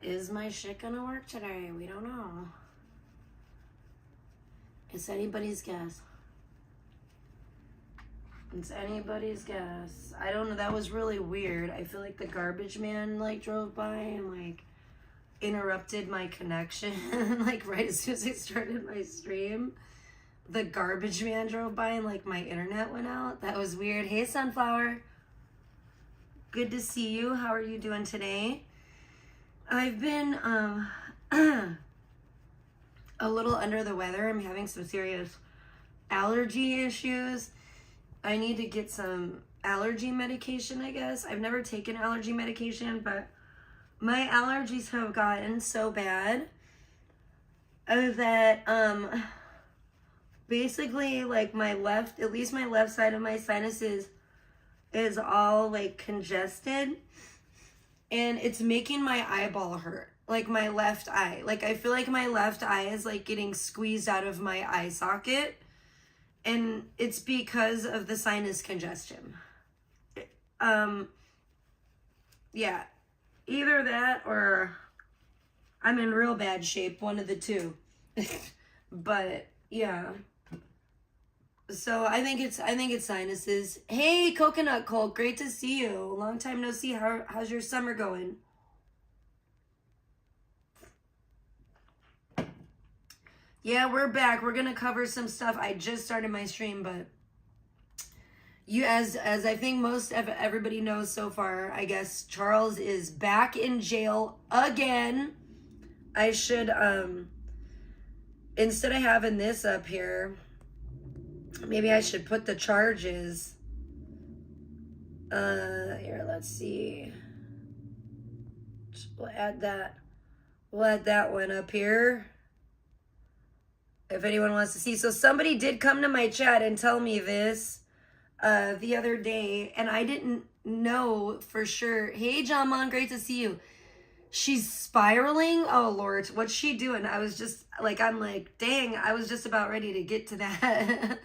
Is my shit gonna work today? We don't know. It's anybody's guess. It's anybody's guess. I don't know. That was really weird. I feel like the garbage man like drove by and like interrupted my connection. Like right as soon as I started my stream, the garbage man drove by and like my internet went out. That was weird. Hey, Sunflower. Good to see you. How are you doing today? I've been a little under the weather. I'm having some serious allergy issues. I need to get some allergy medication, I guess. I've never taken allergy medication, but my allergies have gotten so bad that basically like my left, at least my left side of my sinuses is all like congested, and it's making my eyeball hurt. Like my left eye. Like I feel like my left eye is like getting squeezed out of my eye socket. And it's because of the sinus congestion. Yeah. Either that or I'm in real bad shape. One of the two. But yeah. So I think it's sinuses. Hey, Coconut Cold, great to see you. Long time no see. How's your summer going? Yeah, we're back. We're gonna cover some stuff. I just started my stream, but you, as I think most of everybody knows so far, I guess Charles is back in jail again. I should instead of having this up here, maybe I should put the charges. Here, let's see. We'll add that. We'll add that one up here. If anyone wants to see. So somebody did come to my chat and tell me this the other day, and I didn't know for sure. Hey, John Mon, great to see you. She's spiraling. Oh, Lord, what's she doing? I was just like, I'm like, dang, I was just about ready to get to that.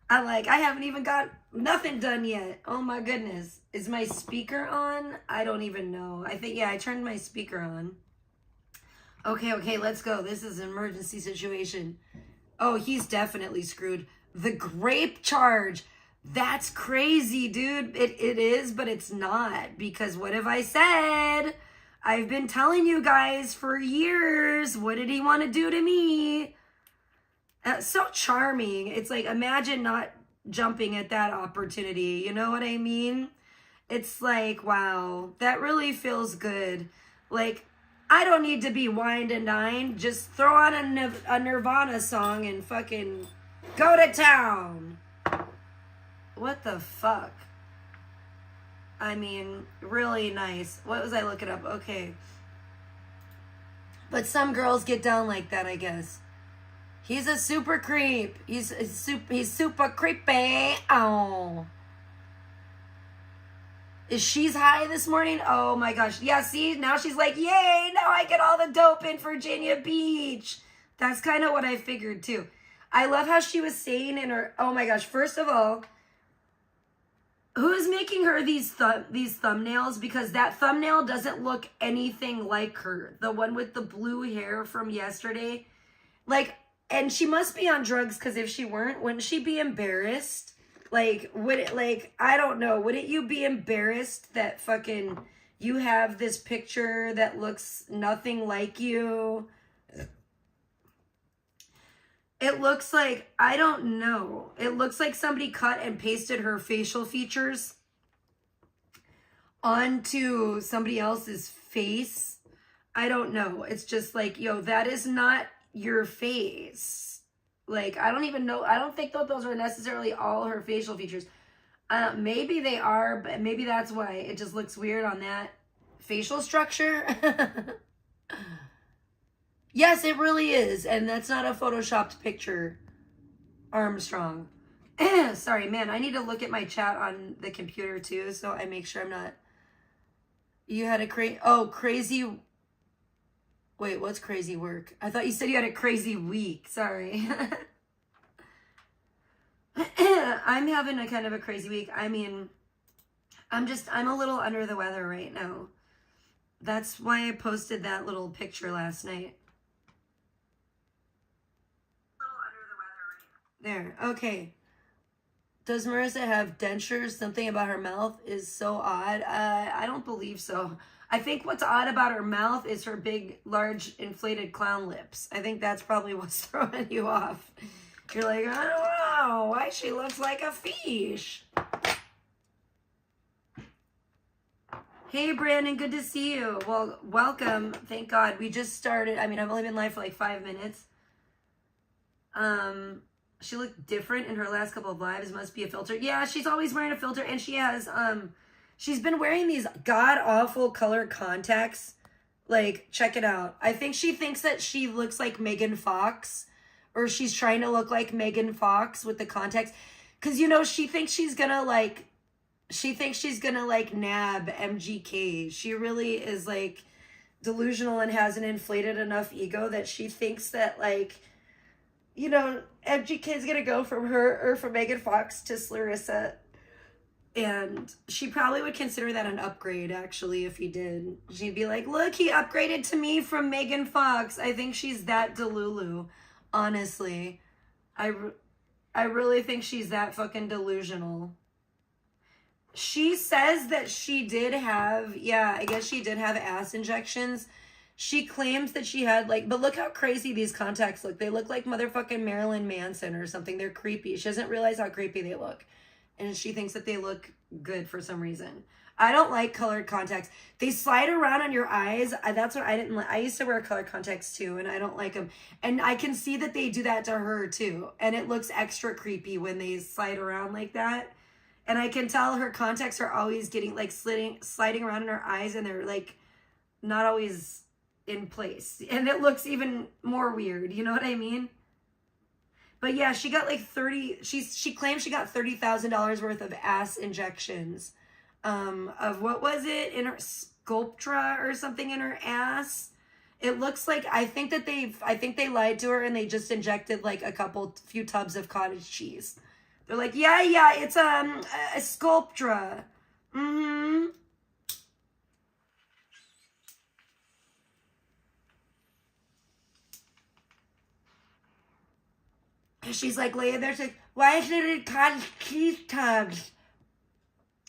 I'm like, I haven't even got nothing done yet. Oh, my goodness. Is my speaker on? I don't even know. I think, yeah, I turned my speaker on. Okay, let's go. This is an emergency situation. Oh, he's definitely screwed. The grape charge. That's crazy, dude. It is, but it's not. Because what have I said? I've been telling you guys for years. What did he want to do to me? So charming. It's like, imagine not jumping at that opportunity. You know what I mean? It's like, wow, that really feels good. Like, I don't need to be wined and dined. Just throw on a Nirvana song and fucking go to town. What the fuck? I mean, really nice. What was I looking up? Okay. But some girls get down like that, I guess. He's a super creep. He's super creepy. Oh. Is she's high this morning? Oh my gosh. Yeah, see, now she's like, yay, now I get all the dope in Virginia Beach. That's kind of what I figured too. I love how she was saying in her, oh my gosh, first of all, who's making her these thumbnails? Because that thumbnail doesn't look anything like her. The one with the blue hair from yesterday. Like, and she must be on drugs, because if she weren't, wouldn't she be embarrassed? Like, would it, like, I don't know. Wouldn't you be embarrassed that fucking you have this picture that looks nothing like you? It looks like, I don't know. It looks like somebody cut and pasted her facial features onto somebody else's face. I don't know. It's just like, yo, that is not your face. Like, I don't even know. I don't think that those are necessarily all her facial features. Maybe they are, but maybe that's why it just looks weird on that facial structure. Yes, it really is. And that's not a photoshopped picture, Armstrong. Sorry, man. I need to look at my chat on the computer too, so I make sure I'm not. You had a crazy. Wait, what's crazy work? I thought you said you had a crazy week. Sorry. I'm having a kind of a crazy week. I mean, I'm a little under the weather right now. That's why I posted that little picture last night. There. Okay. Does Marissa have dentures? Something about her mouth is so odd. I don't believe so. I think what's odd about her mouth is her big, large, inflated clown lips. I think that's probably what's throwing you off. You're like, I don't know why she looks like a fish. Hey, Brandon, good to see you. Well, welcome. Thank God. We just started. I mean, I've only been live for like 5 minutes. She looked different in her last couple of lives. Must be a filter. Yeah, she's always wearing a filter, and she has, she's been wearing these god-awful color contacts. Like, check it out. I think she thinks that she looks like Megan Fox, or she's trying to look like Megan Fox with the contacts. Because, you know, she thinks she's gonna, like, nab MGK. She really is, like, delusional and has an inflated enough ego that she thinks that, like, you know, MGK is gonna go from her, or from Megan Fox to Larissa. And she probably would consider that an upgrade, actually, if he did. She'd be like, look, he upgraded to me from Megan Fox. I think she's that delulu, honestly. I really think she's that fucking delusional. She says that she did have, yeah, I guess she did have ass injections. She claims that she had, like, but look how crazy these contacts look. They look like motherfucking Marilyn Manson or something. They're creepy. She doesn't realize how creepy they look. And she thinks that they look good for some reason. I don't like colored contacts. They slide around on your eyes. That's what I didn't like. I used to wear colored contacts too, and I don't like them. And I can see that they do that to her too. And it looks extra creepy when they slide around like that. And I can tell her contacts are always getting, like, sliding around in her eyes, and they're, like, not always in place. And it looks even more weird. You know what I mean? But yeah, she got like she claims she got $30,000 worth of ass injections. Of what was it? In her Sculptra or something in her ass. It looks like, I think they lied to her and they just injected like a few tubs of cottage cheese. They're like, yeah, it's a Sculptra. Mm-hmm. She's like laying there, she's like, why isn't it in cottage cheese tubs?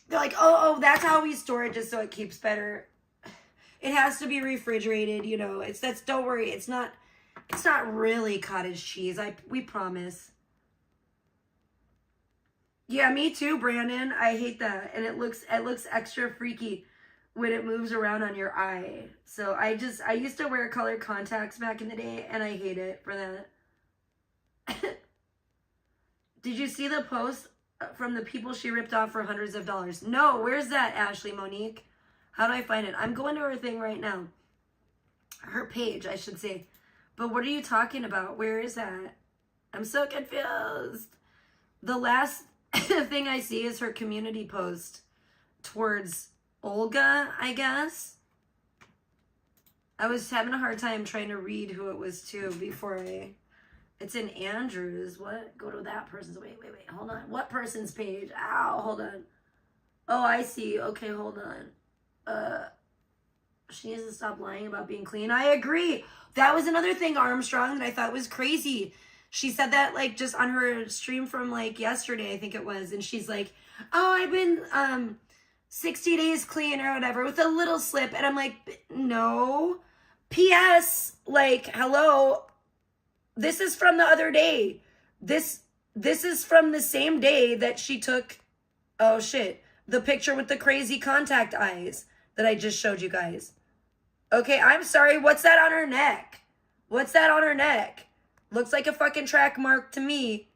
They're like, oh, that's how we store it, just so it keeps better. It has to be refrigerated, you know. Don't worry, it's not really cottage cheese. We promise. Yeah, me too, Brandon. I hate that. And it looks extra freaky when it moves around on your eye. So I used to wear colored contacts back in the day, and I hate it for that. Did you see the post from the people she ripped off for hundreds of dollars? No, where's that, Ashley Monique? How do I find it? I'm going to her thing right now. Her page, I should say. But what are you talking about? Where is that? I'm so confused. The last thing I see is her community post towards Olga, I guess. I was having a hard time trying to read who it was to before It's in Andrews. What? Go to that person's. Wait. Hold on. What person's page? Ow. Hold on. Oh, I see. Okay, hold on. She needs to stop lying about being clean. I agree. That was another thing, Armstrong, that I thought was crazy. She said that, like, just on her stream from, like, yesterday, I think it was. And she's like, oh, I've been 60 days clean or whatever with a little slip. And I'm like, no. P.S. Like, hello. This is from the other day. This is from the same day that she took, oh shit, the picture with the crazy contact eyes that I just showed you guys. Okay, I'm sorry. What's that on her neck? What's that on her neck? Looks like a fucking track mark to me.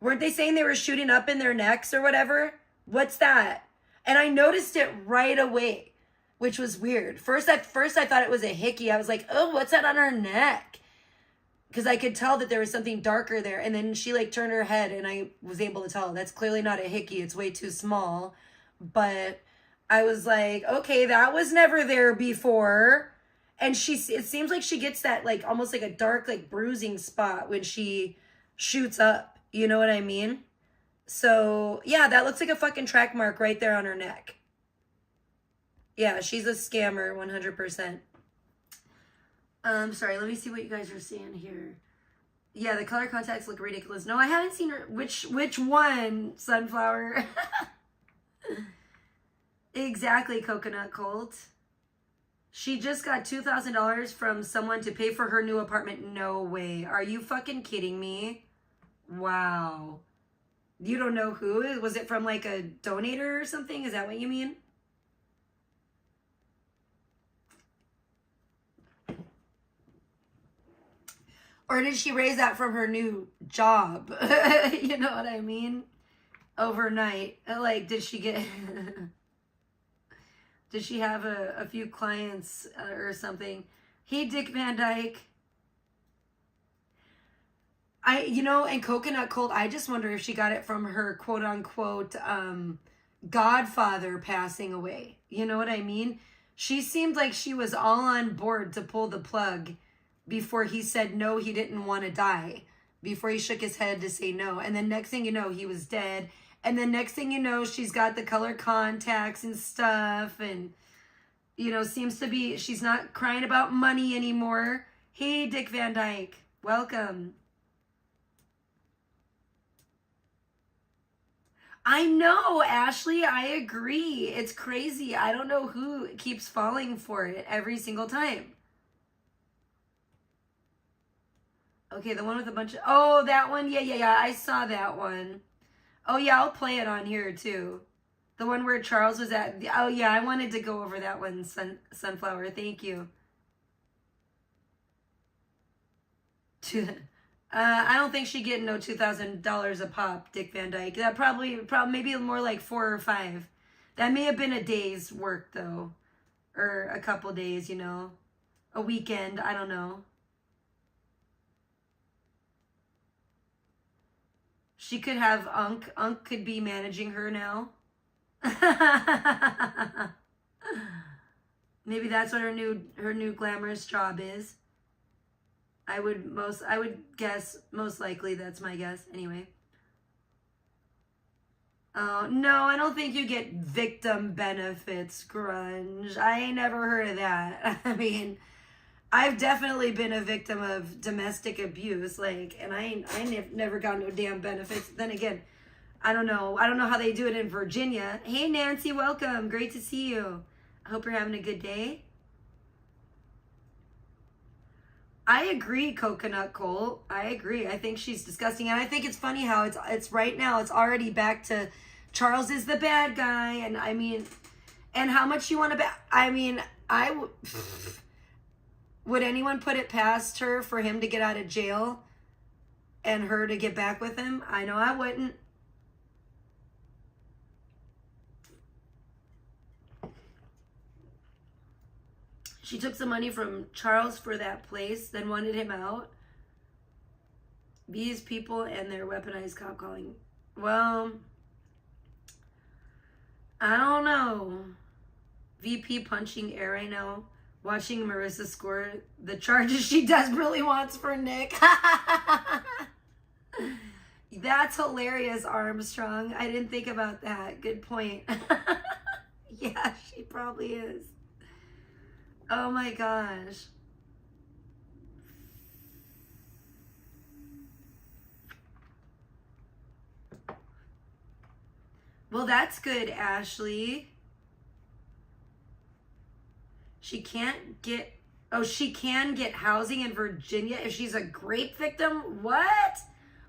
Weren't they saying they were shooting up in their necks or whatever? What's that? And I noticed it right away, which was weird. First I thought it was a hickey. I was like, oh, what's that on her neck? Because I could tell that there was something darker there. And then she, like, turned her head, and I was able to tell. That's clearly not a hickey. It's way too small. But I was like, okay, that was never there before. And it seems like she gets that, like, almost like a dark, like, bruising spot when she shoots up. You know what I mean? So, yeah, that looks like a fucking track mark right there on her neck. Yeah, she's a scammer, 100%. Sorry, let me see what you guys are seeing here. Yeah, the color contacts look ridiculous. No, I haven't seen her. Which one, Sunflower? Exactly, Coconut Colt. She just got $2,000 from someone to pay for her new apartment. No way. Are you fucking kidding me? Wow. You don't know who? Was it from like a donator or something? Is that what you mean? Or did she raise that from her new job? You know what I mean? Overnight. Like, did she get... Did she have a few clients or something? Hey, Dick Van Dyke. And Coconut Cold, I just wonder if she got it from her quote-unquote godfather passing away. You know what I mean? She seemed like she was all on board to pull the plug before he said no, he didn't want to die. Before he shook his head to say no. And then next thing you know, he was dead. And then next thing you know, she's got the color contacts and stuff. And, seems to be, she's not crying about money anymore. Hey, Dick Van Dyke. Welcome. I know, Ashley. I agree. It's crazy. I don't know who keeps falling for it every single time. Okay, the one with a bunch of... Oh, that one? Yeah. I saw that one. Oh, yeah, I'll play it on here, too. The one where Charles was at... Oh, yeah, I wanted to go over that one, Sunflower. Thank you. I don't think she'd get no $2,000 a pop, Dick Van Dyke. That probably maybe more like 4 or 5. That may have been a day's work, though. Or a couple days, A weekend, I don't know. She could have Unk. Unk could be managing her now. Maybe that's what her new glamorous job is. I would guess most likely that's my guess anyway. Oh, no, I don't think you get victim benefits, Grunge. I ain't never heard of that. I mean, I've definitely been a victim of domestic abuse, and I never got no damn benefits. Then again, I don't know how they do it in Virginia. Hey, Nancy, welcome. Great to see you. I hope you're having a good day. I agree, Coconut Colt. I agree. I think she's disgusting. And I think it's funny how it's right now, it's already back to Charles is the bad guy. And I mean, and how much you want to bet? I mean, would anyone put it past her for him to get out of jail and her to get back with him? I know I wouldn't. She took some money from Charles for that place, then wanted him out. These people and their weaponized cop calling. Well, I don't know. VP punching air right now. Watching Marissa score the charges she desperately wants for Nick. That's hilarious, Armstrong. I didn't think about that. Good point. Yeah, she probably is. Oh my gosh. Well, that's good, Ashley. She can't get... Oh, she can get housing in Virginia if she's a rape victim? What?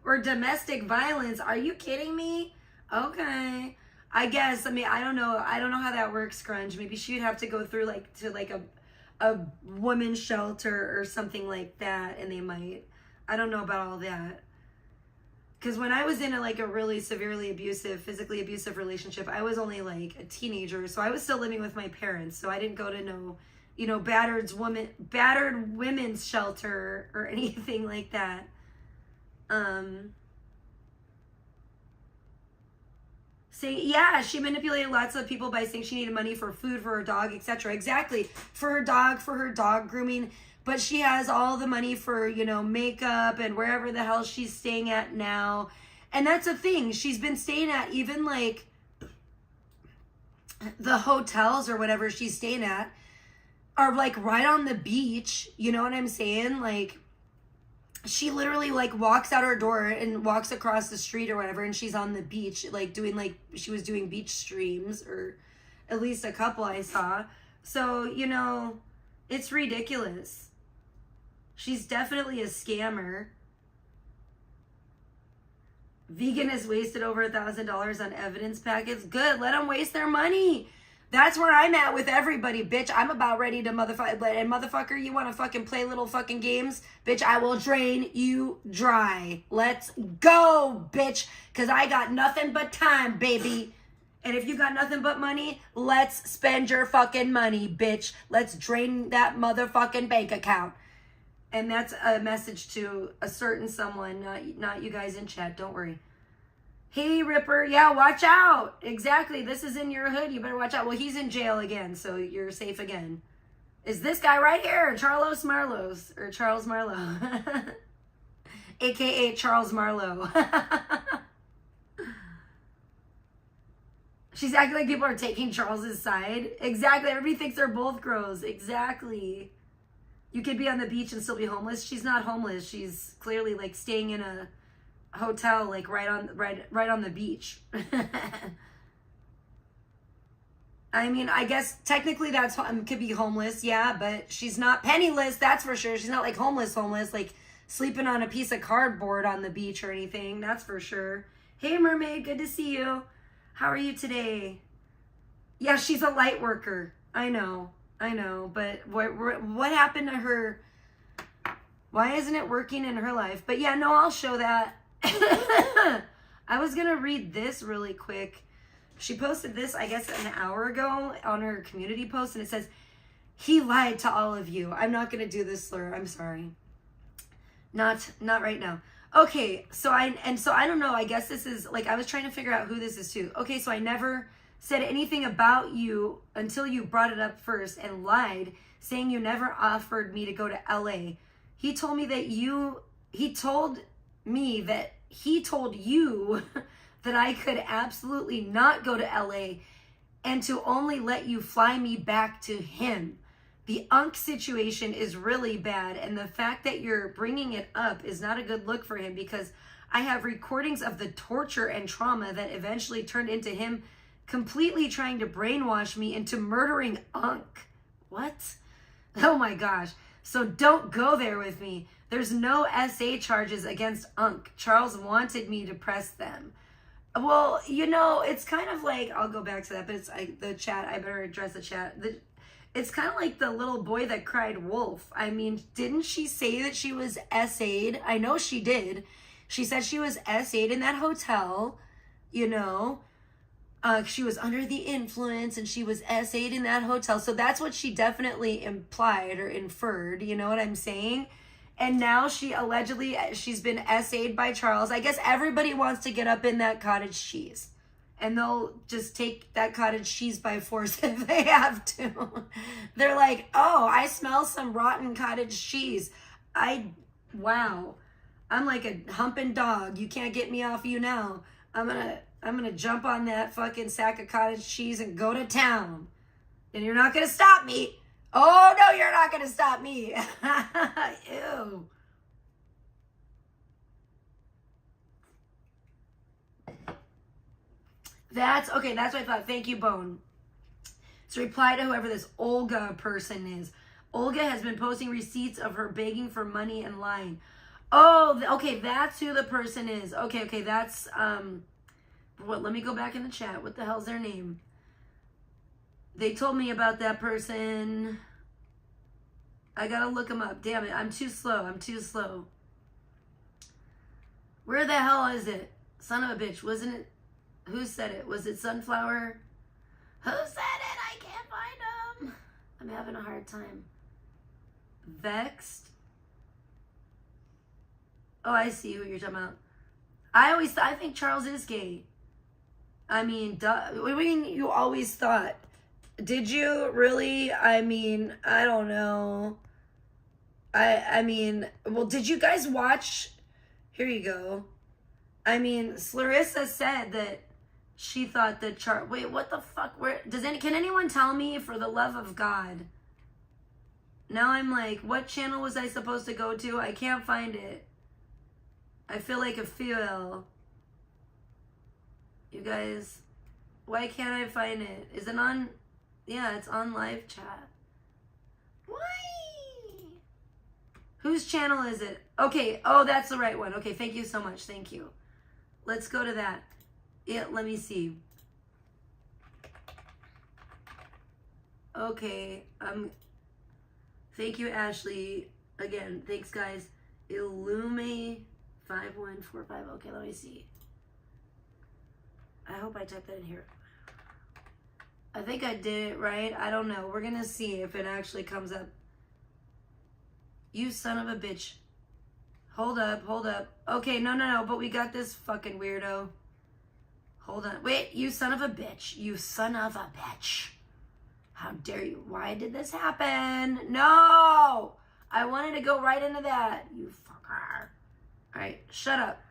Or domestic violence? Are you kidding me? Okay. I guess, I mean, I don't know how that works, Grunge. Maybe she would have to go through a women's shelter or something like that, and they might. I don't know about all that. Because when I was in a really severely abusive, physically abusive relationship, I was only a teenager, so I was still living with my parents, so I didn't go to no, battered women's shelter or anything like that. Yeah, she manipulated lots of people by saying she needed money for food for her dog, etc. Exactly. For her dog grooming. But she has all the money for, makeup and wherever the hell she's staying at now. And that's a thing. She's been staying at even the hotels or whatever she's staying at are like right on the beach. You know what I'm saying? Like, she literally like walks out her door and walks across the street or whatever, and she's on the beach, like doing, like, she was doing beach streams, or at least a couple I saw. So, you know, it's ridiculous. She's definitely a scammer. Vegan has wasted over $1,000 on evidence packets. Good, let them waste their money. That's where I'm at with everybody, bitch. I'm about ready to motherfucker, you want to fucking play little fucking games? Bitch, I will drain you dry. Let's go, bitch, because I got nothing but time, baby. And if you got nothing but money, let's spend your fucking money, bitch. Let's drain that motherfucking bank account. And that's a message to a certain someone, not you guys in chat. Don't worry. Hey, Ripper. Yeah, watch out. Exactly. This is in your hood. You better watch out. Well, he's in jail again, so you're safe again. Is this guy right here, Charles Marlowe, a.k.a. Charles Marlowe. She's acting like people are taking Charles's side. Exactly. Everybody thinks they're both gross. Exactly. You could be on the beach and still be homeless. She's not homeless. She's clearly like staying in a hotel, like right on the beach. I mean, I guess technically that's could be homeless, yeah, but she's not penniless, that's for sure. She's not like homeless, like sleeping on a piece of cardboard on the beach or anything, that's for sure. Hey, mermaid, good to see you. How are you today? Yeah, she's a light worker. I know, but what happened to her? Why isn't it working in her life? But yeah, no, I'll show that. I was gonna read this really quick. She posted this, I guess, an hour ago on her community post, and it says, "He lied to all of you." I'm not gonna do this slur. I'm sorry. Not right now. Okay, so I don't know. I guess this is like, I was trying to figure out who this is to. Okay, so I never said anything about you until you brought it up first and lied, saying you never offered me to go to LA. He told me that he told you that I could absolutely not go to LA and to only let you fly me back to him. The Unk situation is really bad, and the fact that you're bringing it up is not a good look for him, because I have recordings of the torture and trauma that eventually turned into him completely trying to brainwash me into murdering Unk. What? Oh my gosh. So don't go there with me. There's no SA charges against Unk. Charles wanted me to press them. Well, you know, it's kind of like, I'll go back to that, but it's the chat. I better address the chat. It's kind of like the little boy that cried wolf. I mean, didn't she say that she was SA'd? I know she did. She said she was SA'd in that hotel, you know. She was under the influence and she was SA'd in that hotel. So that's what she definitely implied or inferred, you know what I'm saying? And now she's been SA'd by Charles. I guess everybody wants to get up in that cottage cheese. And they'll just take that cottage cheese by force if they have to. They're like, oh, I smell some rotten cottage cheese. Wow. I'm like a humping dog. You can't get me off you now. I'm gonna jump on that fucking sack of cottage cheese and go to town. And you're not gonna stop me. Oh, no, you're not gonna stop me. Ew. That's what I thought. Thank you, Bone. So reply to whoever this Olga person is. Olga has been posting receipts of her begging for money and lying. Oh, okay, that's who the person is. Okay, that's, let me go back in the chat. What the hell's their name? They told me about that person. I gotta look them up. Damn it, I'm too slow. Where the hell is it? Son of a bitch, wasn't it? Who said it? Was it Sunflower? Who said it? I can't find them. I'm having a hard time. Vexed. Oh, I see who you're talking about. I think Charles is gay. I mean, you always thought. Did you really? I mean, I don't know. I mean, well, did you guys watch? Here you go. I mean, Clarissa said that She thought the chart. Wait, what the fuck? Where can anyone tell me, for the love of God? Now I'm like, what channel was I supposed to go to? I can't find it. I feel like a fool. You guys, why can't I find it? Is it on? Yeah, it's on live chat. Why? Whose channel is it? Okay, oh, that's the right one. Okay, thank you so much. Thank you. Let's go to that. Yeah, let me see. Okay, thank you, Ashley. Again, thanks, guys. Illume 5145. Okay, let me see. I hope I typed that in here. I think I did it right. I don't know. We're gonna see if it actually comes up. You son of a bitch. Hold up, hold up. Okay, no, but we got this fucking weirdo. Hold on. Wait, you son of a bitch. You son of a bitch. How dare you? Why did this happen? No! I wanted to go right into that. You fucker. Alright, shut up.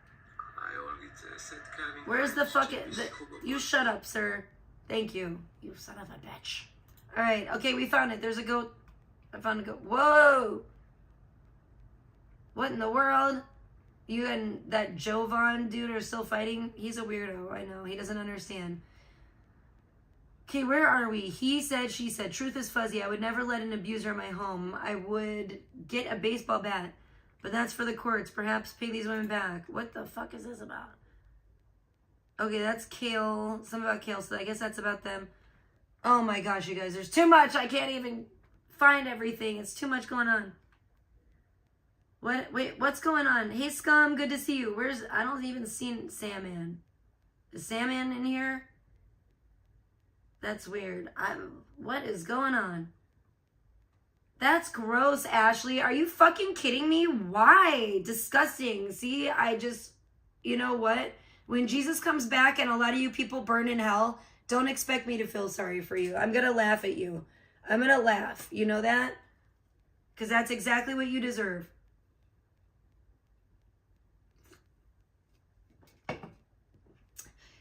Where's the fucking... You shut up, sir. Thank you. You son of a bitch. Alright, okay, we found it. There's a goat. I found a goat. Whoa! What in the world? You and that Jovan dude are still fighting? He's a weirdo. I know. He doesn't understand. Okay, where are we? He said, she said. Truth is fuzzy. I would never let an abuser in my home. I would get a baseball bat. But that's for the courts. Perhaps pay these women back. What the fuck is this about? Okay, that's Kale. Something about Kale. So I guess that's about them. Oh my gosh, you guys. There's too much. I can't even find everything. It's too much going on. What? Wait, what's going on? Hey, Scum, good to see you. I don't even see Sandman. Is Sandman in here? That's weird. What is going on? That's gross, Ashley. Are you fucking kidding me? Why? Disgusting. See, you know what? When Jesus comes back and a lot of you people burn in hell, don't expect me to feel sorry for you. I'm going to laugh at you. I'm going to laugh. You know that? Because that's exactly what you deserve.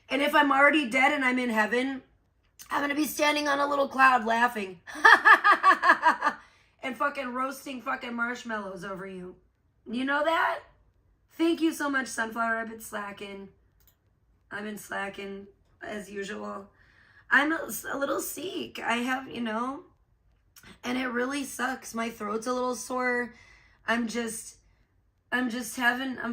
And if I'm already dead and I'm in heaven, I'm going to be standing on a little cloud laughing. And fucking roasting fucking marshmallows over you. You know that? Thank you so much, Sunflower. I've been slacking. As usual. I'm a little sick. I have, and it really sucks. My throat's a little sore. I'm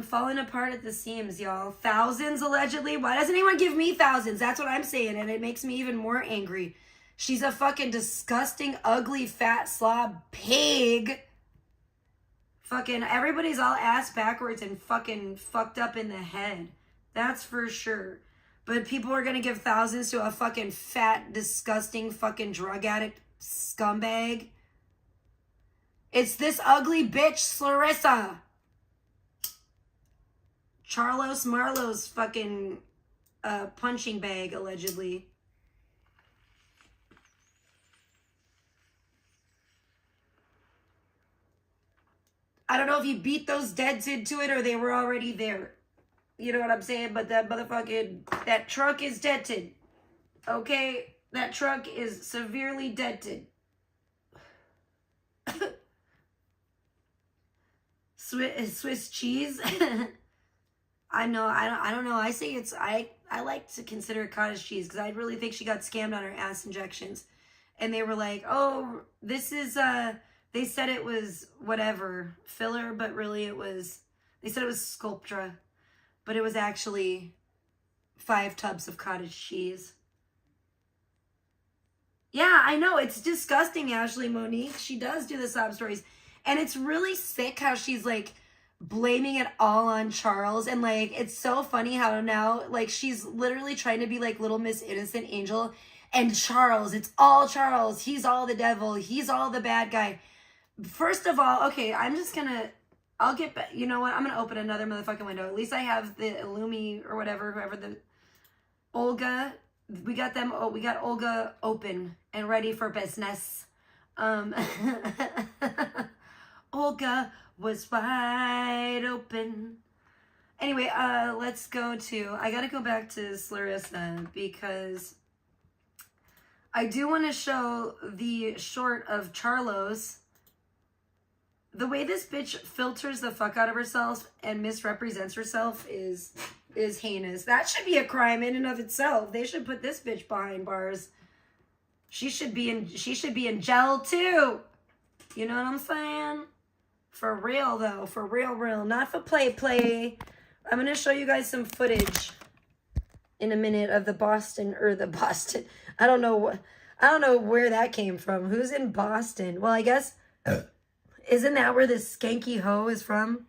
falling apart at the seams, y'all. Thousands, allegedly. Why doesn't anyone give me thousands? That's what I'm saying, and it makes me even more angry. She's a fucking disgusting, ugly, fat slob pig. Fucking everybody's all ass backwards and fucking fucked up in the head. That's for sure. But people are gonna give thousands to a fucking fat, disgusting, fucking drug addict scumbag. It's this ugly bitch, Clarissa. Charlos Marlo's fucking punching bag, allegedly. I don't know if he beat those deads into it or they were already there. You know what I'm saying? But that truck is dented. Okay? That truck is severely dented. Swiss cheese? I know, I don't know. I say I like to consider it cottage cheese because I really think she got scammed on her ass injections. And they were like, oh, this is, they said it was whatever, filler, but really they said it was Sculptra. But it was actually 5 tubs of cottage cheese. Yeah, I know. It's disgusting, Ashley Monique. She does do the sob stories. And it's really sick how she's like blaming it all on Charles. And like, it's so funny how now, like, she's literally trying to be like Little Miss Innocent Angel. And Charles, it's all Charles. He's all the devil. He's all the bad guy. First of all, okay, I'll get back. You know what? I'm going to open another motherfucking window. At least I have the Illumi or whatever, whoever Olga. We got them. Oh, we got Olga open and ready for business. Olga was wide open Anyway, let's go to, I gotta go back to Clarissa because I do want to show the short of Charlos. The way this bitch filters the fuck out of herself and misrepresents herself is heinous. That should be a crime in and of itself. They should put this bitch behind bars. She should be in jail too. You know what I'm saying? For real though, for real. Not for play. I'm gonna show you guys some footage in a minute of the Boston. I don't know where that came from. Who's in Boston? Well, I guess isn't that where this skanky hoe is from?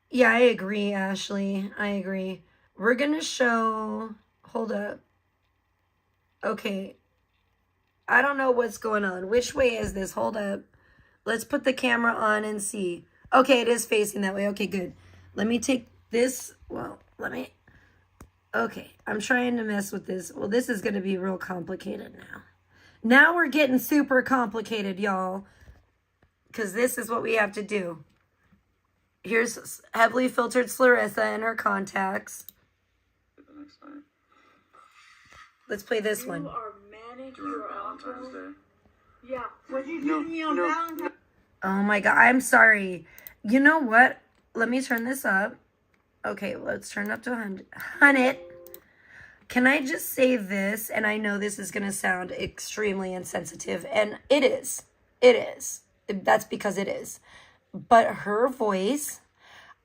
Yeah, I agree, Ashley. I agree. We're gonna show. Hold up. Okay. I don't know what's going on. Which way is this? Hold up. Let's put the camera on and see. Okay, it is facing that way. Okay, good. Let me take this. Well, okay, I'm trying to mess with this. Well, this is going to be real complicated now. Now we're getting super complicated, y'all. Because this is what we have to do. Here's heavily filtered Clarissa and her contacts. Let's play this one. You are manic. You are on. Yeah. What you do to me on Valentine's? Oh my God, I'm sorry. You know what? Let me turn this up. Okay, let's turn it up to 100. Can I just say this? And I know this is going to sound extremely insensitive. And it is. It is. That's because it is. But her voice,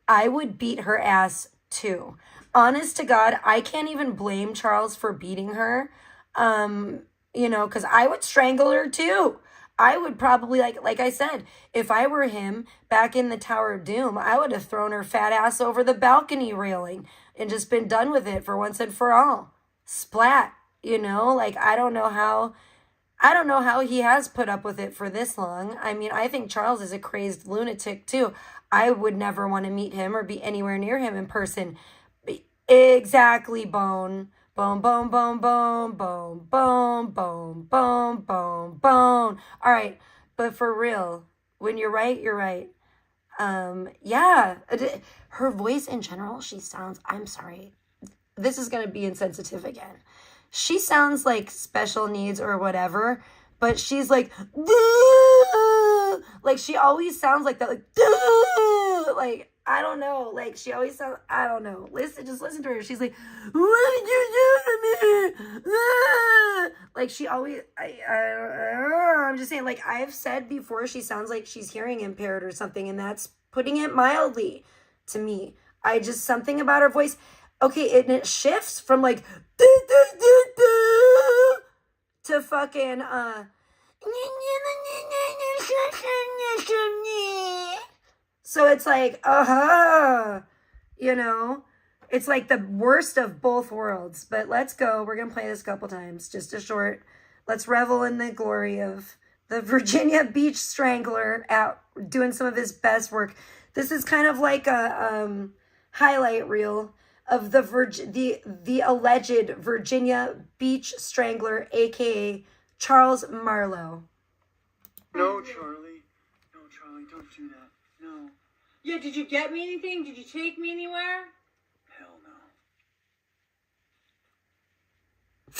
I would beat her ass too. Honest to God, I can't even blame Charles for beating her. You know, because I would strangle her too. I would probably, like I said, if I were him back in the Tower of Doom, I would have thrown her fat ass over the balcony railing and just been done with it for once and for all. Splat, you know, like I don't know how he has put up with it for this long. I mean, I think Charles is a crazed lunatic too. I would never want to meet him or be anywhere near him in person. Exactly, Bone. Boom, boom, boom, boom, boom, boom, boom, boom, boom, boom. All right, but for real, when you're right, you're right. Yeah, her voice in general, she sounds, I'm sorry, this is going to be insensitive again. She sounds like special needs or whatever, but she's like, duh! Like she always sounds like that, like, duh! Like, I don't know. Like, she always sounds, I don't know. Just listen to her. She's like, what did you do to me? Ah! Like, she always, I'm just saying, like, I've said before, she sounds like she's hearing impaired or something, and that's putting it mildly to me. Something about her voice. Okay, and it shifts from, like, to fucking, so it's like, you know, it's like the worst of both worlds. But let's go. We're going to play this a couple times. Just a short. Let's revel in the glory of the Virginia Beach Strangler out doing some of his best work. This is kind of like a highlight reel of the alleged Virginia Beach Strangler, a.k.a. Charles Marlowe. No, Charlie. No, Charlie, don't do that. No. Yeah, did you get me anything? Did you take me anywhere? Hell no.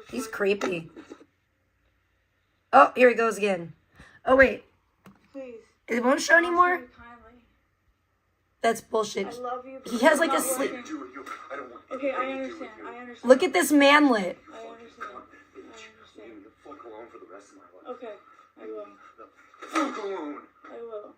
He's creepy. Oh, here he goes again. Oh, wait. Please. It won't show anymore? That's bullshit. I love you. He has like a sleep. Okay, I understand. Look at this manlet. I understand. Fuck alone for the rest of my life. Okay, I will. Fuck alone. I will.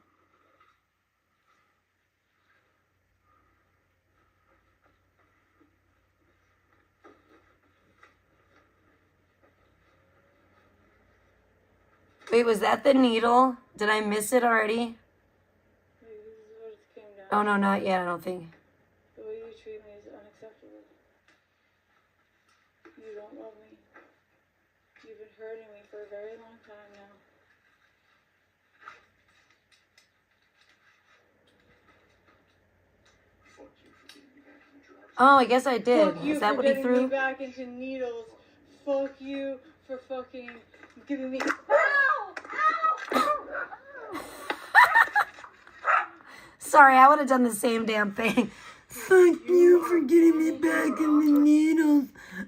Wait, was that the needle? Did I miss it already? Wait, this is what it came down. Oh, no, not yet, I don't think. The way you treat me is unacceptable. You don't love me. You've been hurting me for a very long time now. Fuck you for getting me back in the drugs. Oh, I guess I did. Fuck you Is that for what he getting threw? me back into needles. Fuck you for fucking giving me... Sorry, I would have done the same damn thing. Fuck you for getting me back in the needles.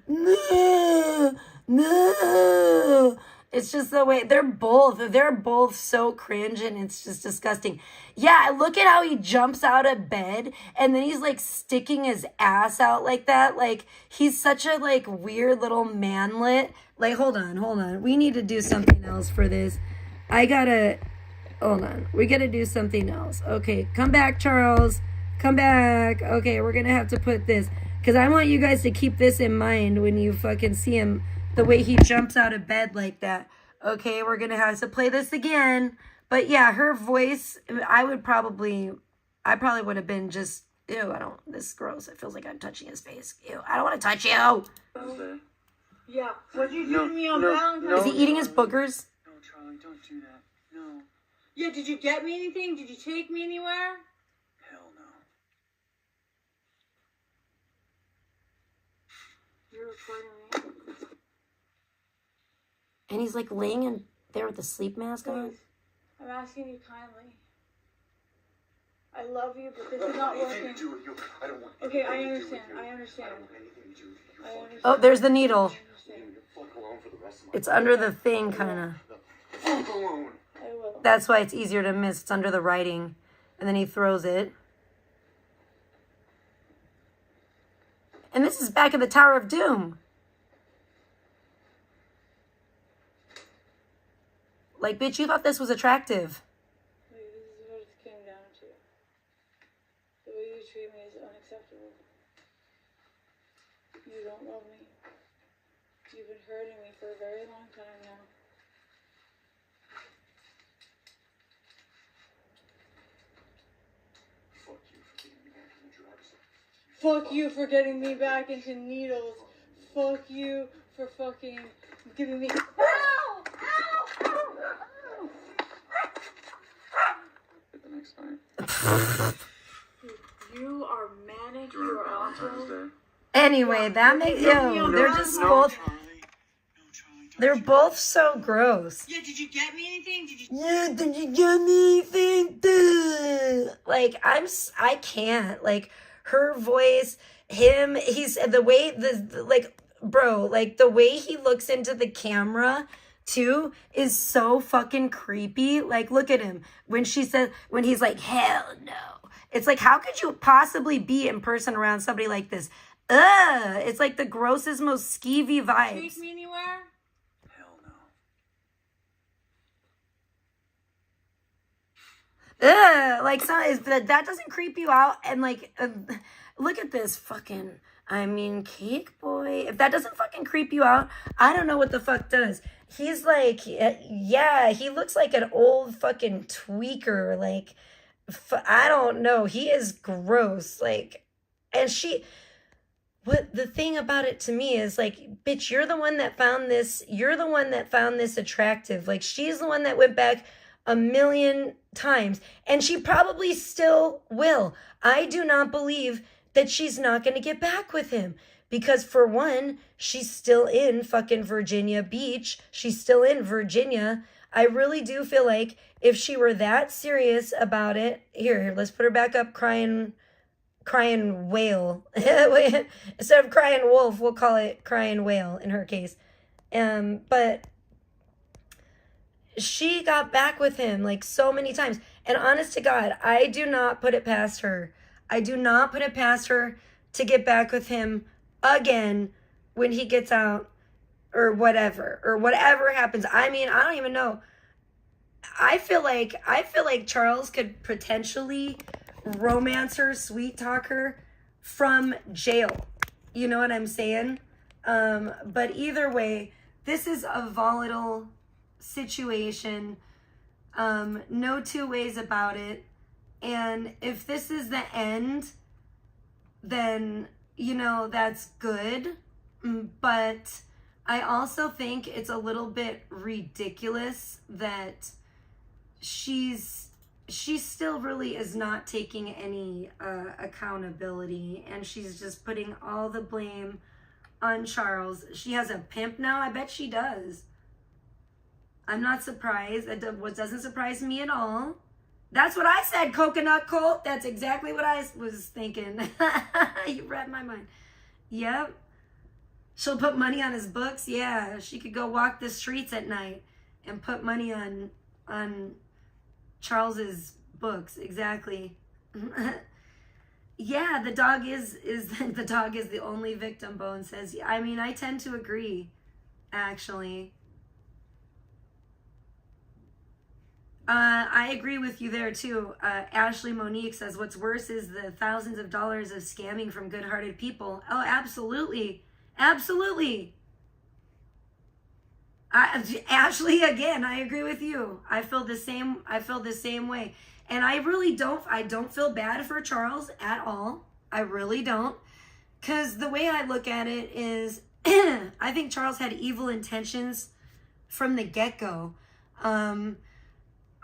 No, no. It's just the way they're both so cringe, and it's just disgusting. Yeah, look at how he jumps out of bed and then he's like sticking his ass out like that. Like he's such a like weird little manlet. Like hold on. We need to do something else for this. Hold on. We gotta do something else. Okay, come back, Charles. Come back. Okay, we're gonna have to put this because I want you guys to keep this in mind when you fucking see him. The way he jumps out of bed like that. Okay, we're going to have to play this again. But yeah, her voice, I probably would have been just, ew, this is gross. It feels like I'm touching his face. Ew, I don't want to touch you. Yeah, what'd you do to me on Valentine's? Is he eating his boogers? No, Charlie, don't do that. No. Yeah, did you get me anything? Did you take me anywhere? Hell no. You're recording me. And he's like laying in there with the sleep mask on. Please, I'm asking you kindly. I love you, but this is not working. I don't want Okay, I understand. I understand. Oh, there's the needle. Fuck alone for the rest of my It's under the thing, kind of. Fuck alone. I will. That's why it's easier to miss. It's under the writing. And then he throws it. And this is back at the Tower of Doom. Like, bitch, you thought this was attractive. Wait, this is what it came down to. The way you treat me is unacceptable. You don't love me. You've been hurting me for a very long time now. Fuck you for getting me back in the drugs. Fuck you for getting me back into needles. Fuck you for fucking giving me... Ow! Ow! Ow! The next time. You are manic. You are awful. Anyway, that makes... Yo, they're just both... They're both so gross. Yeah, did you get me anything? Yeah, did you get me anything? Duh. Like, I can't. Like, her voice, him, he's, the way, like, bro, like, the way he looks into the camera, too, is so fucking creepy. Like, look at him. When he's like, hell no. It's like, how could you possibly be in person around somebody like this? Ugh. It's like the grossest, most skeevy vibes. Take me anywhere? Ugh, like that doesn't creep you out, and like look at this fucking cake boy. If that doesn't fucking creep you out, I don't know what the fuck does. He's like, yeah, he looks like an old fucking tweaker. Like, I don't know. He is gross. Like, and what the thing about it to me is like, bitch, you're the one that found this. You're the one that found this attractive. Like, she's the one that went back a million times, and she probably still will. I do not believe that she's not going to get back with him, because for one, she's still in fucking Virginia Beach. She's still in Virginia. I really do feel like if she were that serious about it, here, let's put her back up, crying whale. Instead of crying wolf, we'll call it crying whale in her case. But she got back with him like so many times. And honest to God, I do not put it past her. I do not put it past her to get back with him again when he gets out or whatever happens. I mean, I don't even know. I feel like Charles could potentially romance her, sweet talk her from jail. You know what I'm saying? But either way, this is a volatile situation. No two ways about it. And if this is the end, then, you know, that's good. But I also think it's a little bit ridiculous that she still really is not taking any accountability, and she's just putting all the blame on Charles. She has a pimp now? I bet she does. I'm not surprised. What doesn't surprise me at all. That's what I said, coconut cult. That's exactly what I was thinking. You read my mind. Yep. She'll put money on his books. Yeah, she could go walk the streets at night and put money on Charles's books. Exactly. Yeah, the dog is the dog is the only victim, Bone says. I mean, I tend to agree, actually. I agree with you there too. Ashley Monique says, what's worse is the thousands of dollars of scamming from good-hearted people. Oh, absolutely. Absolutely. Ashley, again, I agree with you. I feel the same way. And I don't feel bad for Charles at all. I really don't. Because the way I look at it is, I think Charles had evil intentions from the get-go.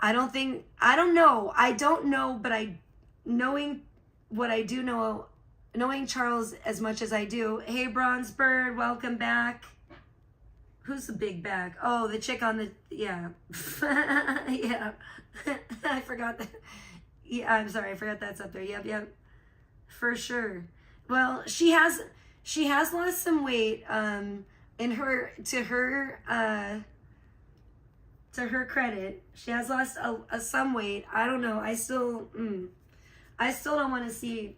I don't know, but knowing what I do know, knowing Charles as much as I do. Hey, Bronze Bird, welcome back. Who's the big bag? Oh, the chick on the, yeah. Yeah. I forgot that. Yeah, I'm sorry, I forgot that's up there. Yep. For sure. Well, she has lost some weight, to her credit, she has lost some weight. I don't know. I still don't want to see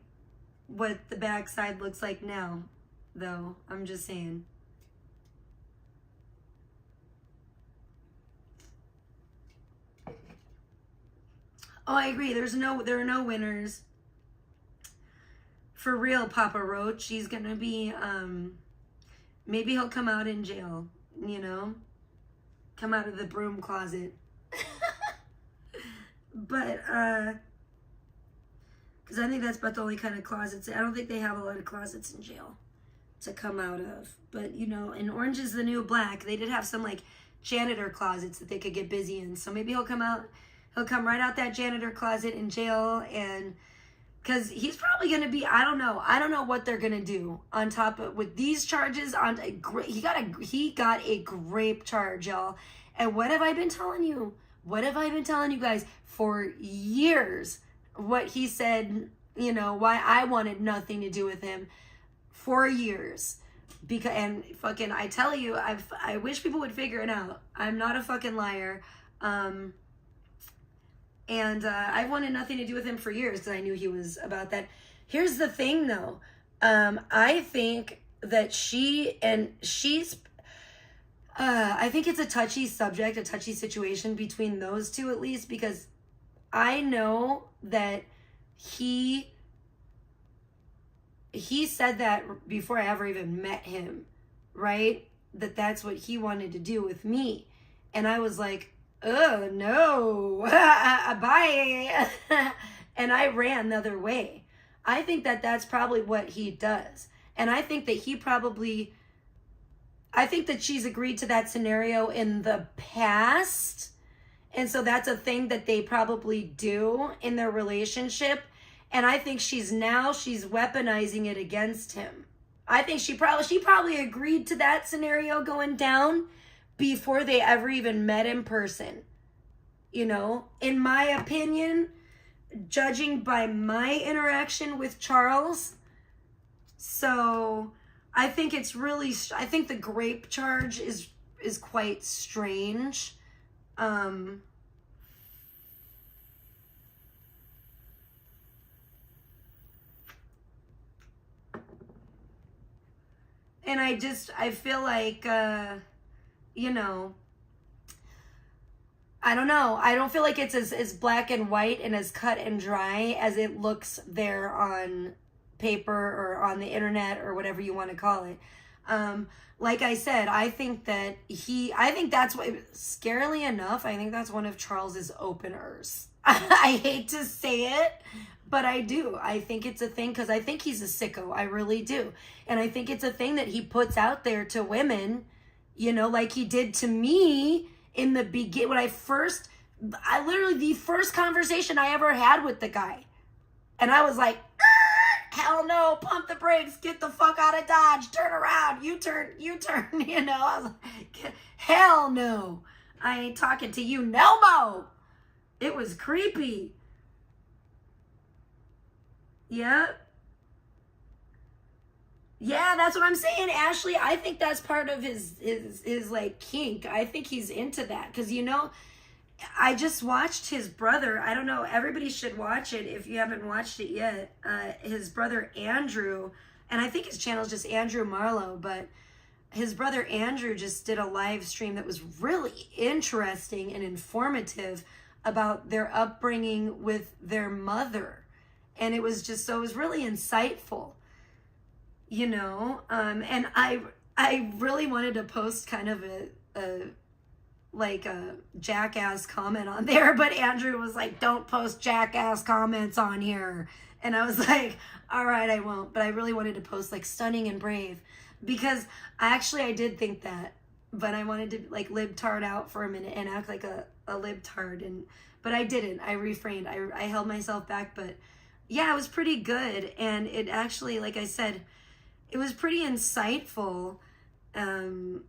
what the backside looks like now, though. I'm just saying. Oh, I agree. There are no winners. For real, Papa Roach. He's gonna be, maybe he'll come out in jail, you know? Come out of the broom closet. But, because I think that's about the only kind of closets. I don't think they have a lot of closets in jail to come out of. But, you know, in Orange is the New Black, they did have some, like, janitor closets that they could get busy in. So maybe he'll come right out that janitor closet in jail, and because he's probably going to be, I don't know what they're going to do on top of, with these charges. He got a grape charge, y'all. And what have I been telling you? What have I been telling you guys for years? What he said, you know, why I wanted nothing to do with him for years. Because, and fucking, I tell you, I wish people would figure it out. I'm not a fucking liar. And I wanted nothing to do with him for years because I knew he was about that. Here's the thing, though. I think that I think it's a touchy subject, a touchy situation between those two, at least, because I know that he said that before I ever even met him, right? That's what he wanted to do with me. And I was like, oh, no, bye. And I ran the other way. I think that that's probably what he does. And I think that I think that she's agreed to that scenario in the past. And so that's a thing that they probably do in their relationship. And I think she's weaponizing it against him. I think she probably agreed to that scenario going down before they ever even met in person. You know, in my opinion, judging by my interaction with Charles. So I think I think the grape charge is quite strange. And I feel like, you know, I don't know. I don't feel like it's as black and white and as cut and dry as it looks there on paper or on the internet or whatever you want to call it. Like I said, I think that's what, scarily enough, I think that's one of Charles's openers. I hate to say it, but I do. I think it's a thing because I think he's a sicko. I really do. And I think it's a thing that he puts out there to women, you know, like he did to me in the beginning. When literally the first conversation I ever had with the guy. And I was like, hell no, pump the brakes, get the fuck out of Dodge, turn around, U-turn, you know. I was like, hell no, I ain't talking to you no more. It was creepy. Yep. Yeah, that's what I'm saying, Ashley. I think that's part of his like kink. I think he's into that because I just watched his brother. I don't know. Everybody should watch it if you haven't watched it yet. His brother Andrew, and I think his channel is just Andrew Marlowe, but his brother Andrew just did a live stream that was really interesting and informative about their upbringing with their mother, and it was really insightful. And I really wanted to post kind of a jackass comment on there, but Andrew was like, don't post jackass comments on here. And I was like, all right, I won't. But I really wanted to post like stunning and brave because I did think that, but I wanted to like libtard out for a minute and act like a libtard. But I didn't. I refrained. I held myself back, but yeah, it was pretty good. And it actually, like I said, it was pretty insightful, and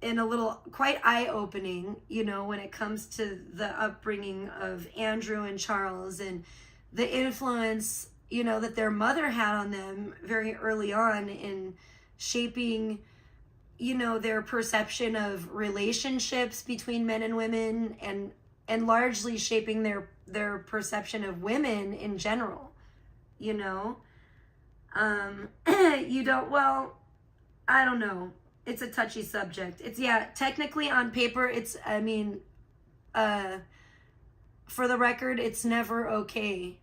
a little quite eye-opening, when it comes to the upbringing of Andrew and Charles and the influence, that their mother had on them very early on in shaping, their perception of relationships between men and women and largely shaping their perception of women in general, I don't know. It's a touchy subject. Technically on paper, for the record, it's never okay.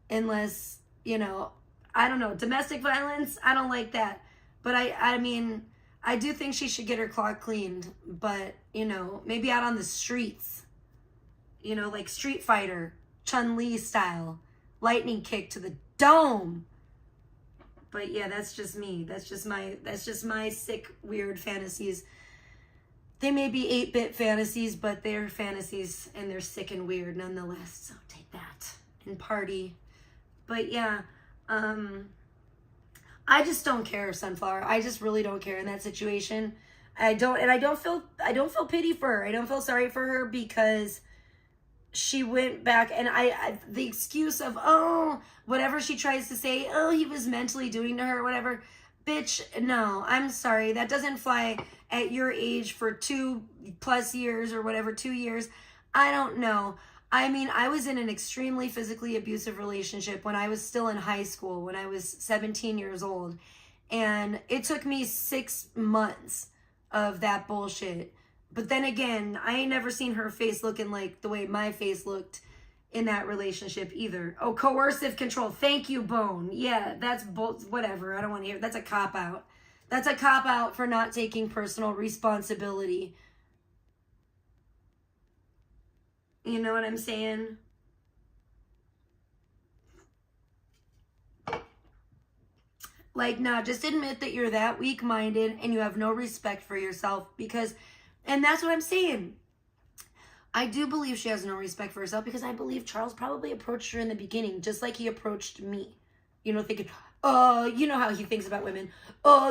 Unless, I don't know, domestic violence, I don't like that. But I do think she should get her claw cleaned, but, maybe out on the streets, like Street Fighter, Chun-Li style, lightning kick to the dome. But yeah, that's just me. That's just my sick, weird fantasies. They may be 8-bit fantasies, but they're fantasies and they're sick and weird nonetheless. So take that and party. But yeah, I just don't care, Sunflower. I just really don't care in that situation. I don't feel pity for her. I don't feel sorry for her because she went back and the excuse of, whatever she tries to say, he was mentally doing to her, whatever. Bitch, no, I'm sorry. That doesn't fly at your age for 2+ years or whatever, 2 years. I don't know. I was in an extremely physically abusive relationship when I was still in high school, when I was 17 years old. And it took me 6 months of that bullshit. But then again, I ain't never seen her face looking like the way my face looked in that relationship either. Oh, coercive control. Thank you, Bone. Yeah, that's whatever. I don't want to hear. That's a cop-out. That's a cop-out for not taking personal responsibility. You know what I'm saying? Like, nah, just admit that you're that weak-minded and you have no respect for yourself and that's what I'm saying. I do believe she has no respect for herself because I believe Charles probably approached her in the beginning just like he approached me. Thinking, you know how he thinks about women.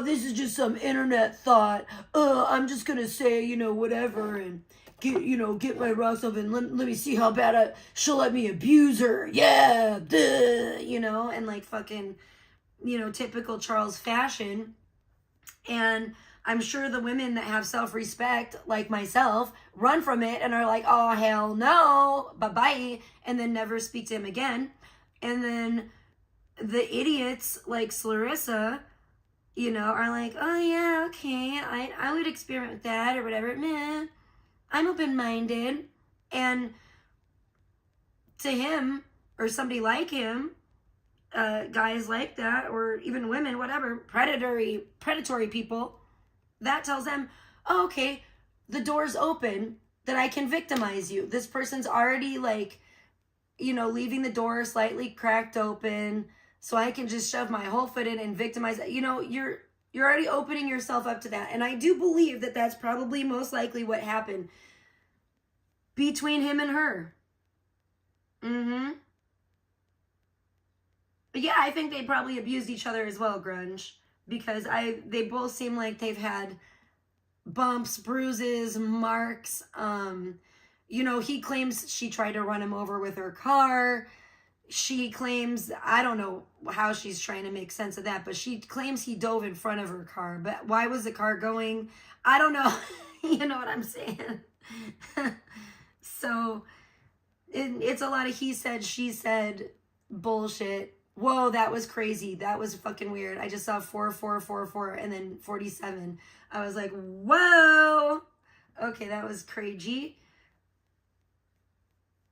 This is just some internet thought. I'm just going to say, whatever and get my rocks off and let me see how bad she'll let me abuse her. Yeah, duh, and like fucking, typical Charles fashion. And I'm sure the women that have self-respect, like myself, run from it and are like, oh, hell no, bye-bye, and then never speak to him again. And then the idiots like Clarissa, are like, oh, yeah, okay, I would experiment with that or whatever. Meh, I'm open-minded. And to him, or somebody like him, guys like that, or even women, whatever, predatory people, that tells them, oh, okay, the door's open, that I can victimize you. This person's already like, leaving the door slightly cracked open, so I can just shove my whole foot in and victimize. You're already opening yourself up to that. And I do believe that that's probably most likely what happened between him and her. But yeah, I think they probably abused each other as well, Grunge. Because they both seem like they've had bumps, bruises, marks. He claims she tried to run him over with her car. she claims, I don't know how she's trying to make sense of that, but she claims he dove in front of her car. But why was the car going? I don't know. You know what I'm saying? So it's a lot of he said, she said bullshit. Whoa, that was crazy. That was fucking weird. I just saw 4444 and then 47. I was like, whoa. Okay, that was crazy.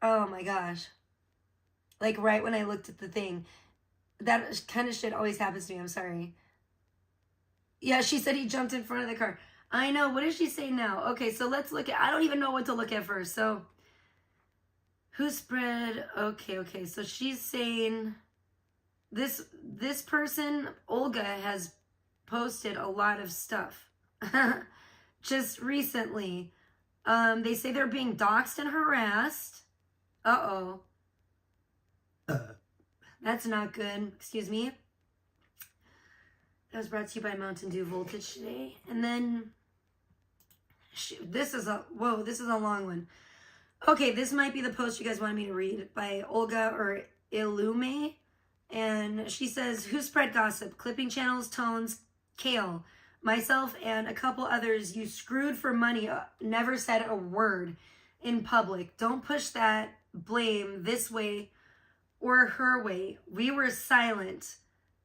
Oh my gosh. Like right when I looked at the thing. That kind of shit always happens to me. I'm sorry. Yeah, she said he jumped in front of the car. I know. What does she say now? Okay, so let's look at, I don't even know what to look at first. So who spread? Okay. So she's saying this person, Olga, has posted a lot of stuff just recently. They say they're being doxxed and harassed. Uh-oh. That's not good. Excuse me. That was brought to you by Mountain Dew Voltage today. And then, this is a long one. Okay, this might be the post you guys wanted me to read by Olga or Ilume. And she says, who spread gossip? Clipping channels, tones, Kale, myself, and a couple others. You screwed for money. Never said a word in public. Don't push that blame this way or her way. We were silent.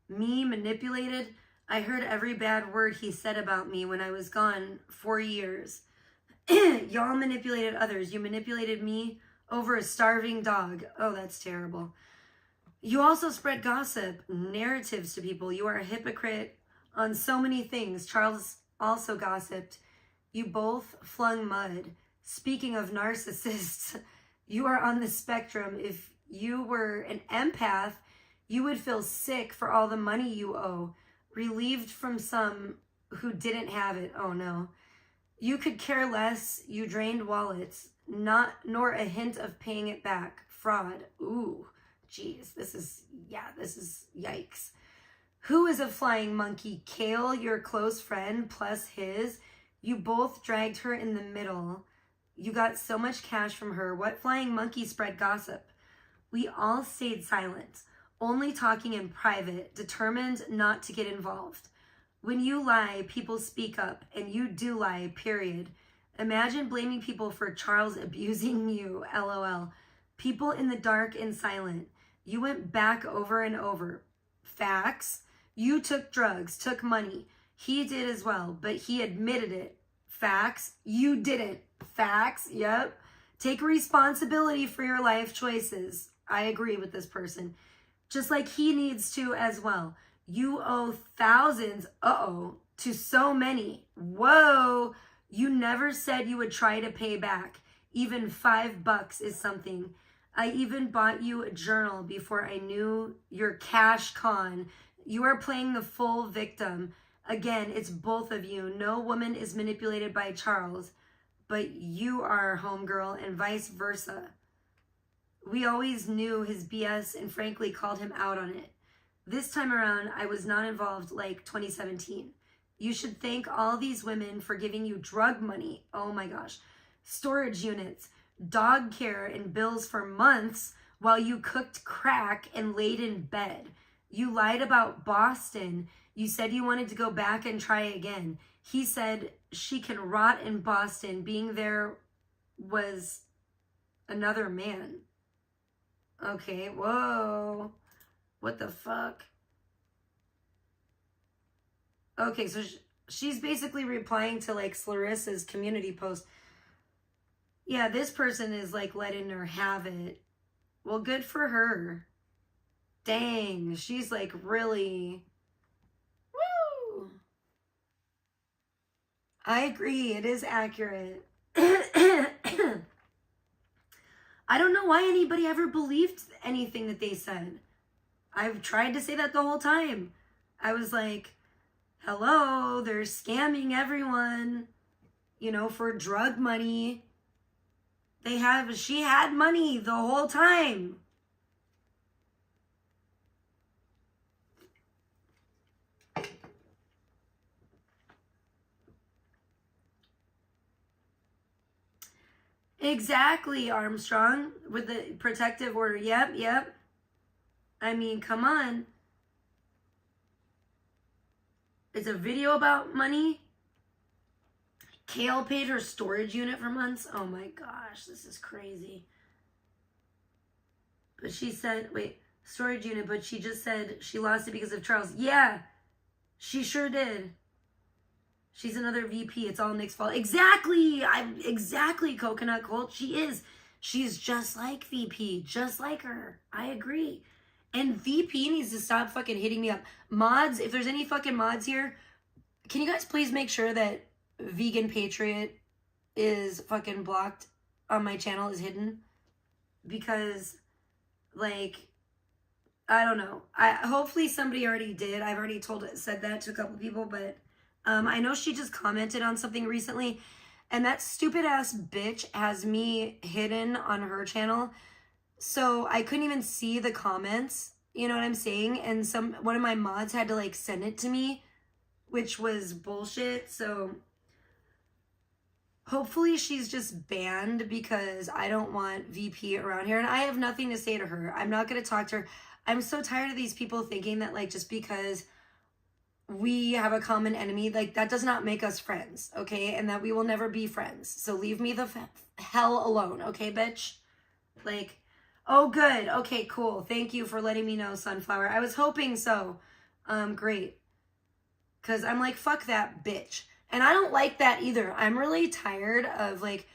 Me manipulated. I heard every bad word he said about me when I was gone 4 years. Y'all manipulated others. You manipulated me over a starving dog. Oh, that's terrible. You also spread gossip, narratives to people. You are a hypocrite on so many things. Charles also gossiped. You both flung mud. Speaking of narcissists, you are on the spectrum. If you were an empath, you would feel sick for all the money you owe, relieved from some who didn't have it. Oh no. You could care less. You drained wallets, nor a hint of paying it back. Fraud. Ooh, geez, this is yikes. Who is a flying monkey? Kale, your close friend, plus his. You both dragged her in the middle. You got so much cash from her. What flying monkey spread gossip? We all stayed silent, only talking in private, determined not to get involved. When you lie, people speak up, and you do lie, period. Imagine blaming people for Charles abusing you, LOL. People in the dark and silent. You went back over and over. Facts. You took drugs, took money. He did as well, but he admitted it. Facts. You didn't. Facts. Yep. Take responsibility for your life choices. I agree with this person. Just like he needs to as well. You owe thousands, to so many. Whoa. You never said you would try to pay back. Even $5 is something. I even bought you a journal before I knew your cash con. You are playing the full victim. Again, it's both of you. No woman is manipulated by Charles, but you are, homegirl, and vice versa. We always knew his BS and frankly called him out on it. This time around, I was not involved like 2017. You should thank all these women for giving you drug money. Oh my gosh. Storage units, dog care, and bills for months while you cooked crack and laid in bed. You lied about Boston. You said you wanted to go back and try again. He said she can rot in Boston. Being there was another man. Okay, whoa. What the fuck? Okay, so she's basically replying to like Clarissa's community post. Yeah, this person is like letting her have it. Well, good for her. Dang, she's like really... Woo! I agree, it is accurate. I don't know why anybody ever believed anything that they said. I've tried to say that the whole time. I was like, hello, they're scamming everyone, for drug money. She had money the whole time. Exactly, Armstrong, with the protective order. Yep. I mean, come on. It's a video about money. Kale paid her storage unit for months. Oh my gosh, this is crazy. But she said, wait, storage unit, but she just said she lost it because of Charles. Yeah, she sure did. She's another VP. It's all Nick's fault. Exactly. Exactly, Coconut Colt. She is. She's just like VP. Just like her. I agree. And VP needs to stop fucking hitting me up. Mods, if there's any fucking mods here, can you guys please make sure that Vegan Patriot is fucking blocked on my channel, is hidden? Because, like, I don't know. Hopefully somebody already did. I've already said that to a couple people, but I know she just commented on something recently, and that stupid ass bitch has me hidden on her channel, so I couldn't even see the comments, you know what I'm saying? And one of my mods had to like send it to me, which was bullshit. So hopefully she's just banned, because I don't want VP around here, and I have nothing to say to her. I'm not going to talk to her. I'm so tired of these people thinking that like just because we have a common enemy, like that does not make us friends, okay? And that we will never be friends. So leave me the hell alone, okay, bitch? Like, oh, good. Okay, cool. Thank you for letting me know, Sunflower. I was hoping so. Great. Because I'm like, fuck that bitch. And I don't like that either. I'm really tired of, like,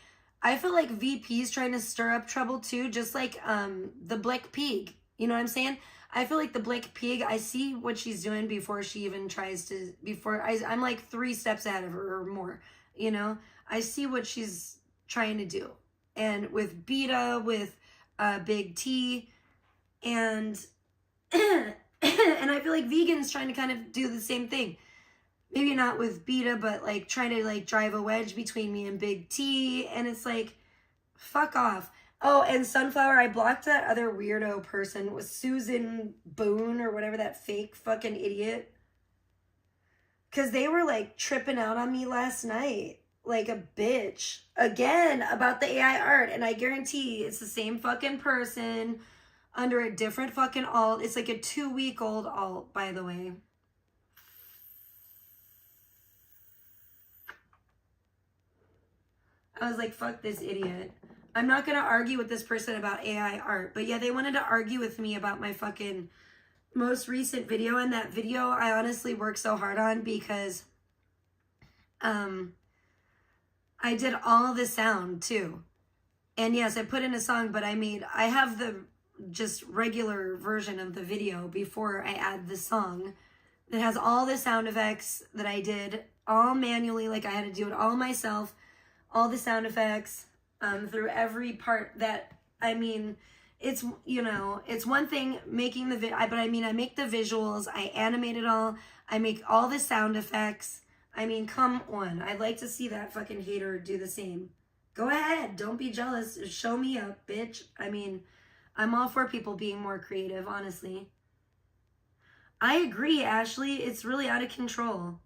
I feel like VP's trying to stir up trouble too, just like the Black Pig. You know what I'm saying? I feel like the Black Pig, I see what she's doing before she even tries to, I'm like 3 steps ahead of her or more, you know? I see what she's trying to do. And with Beta, with Big T, and and I feel like Vegan's trying to kind of do the same thing. Maybe not with Beta, but like trying to like drive a wedge between me and Big T, and it's like, fuck off. Oh, and Sunflower, I blocked that other weirdo person. It was Susan Boone or whatever, that fake fucking idiot. Because they were like tripping out on me last night. Like a bitch. Again, about the AI art. And I guarantee it's the same fucking person under a different fucking alt. It's like a 2-week-old alt, by the way. I was like, fuck this idiot. I'm not going to argue with this person about AI art. But yeah, they wanted to argue with me about my fucking most recent video. And that video I honestly worked so hard on because I did all the sound too. And yes, I put in a song, but I have the just regular version of the video before I add the song. That has all the sound effects that I did all manually. Like I had to do it all myself. All the sound effects. Through every part that, it's, you know, it's one thing making the but I make the visuals, I animate it all, I make all the sound effects. Come on. I'd like to see that fucking hater do the same. Go ahead. Don't be jealous. Show me up, bitch. I'm all for people being more creative, honestly. I agree, Ashley. It's really out of control.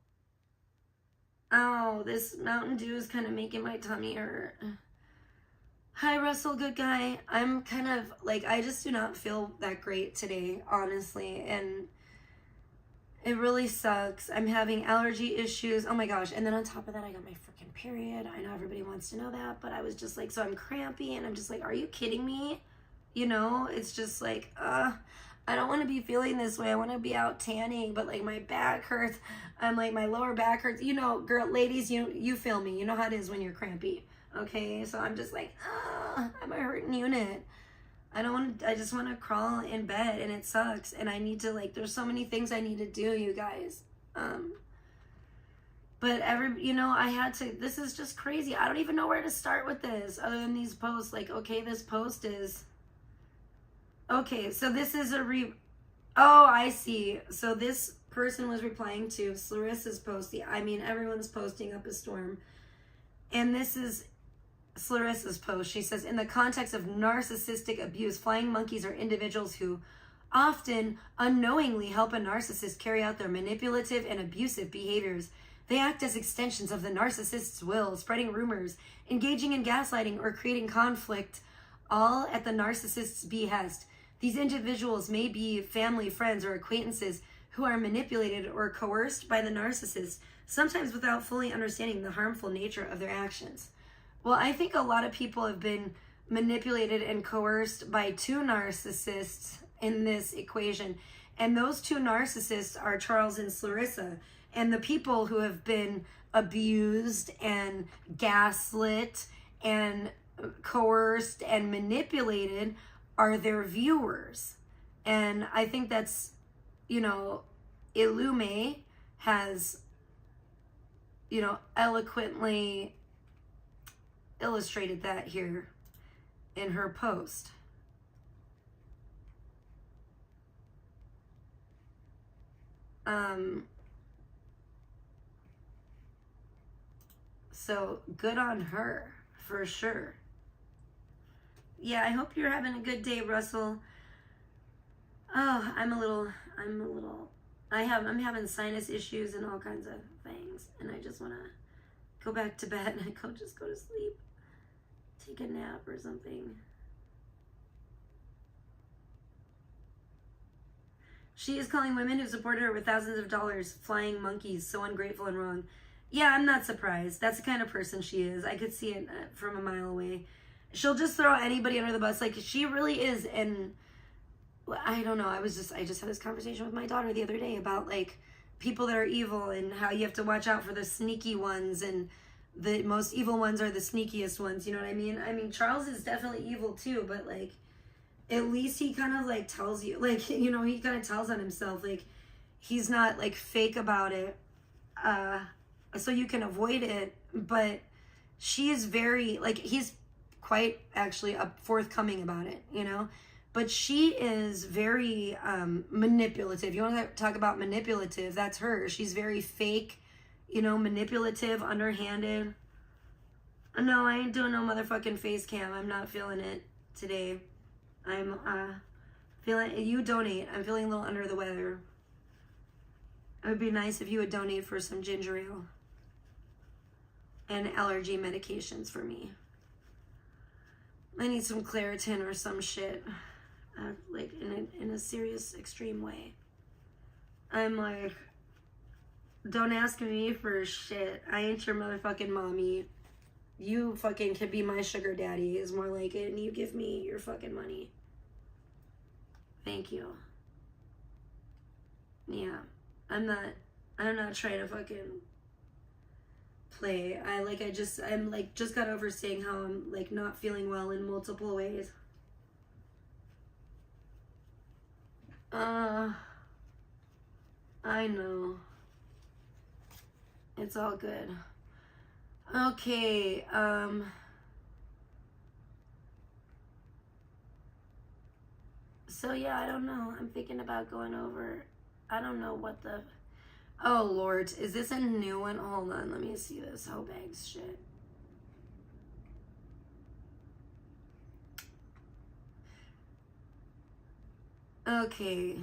Oh, this Mountain Dew is kind of making my tummy hurt. Hi, Russell, good guy. I'm kind of, like, I just do not feel that great today, honestly, and it really sucks. I'm having allergy issues. Oh, my gosh, and then on top of that, I got my freaking period. I know everybody wants to know that, but I was just, like, so I'm crampy, and I'm just, like, are you kidding me? You know, it's just, like, I don't want to be feeling this way. I want to be out tanning, but, like, my back hurts. I'm, like, my lower back hurts. You know, ladies, you feel me. You know how it is when you're crampy. Okay, so I'm just like, I'm a hurting unit. I just want to crawl in bed, and it sucks. And I need to, like, there's so many things I need to do, you guys. But I had to, this is just crazy. I don't even know where to start with this other than these posts. Like, okay, this post is, okay, so this is oh, I see. So this person was replying to Slarissa's post. Everyone's posting up a storm. And this is Slarissa's post. She says, in the context of narcissistic abuse, flying monkeys are individuals who often unknowingly help a narcissist carry out their manipulative and abusive behaviors. They act as extensions of the narcissist's will, spreading rumors, engaging in gaslighting, or creating conflict, all at the narcissist's behest. These individuals may be family, friends, or acquaintances who are manipulated or coerced by the narcissist, sometimes without fully understanding the harmful nature of their actions. Well, I think a lot of people have been manipulated and coerced by two narcissists in this equation. And those two narcissists are Charles and Clarissa. And the people who have been abused and gaslit and coerced and manipulated are their viewers. And I think that's, you know, Illume has, you know, eloquently illustrated that here in her post. So good on her, for sure. Yeah, I hope you're having a good day, Russell. Oh, I'm having sinus issues and all kinds of things, and I just want to go back to bed and just go to sleep, take a nap or something. She is calling women who supported her with thousands of dollars flying monkeys, so ungrateful and wrong. Yeah, I'm not surprised. That's the kind of person she is. I could see it from a mile away. She'll just throw anybody under the bus. Like, she really is. And I don't know. I just had this conversation with my daughter the other day about, like, people that are evil and how you have to watch out for the sneaky ones, and the most evil ones are the sneakiest ones. You know what I mean? I mean, Charles is definitely evil too, but, like, at least he kind of, like, tells you, like, you know, he kind of tells on himself. Like, he's not, like, fake about it. So you can avoid it. But she is very, like, he's quite actually forthcoming about it, you know? But she is very manipulative. You want to talk about manipulative? That's her. She's very fake, you know, manipulative, underhanded. No, I ain't doing no motherfucking face cam. I'm not feeling it today. I'm feeling, you donate. I'm feeling a little under the weather. It would be nice if you would donate for some ginger ale and allergy medications for me. I need some Claritin or some shit, like in a serious, extreme way. I'm like, don't ask me for shit. I ain't your motherfucking mommy. You fucking could be my sugar daddy is more like it, and you give me your fucking money. Thank you. Yeah, I'm not trying to fucking play. I'm just got over saying how I'm like not feeling well in multiple ways. I know. It's all good. Okay, so yeah, I don't know. I'm thinking about going over, I don't know what the, oh Lord, is this a new one? Hold on, let me see this whole bag's shit. Okay.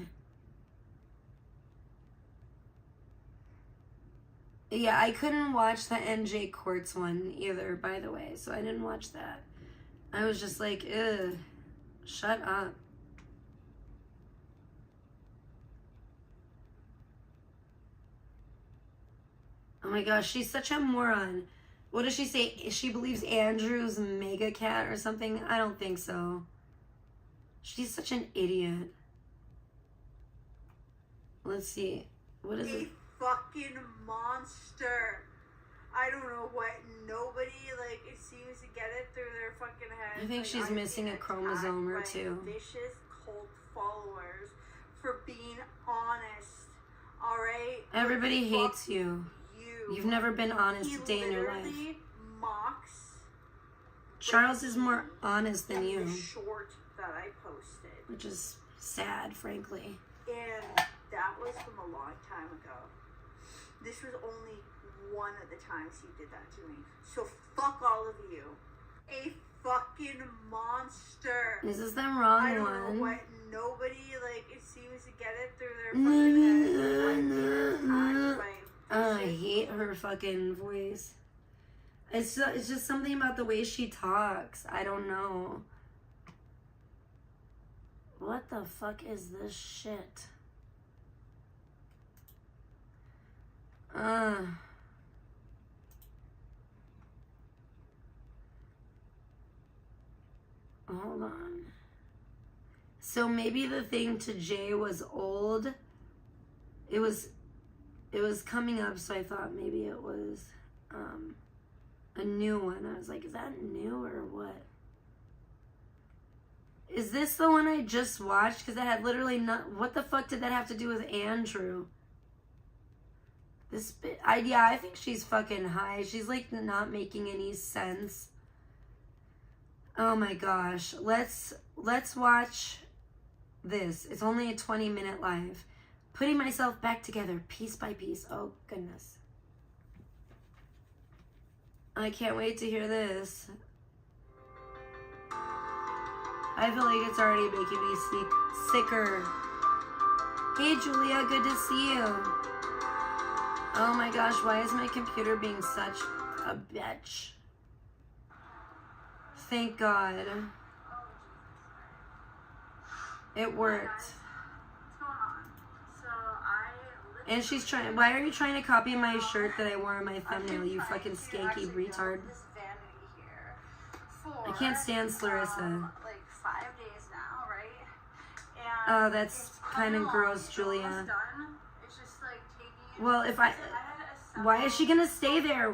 Yeah, I couldn't watch the NJ Quartz one either, by the way, so I didn't watch that. I was just like, ugh, shut up. Oh my gosh, she's such a moron. What does she say? She believes Andrew's mega cat or something? I don't think so. She's such an idiot. Let's see. What is it? Fucking monster. I don't know what. Nobody, like, it seems to get it through their fucking head. I think like, she's missing a chromosome or two. Vicious cult followers for being honest. All right. Everybody hates you. You've never been honest a day in your life. Mocks. Charles is more honest than you. The short that I posted, which is sad, frankly. And that was from a long time ago. This was only one of the times he did that to me. So fuck all of you. A fucking monster. This is the wrong I don't one. know what. Nobody, like, it seems to get it through their fucking head. I hate her fucking voice. It's just something about the way she talks. I don't know. What the fuck is this shit? Hold on. So maybe the thing to Jay was old. It was coming up, so I thought maybe it was a new one. I was like, is that new or what? Is this the one I just watched? Because that had literally not. What the fuck did that have to do with Andrew? Yeah, I think she's fucking high. She's like not making any sense. Oh my gosh. Let's watch this. It's only a 20-minute live. Putting myself back together piece by piece. Oh goodness. I can't wait to hear this. I feel like it's already making me sicker. Hey Julia, good to see you. Oh my gosh, why is my computer being such a bitch? Thank God. It worked. What's going on? So I And she's trying. Why are you trying to copy my shirt that I wore in my thumbnail, you fucking skanky retard? I can't stand Clarissa. Like 5 days now, right? Oh, that's kind of gross, Julia. It's just like taking. Well, why is she gonna stay there?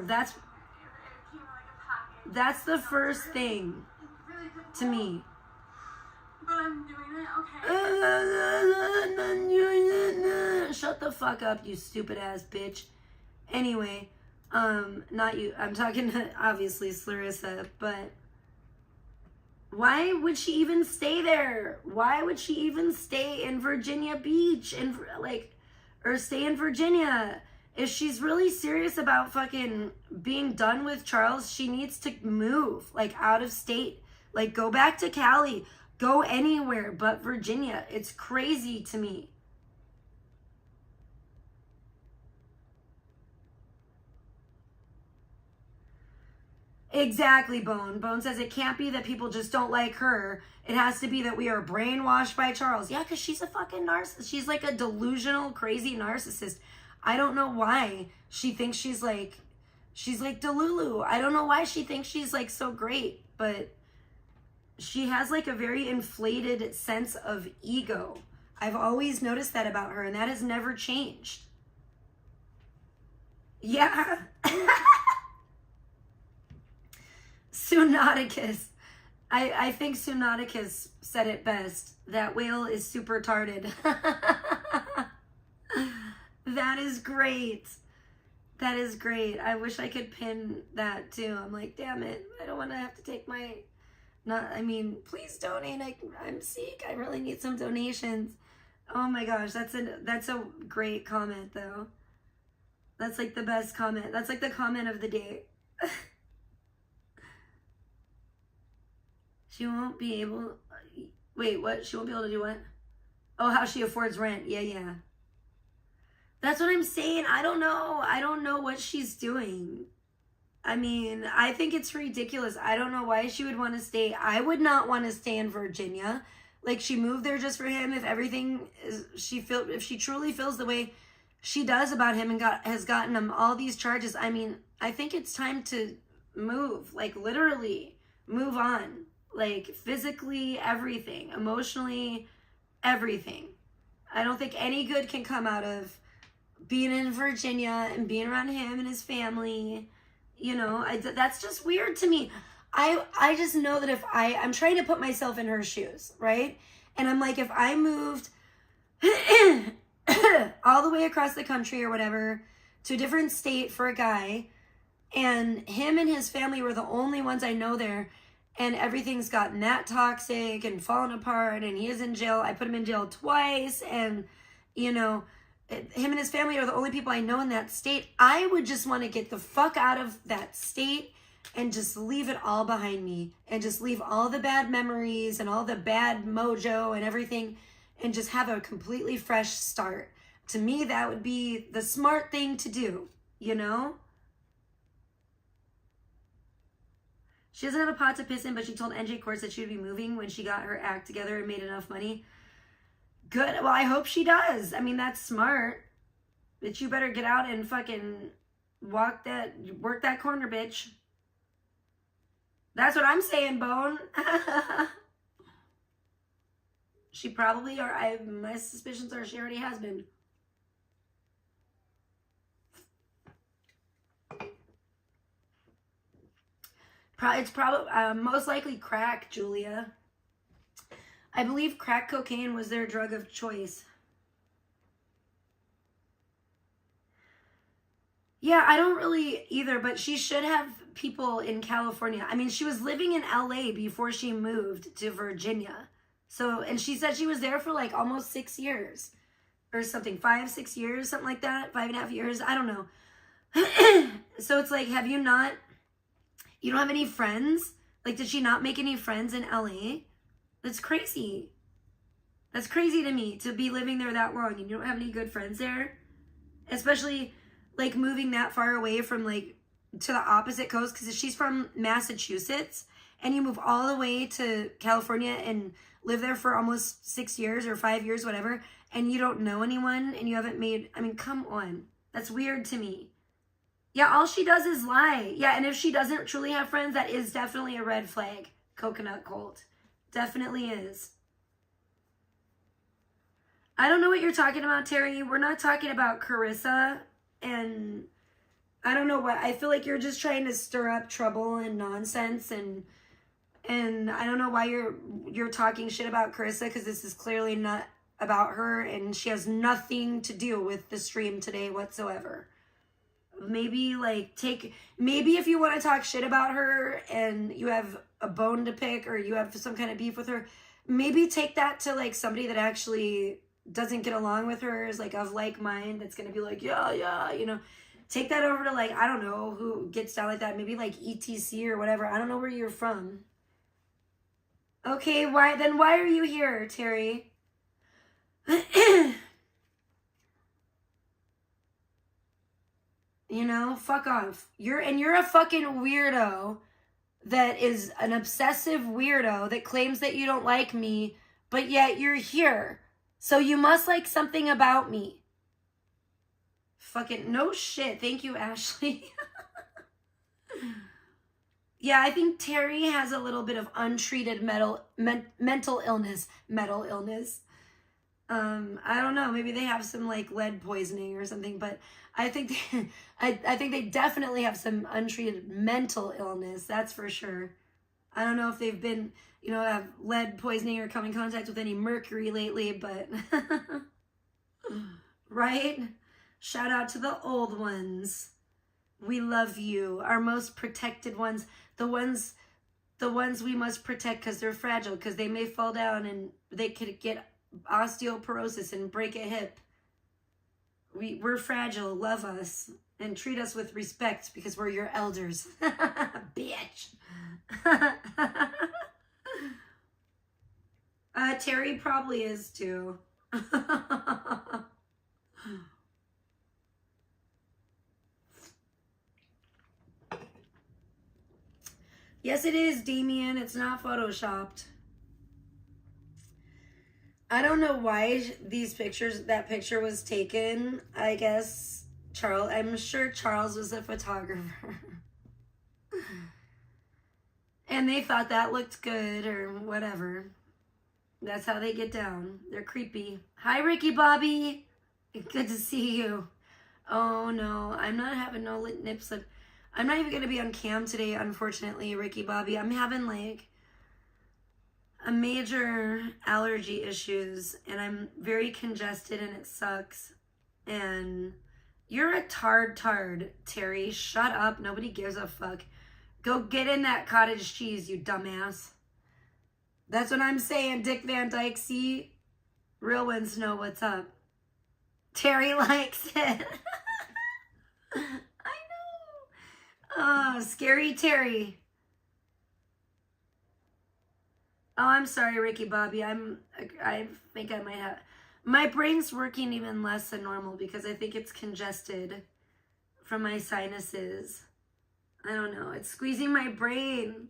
That's the first thing to me. But I'm doing it, okay? Shut the fuck up, you stupid ass bitch. Anyway, not you. I'm talking to obviously Clarissa, but why would she even stay there? Why would she even stay in Virginia Beach or stay in Virginia? If she's really serious about fucking being done with Charles, she needs to move, like, out of state. Like, go back to Cali. Go anywhere but Virginia. It's crazy to me. Exactly, Bone. Bone says it can't be that people just don't like her. It has to be that we are brainwashed by Charles. Yeah, because she's a fucking narcissist. She's like a delusional, crazy narcissist. I don't know why she thinks she's like Delulu. I don't know why she thinks she's like so great, but she has like a very inflated sense of ego. I've always noticed that about her, and that has never changed. Yeah. Sunauticus. I think Sunauticus said it best. That whale is super tarded. That is great. That is great. I wish I could pin that too. I'm like, damn it. I don't want to have to take my... please donate. I'm sick. I really need some donations. Oh my gosh. That's a great comment though. That's like the best comment. That's like the comment of the day. She won't be able... Wait, what? She won't be able to do what? Oh, how she affords rent. Yeah. That's what I'm saying. I don't know. I don't know what she's doing. I think it's ridiculous. I don't know why she would want to stay. I would not want to stay in Virginia. Like, she moved there just for him. If if she truly feels the way she does about him and has gotten him all these charges, I think it's time to move. Like, literally move on. Like, physically, everything. Emotionally, everything. I don't think any good can come out of being in Virginia and being around him and his family. You know, that's just weird to me. I just know that if I'm trying to put myself in her shoes, right? And I'm like, if I moved all the way across the country or whatever to a different state for a guy, and him and his family were the only ones I know there, and everything's gotten that toxic and fallen apart, and he is in jail. I put him in jail twice, and, you know, him and his family are the only people I know in that state. I would just want to get the fuck out of that state and just leave it all behind me, and just leave all the bad memories and all the bad mojo and everything, and just have a completely fresh start. To me, that would be the smart thing to do, you know? She doesn't have a pot to piss in, but she told NJ Courts that she would be moving when she got her act together and made enough money. Good. Well, I hope she does. I mean, that's smart. But you better get out and fucking work that corner, bitch. That's what I'm saying, Bone. She probably, or my suspicions are she already has been. It's probably, most likely crack, Julia. I believe crack cocaine was their drug of choice. Yeah, I don't really either, but she should have people in California. I mean, she was living in LA before she moved to Virginia. So, and she said she was there for like almost 6 years or something, 5, 6 years, something like that, 5.5 years. I don't know. So it's like, you don't have any friends? Like, did she not make any friends in LA? That's crazy. That's crazy to me to be living there that long and you don't have any good friends there. Especially like moving that far away from like to the opposite coast, because she's from Massachusetts and you move all the way to California and live there for almost 6 years or 5 years, whatever, and you don't know anyone and you haven't made, I mean, come on. That's weird to me. Yeah, all she does is lie. Yeah, and if she doesn't truly have friends, that is definitely a red flag. Coconut cult. Definitely is. I don't know what you're talking about, Terry. We're not talking about Carissa. And I don't know what. I feel like you're just trying to stir up trouble and nonsense. And I don't know why you're talking shit about Carissa, because this is clearly not about her. And she has nothing to do with the stream today whatsoever. Maybe maybe if you want to talk shit about her and you have a bone to pick or you have some kind of beef with her, maybe take that to like somebody that actually doesn't get along with her, is like of like mind, that's gonna be like, yeah, you know, take that over to like, I don't know who gets down like that, maybe like ETC or whatever. I don't know where you're from. Okay, why are you here, Terry? You know, fuck off. You're a fucking weirdo that is an obsessive weirdo that claims that you don't like me, but yet you're here. So you must like something about me. Fucking no shit. Thank you, Ashley. Yeah, I think Terry has a little bit of untreated mental illness. I don't know. Maybe they have some like lead poisoning or something, but I think I think they definitely have some untreated mental illness. That's for sure. I don't know if they've been, have lead poisoning or come in contact with any mercury lately, but right? Shout out to the old ones. We love you. Our most protected ones, the ones we must protect because they're fragile, because they may fall down and they could get osteoporosis and break a hip. We're fragile. Love us and treat us with respect because we're your elders. Bitch. Terry probably is too. Yes, it is, Damien. It's not photoshopped. I don't know why that picture was taken. I guess I'm sure Charles was a photographer. And they thought that looked good or whatever. That's how they get down. They're creepy. Hi, Ricky Bobby. Good to see you. Oh, no. I'm not having no nip slip. I'm not even going to be on cam today, unfortunately, Ricky Bobby. I'm having, like, a major allergy issues, and I'm very congested, and it sucks. And you're a tard, Terry. Shut up. Nobody gives a fuck. Go get in that cottage cheese, you dumbass. That's what I'm saying, Dick Van Dyke. See? Real ones know what's up. Terry likes it. I know. Oh, scary Terry. Oh, I'm sorry, Ricky Bobby. I think I might have... My brain's working even less than normal because I think it's congested from my sinuses. I don't know. It's squeezing my brain.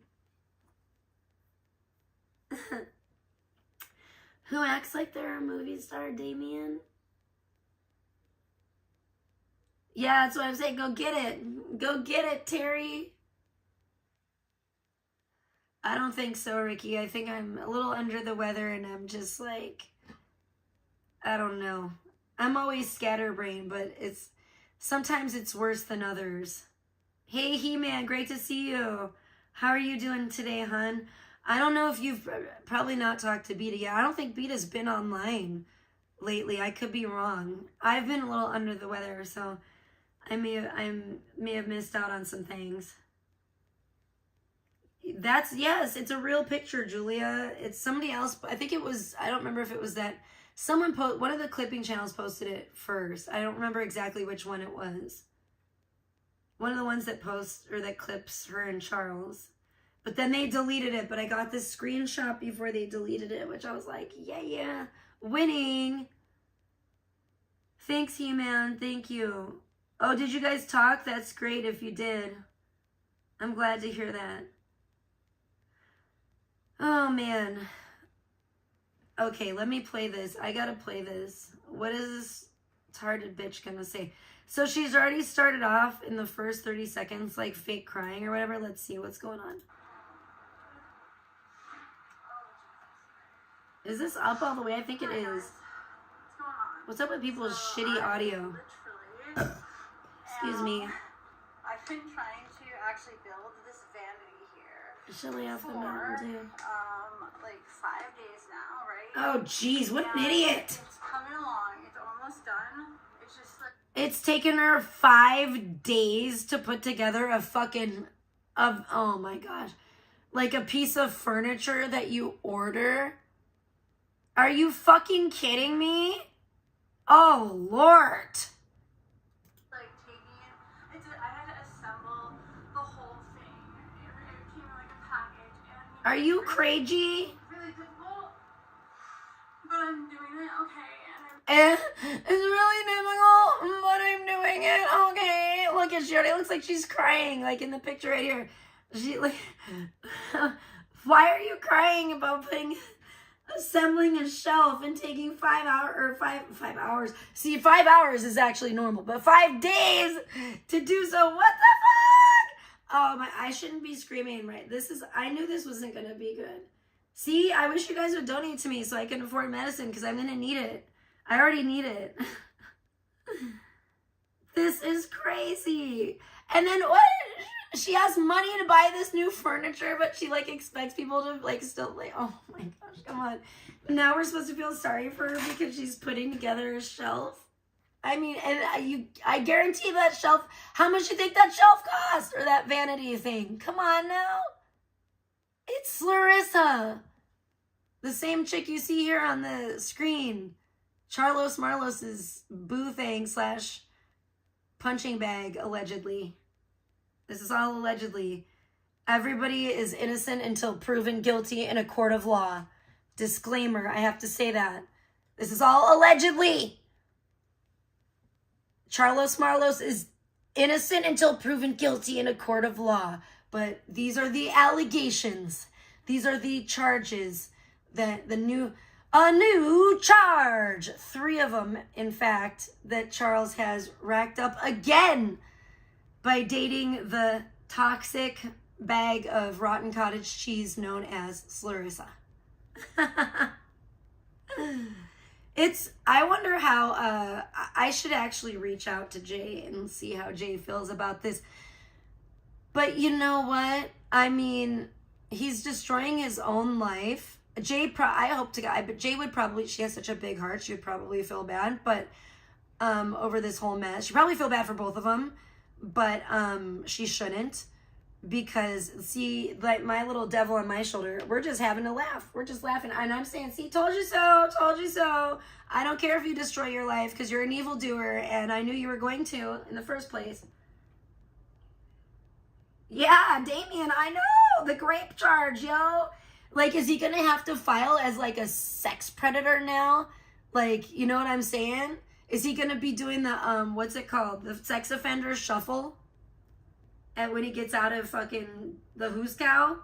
Who acts like they're a movie star, Damien? Yeah, that's what I'm saying. Go get it. Go get it, Terry. I don't think so, Ricky. I think I'm a little under the weather and I'm just like, I don't know. I'm always scatterbrained, but sometimes it's worse than others. Hey, He-Man, great to see you. How are you doing today, hon? I don't know if you've probably not talked to Beta yet. I don't think Beta's been online lately. I could be wrong. I've been a little under the weather, so I may have missed out on some things. Yes, it's a real picture, Julia. It's somebody else. I think it was, I don't remember if it was that one of the clipping channels posted it first. I don't remember exactly which one it was. One of the ones that posts or that clips her and Charles. But then they deleted it, but I got this screenshot before they deleted it, which I was like, yeah, winning. Thanks, He-Man. Thank you. Oh, did you guys talk? That's great if you did. I'm glad to hear that. Oh, man. Okay, let me play this. I gotta play this. What is this retarded bitch gonna say? So she's already started off in the first 30 seconds, like fake crying or whatever. Let's see what's going on. Is this up all the way? I think it is. What's up with people's shitty audio? Excuse me. I've been trying to actually build this vanity here. Should lay off the mountain too. Like 5 days now, right? Oh, jeez, what an idiot! It's coming along. It's almost done. It's just like it's taken her 5 days to put together a fucking oh my gosh, like a piece of furniture that you order. Are you fucking kidding me? Oh Lord! Like taking it. I had to assemble the whole thing. It came in like a package. And Are you crazy? really difficult, but I'm doing it. Okay. It's really difficult, but I'm doing it. Okay, look at she already looks like she's crying, like in the picture right here. She like, why are you crying about assembling a shelf and taking 5 hours or five hours? See, 5 hours is actually normal, but 5 days to do so. What the fuck? Oh, I shouldn't be screaming, right? I knew this wasn't gonna be good. See, I wish you guys would donate to me so I can afford medicine because I'm gonna need it. I already need it. This is crazy. And then what? She has money to buy this new furniture, but she like expects people to like still like, oh my gosh, come on. Now we're supposed to feel sorry for her because she's putting together a shelf. I mean, and I guarantee that shelf, how much do you think that shelf cost? Or that vanity thing? Come on now. It's Larissa. The same chick you see here on the screen. Charlos Marlos's boo thing / punching bag, allegedly. This is all allegedly. Everybody is innocent until proven guilty in a court of law. Disclaimer, I have to say that. This is all allegedly. Charlos Marlos is innocent until proven guilty in a court of law. But these are the allegations. These are the charges that a new charge. 3 of them, in fact, that Charles has racked up again by dating the toxic bag of rotten cottage cheese known as Slurissa. I wonder how, I should actually reach out to Jay and see how Jay feels about this. But you know what? I mean, he's destroying his own life. I hope to God, but Jay would probably, she has such a big heart, she would probably feel bad, but, over this whole mess. She'd probably feel bad for both of them, but, she shouldn't, because, see, like, my little devil on my shoulder, we're just having a laugh. We're just laughing, and I'm saying, see, told you so, told you so. I don't care if you destroy your life, because you're an evildoer, and I knew you were going to in the first place. Yeah, Damien, I know, the grape charge, yo. Like, is he gonna have to file as, like, a sex predator now? Like, you know what I'm saying? Is he gonna be doing the, what's it called? The sex offender shuffle? And when he gets out of fucking the Who's Cow?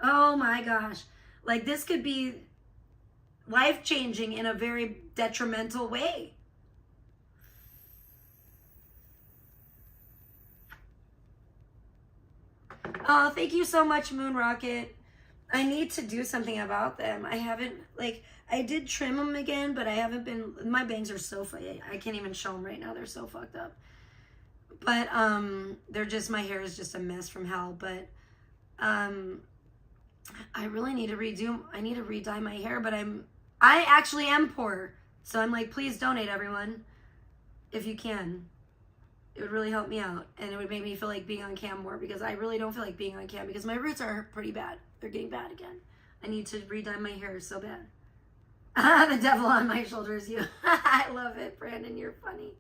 Oh my gosh. Like, this could be life-changing in a very detrimental way. Oh, thank you so much, Moon Rocket. I need to do something about them. I haven't, like, I did trim them again, but I haven't been, my bangs are so, I can't even show them right now. They're so fucked up. But, they're just, my hair is just a mess from hell. But, I really need to I need to re-dye my hair, but I actually am poor. So I'm like, please donate, everyone, if you can. It would really help me out, and it would make me feel like being on cam more, because I really don't feel like being on cam because my roots are pretty bad. They're getting bad again. I need to re-dye my hair so bad. The devil on my shoulders, you. I love it, Brandon. You're funny.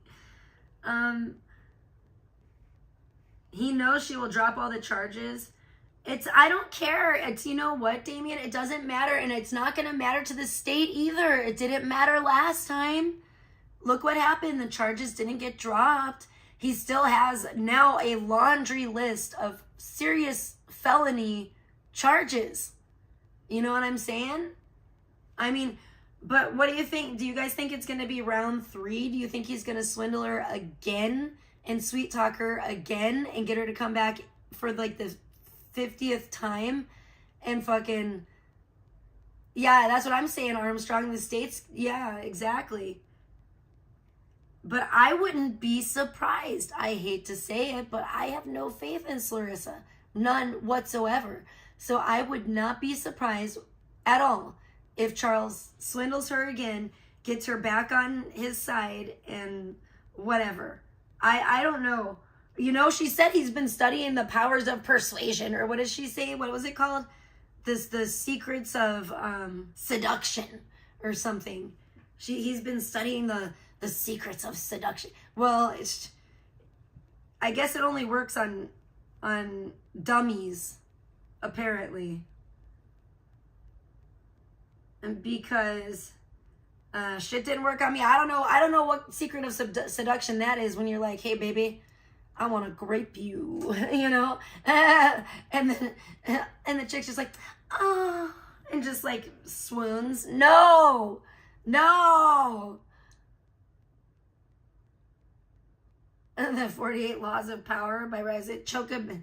He knows she will drop all the charges. I don't care. It's, you know what, Damien? It doesn't matter, and it's not going to matter to the state either. It didn't matter last time. Look what happened. The charges didn't get dropped. He still has now a laundry list of serious felony charges. You know what I'm saying? I mean, but what do you think? Do you guys think it's going to be round 3? Do you think he's going to swindle her again and sweet talk her again and get her to come back for like the 50th time and fucking, yeah, that's what I'm saying, Armstrong. The states, yeah, exactly. But I wouldn't be surprised. I hate to say it, but I have no faith in Clarissa. None whatsoever. So I would not be surprised at all if Charles swindles her again, gets her back on his side, and whatever. I don't know. You know, she said he's been studying the powers of persuasion, or what did she say? What was it called? The secrets of seduction or something. He's been studying the secrets of seduction. Well, I guess it only works on dummies, apparently. And because shit didn't work on me. I don't know what secret of seduction that is, when you're like, hey baby, I want to grape you, you know? And the chick's just like, oh, and just like swoons. No. And the 48 Laws of Power by Rising. Choke him.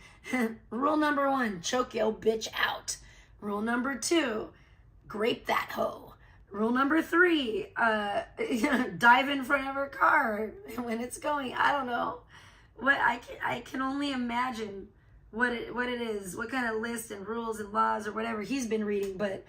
Rule number 1, choke yo bitch out. Rule number 2, grape that hoe. Rule number 3, dive in front of her car when it's going. I don't know. What I can only imagine what it is, what kind of list and rules and laws or whatever he's been reading, but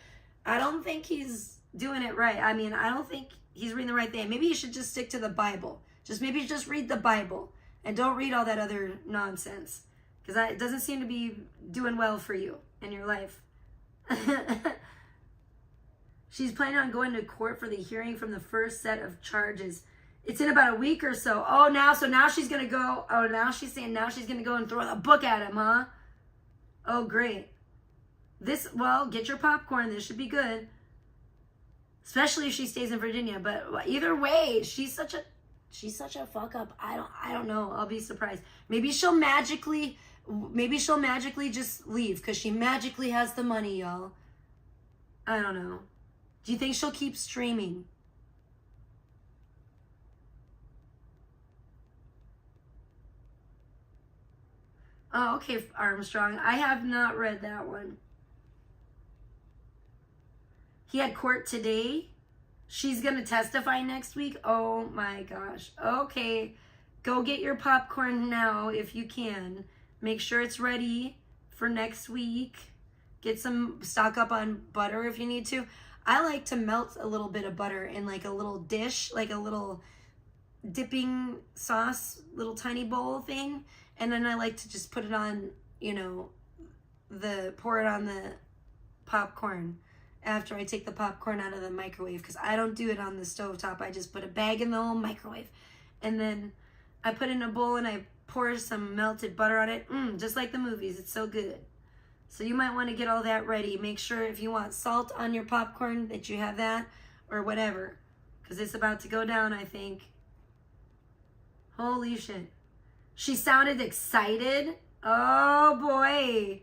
I don't think he's doing it right. I mean, I don't think he's reading the right thing. Maybe you should just stick to the Bible. Maybe just read the Bible and don't read all that other nonsense, because it doesn't seem to be doing well for you in your life. She's planning on going to court for the hearing from the first set of charges. It's in about a week or so. Oh, now she's going to go. Oh, now she's saying now she's going to go and throw the book at him, huh? Oh, great. Well, get your popcorn. This should be good. Especially if she stays in Virginia. But either way, she's such a fuck up. I don't know. I'll be surprised. Maybe she'll magically just leave, because she magically has the money, y'all. I don't know. Do you think she'll keep streaming? Oh, okay, Armstrong. I have not read that one. He had court today. She's going to testify next week. Oh my gosh. Okay. Go get your popcorn now if you can. Make sure it's ready for next week. Get some, stock up on butter if you need to. I like to melt a little bit of butter in like a little dish, like a little dipping sauce, little tiny bowl thing. And then I like to just put it on, you know, pour it on the popcorn after I take the popcorn out of the microwave, because I don't do it on the stovetop. I just put a bag in the whole microwave. And then I put it in a bowl and I pour some melted butter on it. Just like the movies. It's so good. So you might want to get all that ready. Make sure if you want salt on your popcorn that you have that, or whatever, because it's about to go down, I think. Holy shit. She sounded excited. Oh boy.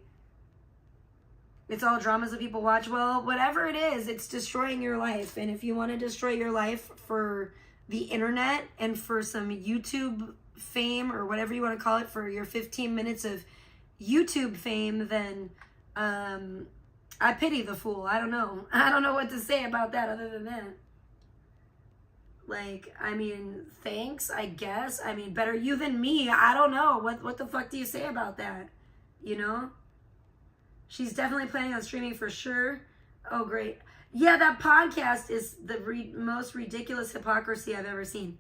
It's all dramas that people watch. Well, whatever it is, it's destroying your life. And if you want to destroy your life for the internet and for some YouTube fame or whatever you want to call it, for your 15 minutes of YouTube fame, then I pity the fool. I don't know. I don't know what to say about that other than that. Like, I mean, thanks, I guess. I mean, better you than me. I don't know. What the fuck do you say about that? You know? She's definitely planning on streaming for sure. Oh, great. Yeah, that podcast is the most ridiculous hypocrisy I've ever seen.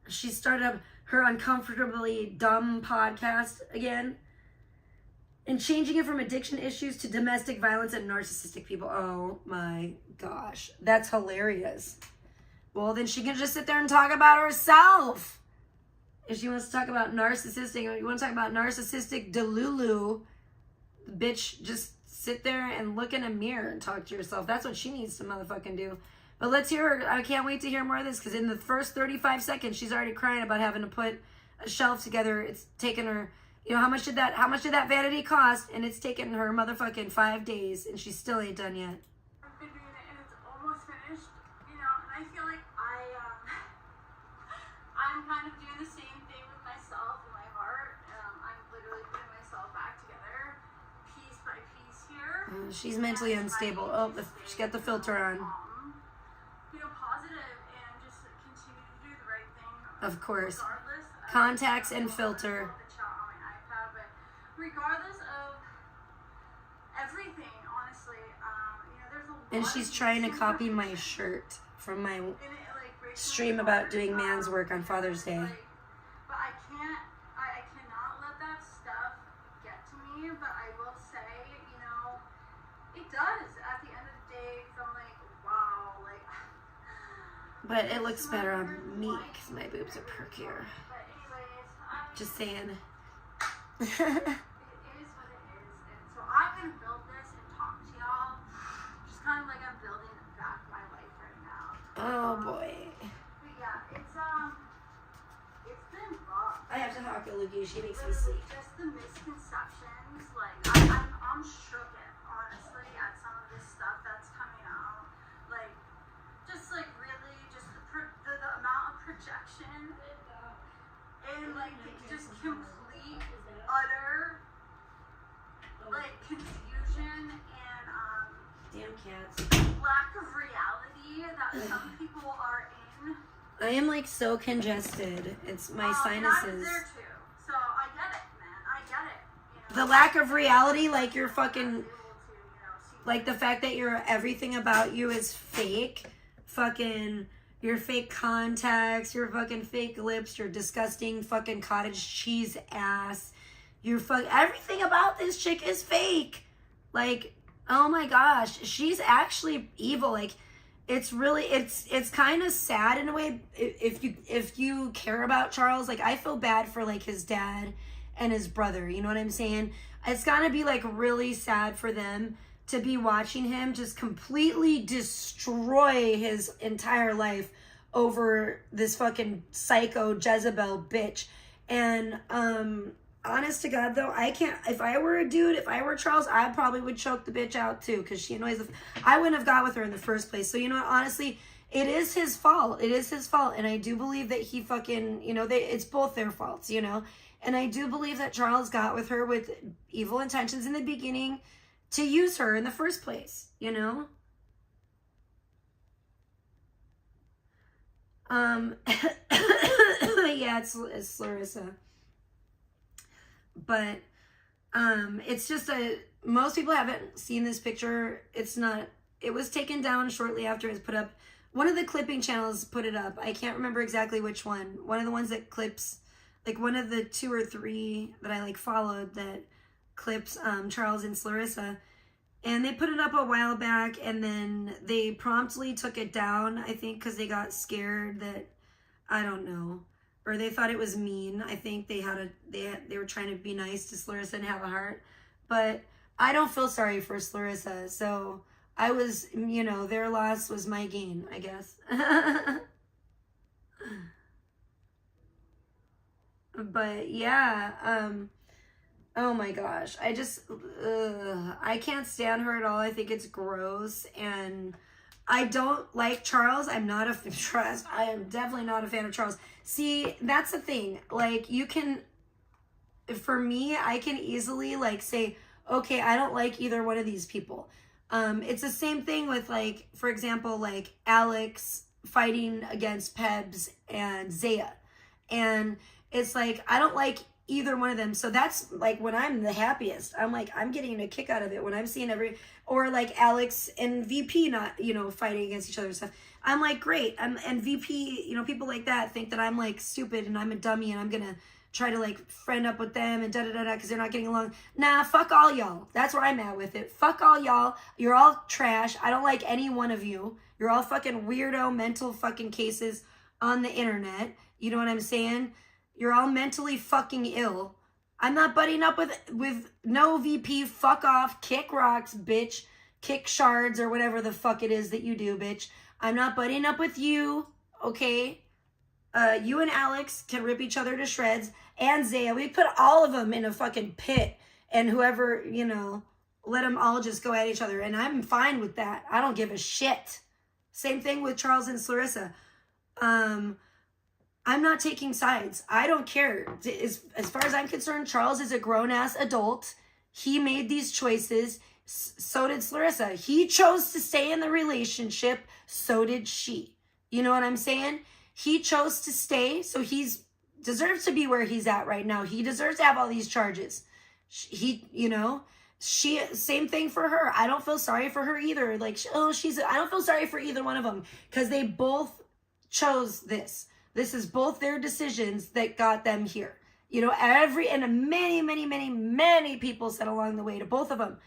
She started up her uncomfortably dumb podcast again. And changing it from addiction issues to domestic violence and narcissistic people. Oh my gosh. That's hilarious. Well, then she can just sit there and talk about herself. If she wants to talk about narcissistic, you want to talk about narcissistic Delulu, bitch, just sit there and look in a mirror and talk to yourself. That's what she needs to motherfucking do. But let's hear her. I can't wait to hear more of this, because in the first 35 seconds, she's already crying about having to put a shelf together. It's taken her, you know, how much did that vanity cost? And it's taken her motherfucking 5 days, and she still ain't done yet. I've been doing it and it's almost finished, you know, and I feel like I'm kind of doing the same thing with myself and my heart. I'm literally putting myself back together, piece by piece here. She's mentally unstable. Oh, she got the filter on. You know, positive and just continue to do the right thing. Of course. Regardless of Contacts and filter. the chat on my iPad, but regardless of everything, honestly, you know, there's a lot. And she's trying to copy my shirt from my stream about doing man's work on Father's Day. But I cannot let that stuff get to me, but I will say, you know, it does at the end of the day, because I'm like, wow, like. But it looks better on me, because my boobs are perkier. But anyways, Just saying. it is what it is, and so I'm gonna build this and talk to y'all, just kind of like I'm building back my life right now. Oh boy. But yeah, it's been rough. I have to hawk a loogie. She makes me Literally, sleep. just the misconceptions. Like I'm shook at, honestly, at some of this stuff that's coming out. Like, just like really, just the amount of projection and like just complete, utter like confusion and Damn cats. lack of reality that some people are in. I am like so congested. It's my And I was sinuses. there too, so I get it, man. I get it. You know? The lack of reality, like you're I was fucking, able to, you know, see like the fact that everything about you is fake. Fucking your fake contacts, your fucking fake lips, your disgusting fucking cottage cheese ass. Everything about this chick is fake. Like, oh my gosh, she's actually evil. Like, it's really, it's kind of sad in a way. If you care about Charles, like I feel bad for like his dad and his brother. You know what I'm saying? It's gotta be like really sad for them to be watching him just completely destroy his entire life over this fucking psycho Jezebel bitch. And honest to God though, I can't, if I were a dude, if I were Charles, I probably would choke the bitch out too, because she annoys I wouldn't have got with her in the first place. So you know what, honestly, it is his fault. It is his fault. And I do believe that he fucking, you know, it's both their faults, you know. And I do believe that Charles got with her with evil intentions in the beginning to use her in the first place, you know. Yeah, it's Larissa. But it's just most people haven't seen this picture. It was taken down shortly after it was put up. One of the clipping channels put it up. I can't remember exactly which one. One of the ones that clips, like one of the 2 or 3 that I like followed that clips Charles and Larissa. And they put it up a while back, and then they promptly took it down, I think, because they got scared that, I don't know, or they thought it was mean. I think they were trying to be nice to Larissa and have a heart. But I don't feel sorry for Larissa, so I was, you know, their loss was my gain, I guess. But yeah, Oh my gosh. I can't stand her at all. I think it's gross. And I don't like Charles. I'm not a trust. I am definitely not a fan of Charles. See, that's the thing. Like, you can, for me, I can easily like say, okay, I don't like either one of these people. It's the same thing with, like, for example, like Alex fighting against Pebs and Zaya. And it's like, I don't like either one of them. So that's like when I'm the happiest. I'm like, I'm getting a kick out of it when I'm seeing or like Alex and VP not, fighting against each other and stuff. I'm like, great. And VP, people like that think that I'm like stupid and I'm a dummy and I'm going to try to like friend up with them and da-da-da-da because they're not getting along. Nah, fuck all y'all. That's where I'm at with it. Fuck all y'all. You're all trash. I don't like any one of you. You're all fucking weirdo mental fucking cases on the internet. You know what I'm saying? You're all mentally fucking ill. I'm not buddying up with no VP. Fuck off. Kick rocks, bitch. Kick shards or whatever the fuck it is that you do, bitch. I'm not buddying up with you, okay? You and Alex can rip each other to shreds. And Zaya, we put all of them in a fucking pit. And whoever, let them all just go at each other. And I'm fine with that. I don't give a shit. Same thing with Charles and Clarissa. I'm not taking sides. I don't care. As far as I'm concerned, Charles is a grown-ass adult. He made these choices. So did Clarissa. He chose to stay in the relationship. So did she. You know what I'm saying? He chose to stay. So he's deserves to be where he's at right now. He deserves to have all these charges. She, same thing for her. I don't feel sorry for her either. Like, I don't feel sorry for either one of them because they both chose this. This is both their decisions that got them here. And many people said along the way to both of them,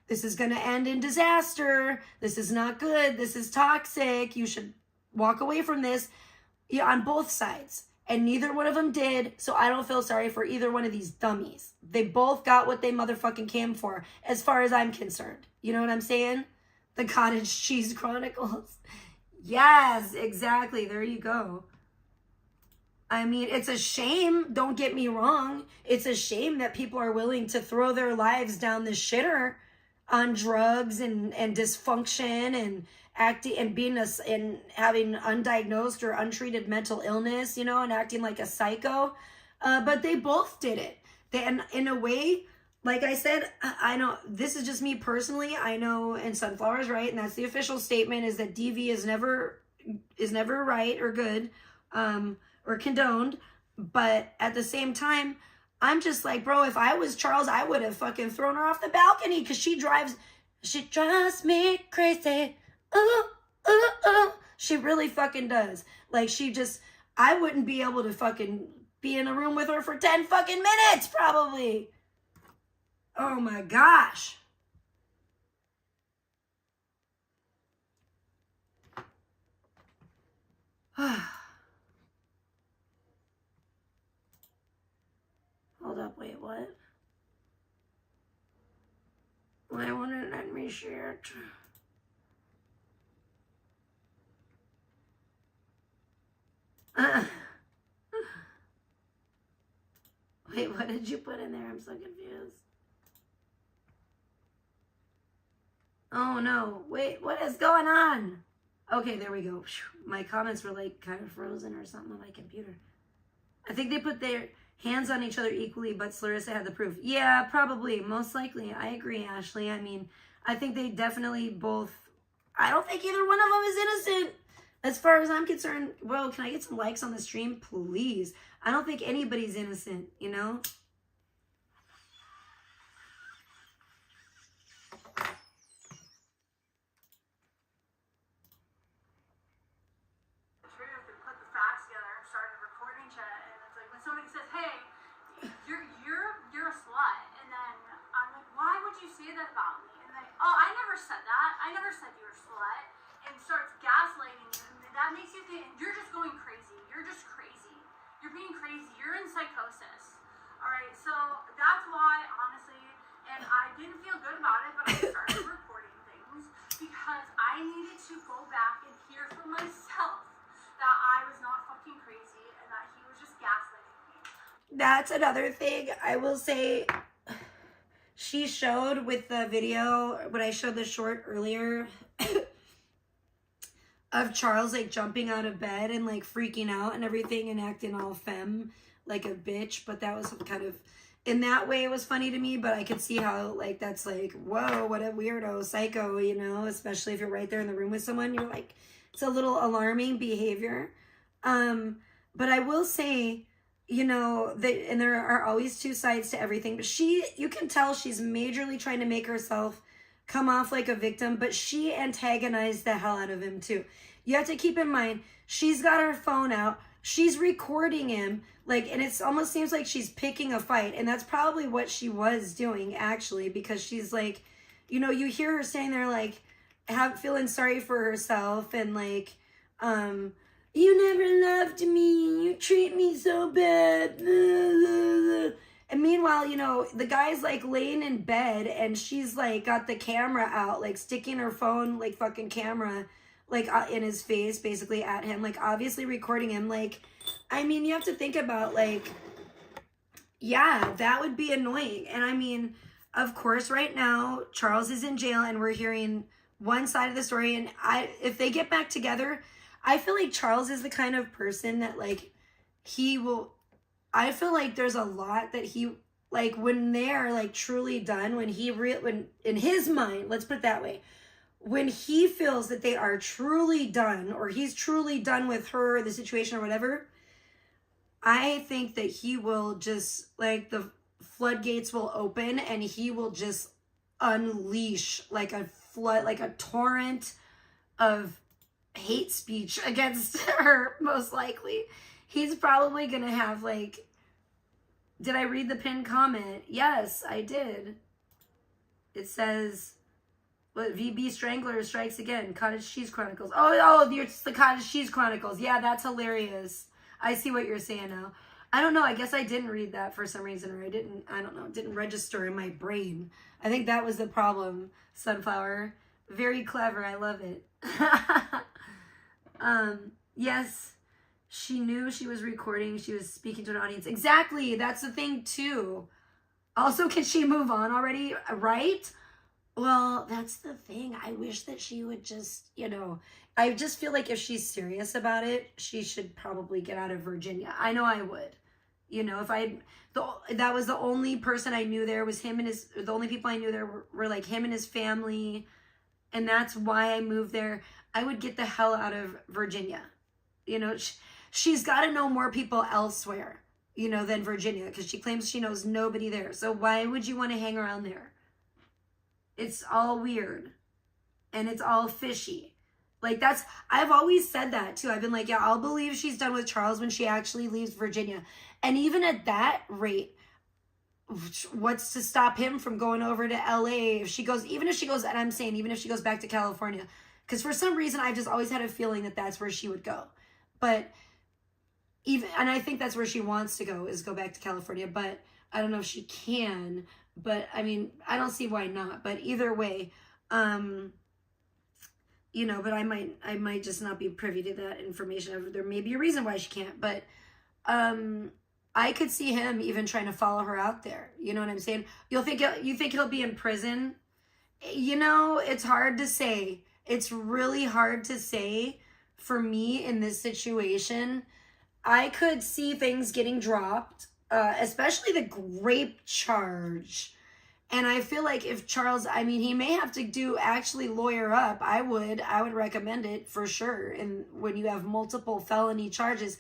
this is going to end in disaster. This is not good. This is toxic. You should walk away from this. On both sides. And neither one of them did. So I don't feel sorry for either one of these dummies. They both got what they motherfucking came for, as far as I'm concerned. You know what I'm saying? The Cottage Cheese Chronicles. Yes, exactly. There you go. I mean, it's a shame. Don't get me wrong. It's a shame that people are willing to throw their lives down the shitter on drugs and dysfunction and acting and and having undiagnosed or untreated mental illness, and acting like a psycho. But they both did it. And in a way, like I said, I know this is just me personally. I know in Sunflower's right, and that's the official statement, is that DV is never right or good. Or condoned, but at the same time, I'm just like, bro, if I was Charles, I would have fucking thrown her off the balcony because she drives me crazy. Ooh, ooh, ooh. She really fucking does. Like, I wouldn't be able to fucking be in a room with her for 10 fucking minutes, probably. Oh my gosh. Hold up, wait, what? Why won't it let me share it? Wait, what did you put in there? I'm so confused. Oh no, wait, what is going on? Okay, there we go. My comments were like kind of frozen or something on my computer. I think they put their hands on each other equally, but Clarissa had the proof. Yeah, probably. Most likely. I agree, Ashley. I mean, I think they definitely both... I don't think either one of them is innocent. As far as I'm concerned, well, can I get some likes on the stream? Please. I don't think anybody's innocent, Somebody says, "Hey, you're a slut," and then I'm like, "Why would you say that about me?" And like, "Oh, I never said that. I never said you were a slut," and starts gaslighting you, and that makes you think you're just going crazy. You're just crazy. You're being crazy. You're in psychosis. All right, so that's why, honestly, and I didn't feel good about it, but I started recording things because I needed to go back and hear for myself that I was not fucking crazy and that he was just gaslighting. That's another thing I will say. she showed with the video, when I showed the short earlier, of Charles like jumping out of bed and like freaking out and everything and acting all femme like a bitch. But that was kind of, in that way it was funny to me, but I could see how like that's like, whoa, what a weirdo psycho, you know, especially if you're right there in the room with someone. You're like, it's a little alarming behavior. But I will say, you know, and there are always two sides to everything, but you can tell she's majorly trying to make herself come off like a victim, but she antagonized the hell out of him too. You have to keep in mind, she's got her phone out, she's recording him, like, and it almost seems like she's picking a fight, and that's probably what she was doing actually, because she's like, you know, you hear her saying there like, feeling sorry for herself, and like, you never loved me, you treat me so bad. And meanwhile, you know, the guy's like laying in bed and she's like got the camera out, like sticking her phone, like fucking camera, like in his face, basically at him, like obviously recording him. Like, I mean, you have to think about like, yeah, that would be annoying. And I mean, of course, right now, Charles is in jail and we're hearing one side of the story. And if they get back together, I feel like Charles is the kind of person that like I feel like there's a lot that he, like when they're like truly done, when in his mind, let's put it that way, when he feels that they are truly done, or he's truly done with her, the situation or whatever, I think that he will just like the floodgates will open and he will just unleash like a flood, like a torrent of hate speech against her. Most likely he's probably gonna have like, did I read the pinned comment? Yes, I did. It says, what, VB Strangler strikes again, Cottage Cheese Chronicles. Oh, it's the Cottage Cheese Chronicles. Yeah, that's hilarious. I see what you're saying now. I don't know, I guess I didn't read that for some reason, or I don't know, it didn't register in my brain. I think that was the problem, Sunflower. Very clever, I love it. Yes, she knew she was recording. She was speaking to an audience. Exactly. That's the thing too. Also, can she move on already? Right? Well, that's the thing. I wish that she would just, you know, I just feel like if she's serious about it, she should probably get out of Virginia. I know I would. You know, if that was the only person I knew there was him and the only people I knew there were like him and his family. And that's why I moved there. I would get the hell out of Virginia. You know, she's got to know more people elsewhere, you know, than Virginia, because she claims she knows nobody there. So why would you want to hang around there? It's all weird and it's all fishy. Like I've always said that too. I've been like, yeah, I'll believe she's done with Charles when she actually leaves Virginia. And even at that rate, what's to stop him from going over to LA even if she goes, and I'm saying even if she goes back to California, because for some reason I've just always had a feeling that that's where she would go. But and I think that's where she wants to go, is go back to California, but I don't know if she can. But I mean, I don't see why not. But either way, you know, but I might just not be privy to that information. There may be a reason why she can't, but I could see him even trying to follow her out there. You know what I'm saying? You think he'll be in prison? You know, it's hard to say. It's really hard to say for me in this situation. I could see things getting dropped, especially the rape charge. And I feel like if Charles, I mean, he may have to actually lawyer up. I would recommend it for sure. And when you have multiple felony charges,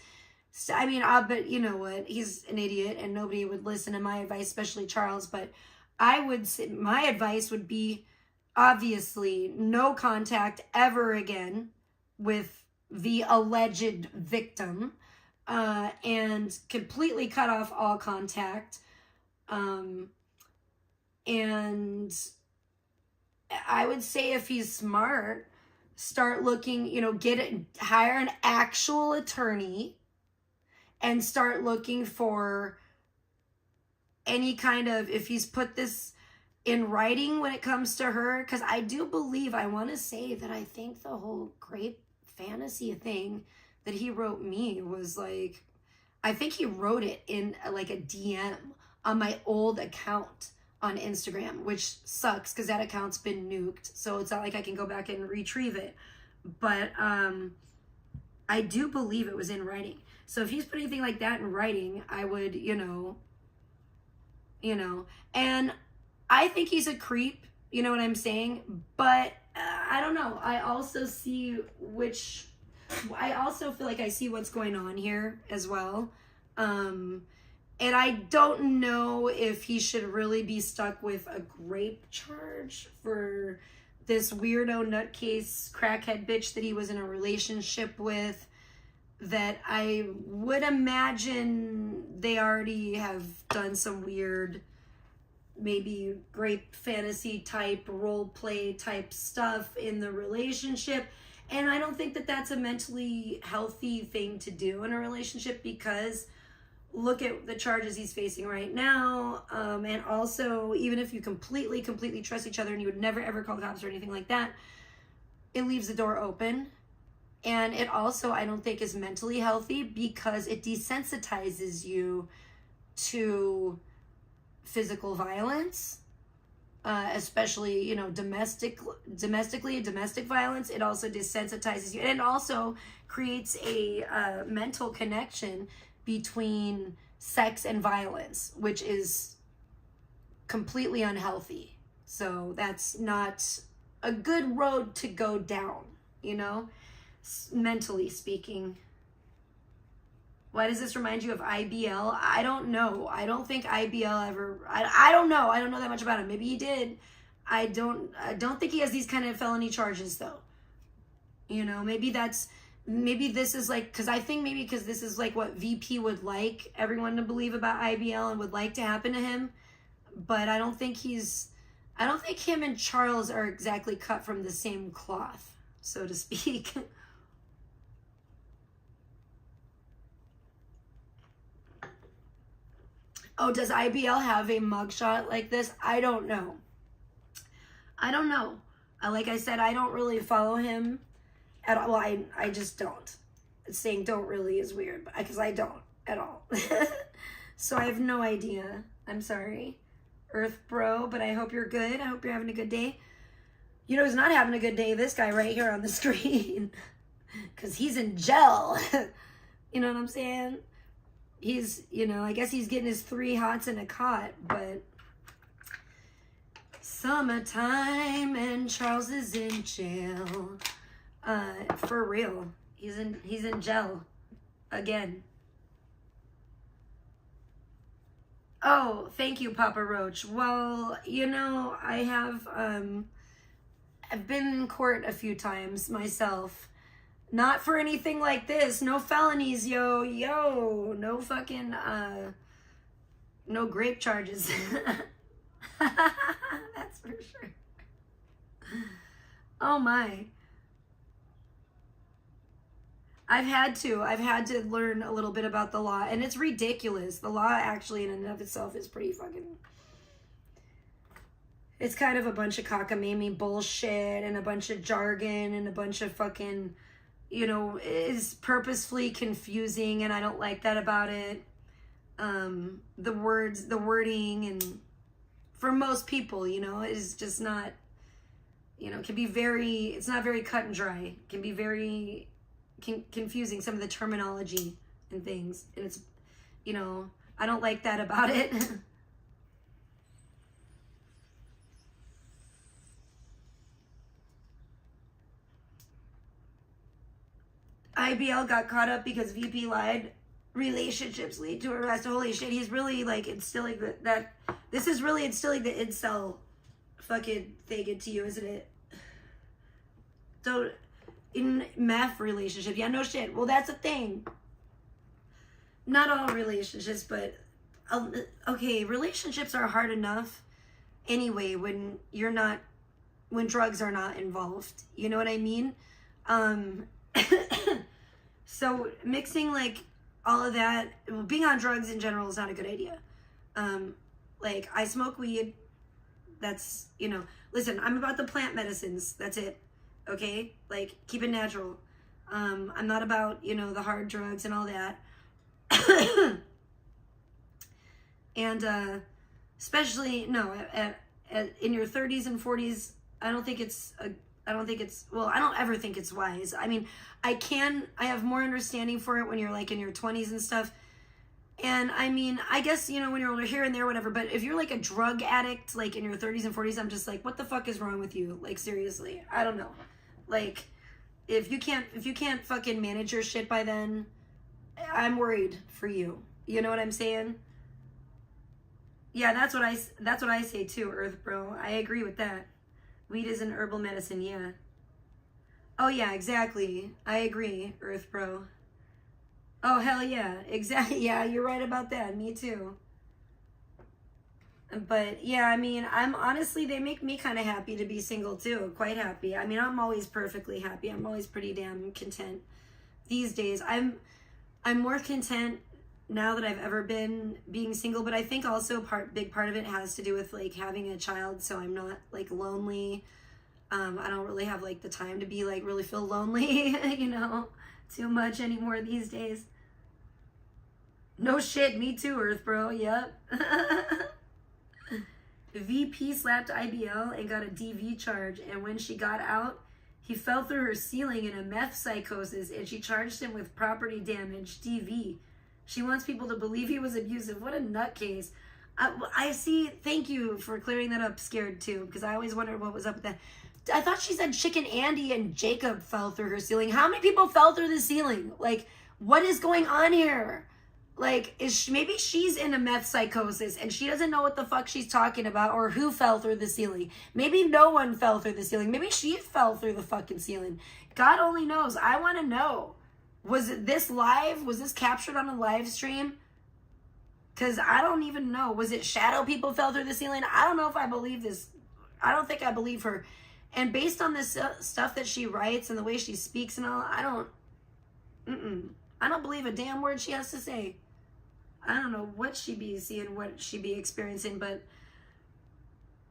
I mean, but you know what? He's an idiot and nobody would listen to my advice, especially Charles. But I would say my advice would be, obviously, no contact ever again with the alleged victim, and completely cut off all contact. And I would say if he's smart, start looking, you know, hire an actual attorney and start looking for any kind of, if he's put this in writing when it comes to her, because I do believe, I want to say that I think the whole grape fantasy thing that he wrote me was like, I think he wrote it in like a DM on my old account on Instagram, which sucks because that account's been nuked. So it's not like I can go back and retrieve it. But I do believe it was in writing. So if he's put anything like that in writing, I would, you know, and I think he's a creep, you know what I'm saying? But I don't know. I also feel like I see what's going on here as well. And I don't know if he should really be stuck with a rape charge for this weirdo nutcase crackhead bitch that he was in a relationship with, that I would imagine they already have done some weird, maybe rape fantasy type, role play type stuff in the relationship. And I don't think that that's a mentally healthy thing to do in a relationship, because look at the charges he's facing right now. And also, even if you completely trust each other and you would never ever call cops or anything like that, it leaves the door open. And it also, I don't think, is mentally healthy, because it desensitizes you to physical violence, especially, you know, domestic violence. It also desensitizes you, and it also creates a mental connection between sex and violence, which is completely unhealthy. So that's not a good road to go down, you know, mentally speaking. Why does this remind you of IBL? I don't know. I don't think IBL ever, I don't know. I don't know that much about him. Maybe he did. I don't think he has these kind of felony charges though. You know, maybe this is like, because I think maybe because this is like what VP would like everyone to believe about IBL and would like to happen to him. But I don't think him and Charles are exactly cut from the same cloth, so to speak. Oh, does IBL have a mugshot like this? I don't know. Like I said, I don't really follow him at all. Well, I just don't. Saying don't really is weird, because I don't at all. So I have no idea. I'm sorry, Earth Bro, but I hope you're good. I hope you're having a good day. You know who's not having a good day? This guy right here on the screen. Because he's in jail. You know what I'm saying? He's, you know, I guess he's getting his 3 hots in a cot, but summertime and Charles is in jail. For real. He's in jail again. Oh, thank you, Papa Roach. Well, you know, I've been in court a few times myself. Not for anything like this. No felonies, yo. No fucking, no grape charges. That's for sure. Oh my. I've had to learn a little bit about the law, and it's ridiculous. The law actually in and of itself is pretty fucking, it's kind of a bunch of cockamamie bullshit and a bunch of jargon and a bunch of fucking, you know, is purposefully confusing, and I don't like that about it. The wording, and for most people, you know, is just not, you know, it's not very cut and dry. It can be very confusing, some of the terminology and things, and it's, you know, I don't like that about it. IBL got caught up because VP lied. Relationships lead to arrest. Holy shit, he's really like instilling that this is really instilling the incel fucking thing into you, isn't it? So, in meth relationship, yeah, no shit. Well, that's a thing. Not all relationships, but okay, relationships are hard enough anyway when drugs are not involved. You know what I mean? So mixing like all of that, well, being on drugs in general is not a good idea. Like I smoke weed. That's, you know, listen, I'm about the plant medicines. That's it. Okay? Like keep it natural. I'm not about, you know, the hard drugs and all that. And especially no in your 30s and 40s. I don't think it's well, I don't ever think it's wise. I mean, I have more understanding for it when you're like in your 20s and stuff. And I mean, I guess, you know, when you're older, here and there, whatever. But if you're like a drug addict, like in your 30s and 40s, I'm just like, what the fuck is wrong with you? Like, seriously, I don't know. Like, if you can't fucking manage your shit by then, I'm worried for you. You know what I'm saying? Yeah, that's what I say too, Earth Bro. I agree with that. Weed is an herbal medicine, yeah. Oh yeah, exactly. I agree, Earth Bro. Oh, hell yeah. Exactly. Yeah, you're right about that. Me too. But yeah, I mean, I'm honestly, they make me kind of happy to be single too. Quite happy. I mean, I'm always perfectly happy. I'm always pretty damn content these days. I'm more content now that I've ever been being single, but I think also big part of it has to do with like having a child, so I'm not like lonely. I don't really have like the time to be like really feel lonely, you know, too much anymore these days. No shit, me too, Earth Bro. Yep. VP slapped IBL and got a DV charge, and when she got out, he fell through her ceiling in a meth psychosis, and she charged him with property damage, DV. She wants people to believe he was abusive. What a nutcase. I see. Thank you for clearing that up, Scared too, because I always wondered what was up with that. I thought she said Chicken Andy and Jacob fell through her ceiling. How many people fell through the ceiling? Like, what is going on here? Like, maybe she's in a meth psychosis and she doesn't know what the fuck she's talking about or who fell through the ceiling. Maybe no one fell through the ceiling. Maybe she fell through the fucking ceiling. God only knows. I want to know. Was this live? Was this captured on a live stream? Because I don't even know. Was it shadow people fell through the ceiling? I don't know if I believe this. I don't think I believe her. And based on this stuff that she writes and the way she speaks and all, I don't believe a damn word she has to say. I don't know what she be seeing, what she be experiencing, but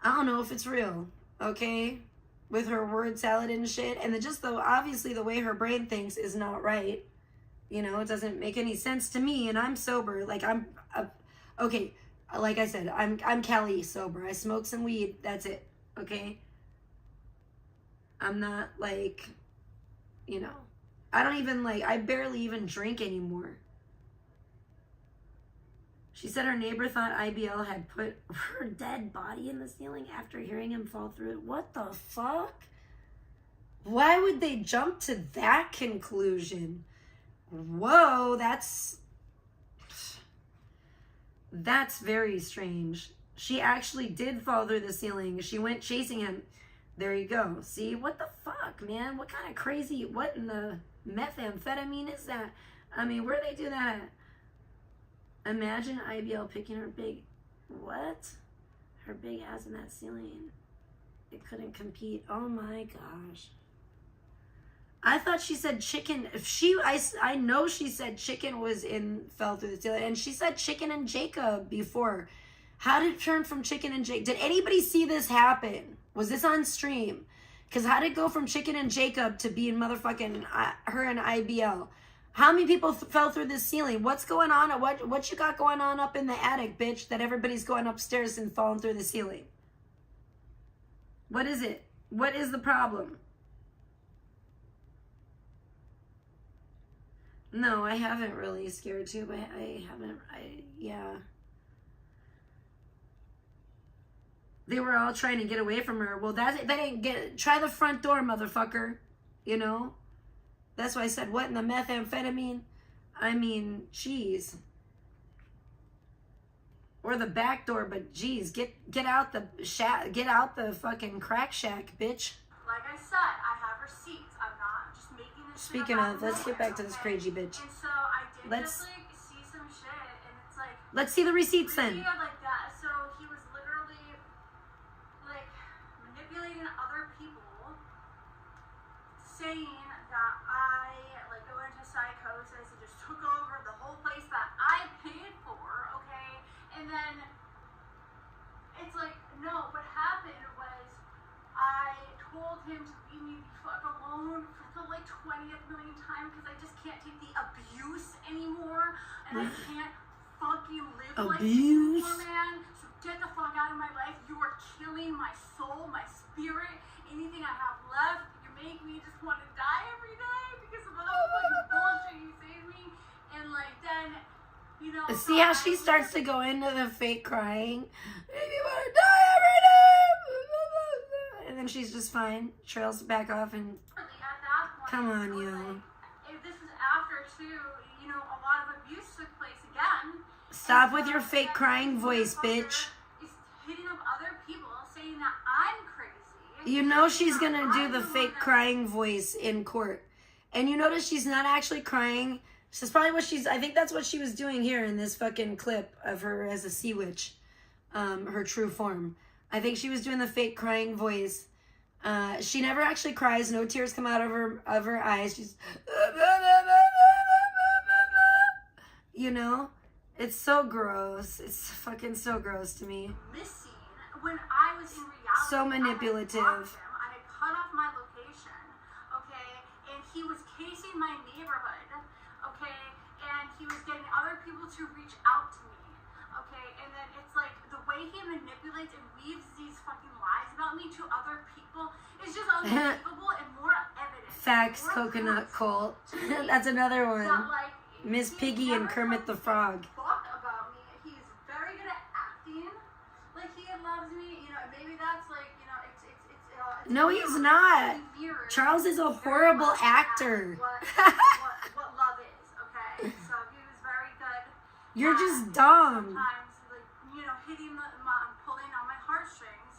I don't know if it's real, okay? With her word salad and shit. And obviously the way her brain thinks is not right. You know, it doesn't make any sense to me, and I'm sober. Like, okay, like I said, I'm Cali sober. I smoke some weed, that's it, okay? I'm not like, you know, I barely even drink anymore. She said her neighbor thought IBL had put her dead body in the ceiling after hearing him fall through it. What the fuck? Why would they jump to that conclusion? Whoa, that's very strange. She actually did fall through the ceiling. She went chasing him. There you go. See, what the fuck, man? What kind of crazy, what in the methamphetamine is that? I mean, where they do that at? Imagine IBL picking her big, what? Her big ass in that ceiling. It couldn't compete. Oh my gosh. I thought she said chicken. I know she said chicken fell through the ceiling. And she said chicken and Jacob before. How did it turn from chicken and Jacob? Did anybody see this happen? Was this on stream? Because how did it go from chicken and Jacob to being motherfucking her and IBL? How many people fell through this ceiling? What's going on? What you got going on up in the attic, bitch, that everybody's going upstairs and falling through the ceiling? What is it? What is the problem? No, I haven't really Scared to, but yeah. They were all trying to get away from her. Well, that ain't try the front door, motherfucker. You know? That's why I said, what in the methamphetamine? I mean, jeez. Or the back door, but jeez, get out the shack, get out the fucking crack shack, bitch. Like I said, I have receipts. I'm not just making this shit Speaking up of, let's get back to this crazy bitch. And so I did just like see some shit, and it's like, let's see the receipts then. Yeah, like that. So he was literally like manipulating other people, saying that I like go into psychosis and just took over the whole place that I paid for, okay? And then it's like, no, what happened was I told him to leave me the fuck alone for the like 20th million time because I just can't take the abuse anymore, and I can't fucking live Abuse. like Superman. So get the fuck out of my life. You are killing my soul, my spirit, anything I have left. You make me just want to die every day because of all the fucking bullshit you say to me. And like then, you know. See how she starts to go into the fake crying? Maybe you want to die every day. And then she's just fine. Trails back off and At that point, come on, so, yo. like, if this is after too, you know, a lot of abuse took place again. Stop And with so your fake then crying this voice, motherfucker bitch. Is hitting up other people saying that I'm crazy. You know she's Saying gonna that do I'm the one fake that- crying voice in court. And you notice she's not actually crying. That's probably what I think that's what she was doing here in this fucking clip of her as a sea witch. Her true form. I think she was doing the fake crying voice. She never actually cries. No tears come out of her eyes. She's, you know, it's so gross. It's fucking so gross to me. Missing when I was in reality. So manipulative. I had cut off my location, okay, and he was casing my neighborhood, okay, and he was getting other people to reach out to me, okay, and then it's like the way he manipulates and weaves these fucking lies about me to other people is just unbelievable and more evidence. Facts, more coconut proof cult. to me That's another that, one. like, Miss he Piggy and never Kermit the comes to Frog. fuck about me. He's very good at acting like he loves me. You know, maybe that's like, you know, it's No, he's not. He mirrors Charles is a very horrible much actor. what love is, okay? So he was very good. You're at just dumb. Sometimes, like, you know, hitting pulling on my heartstrings.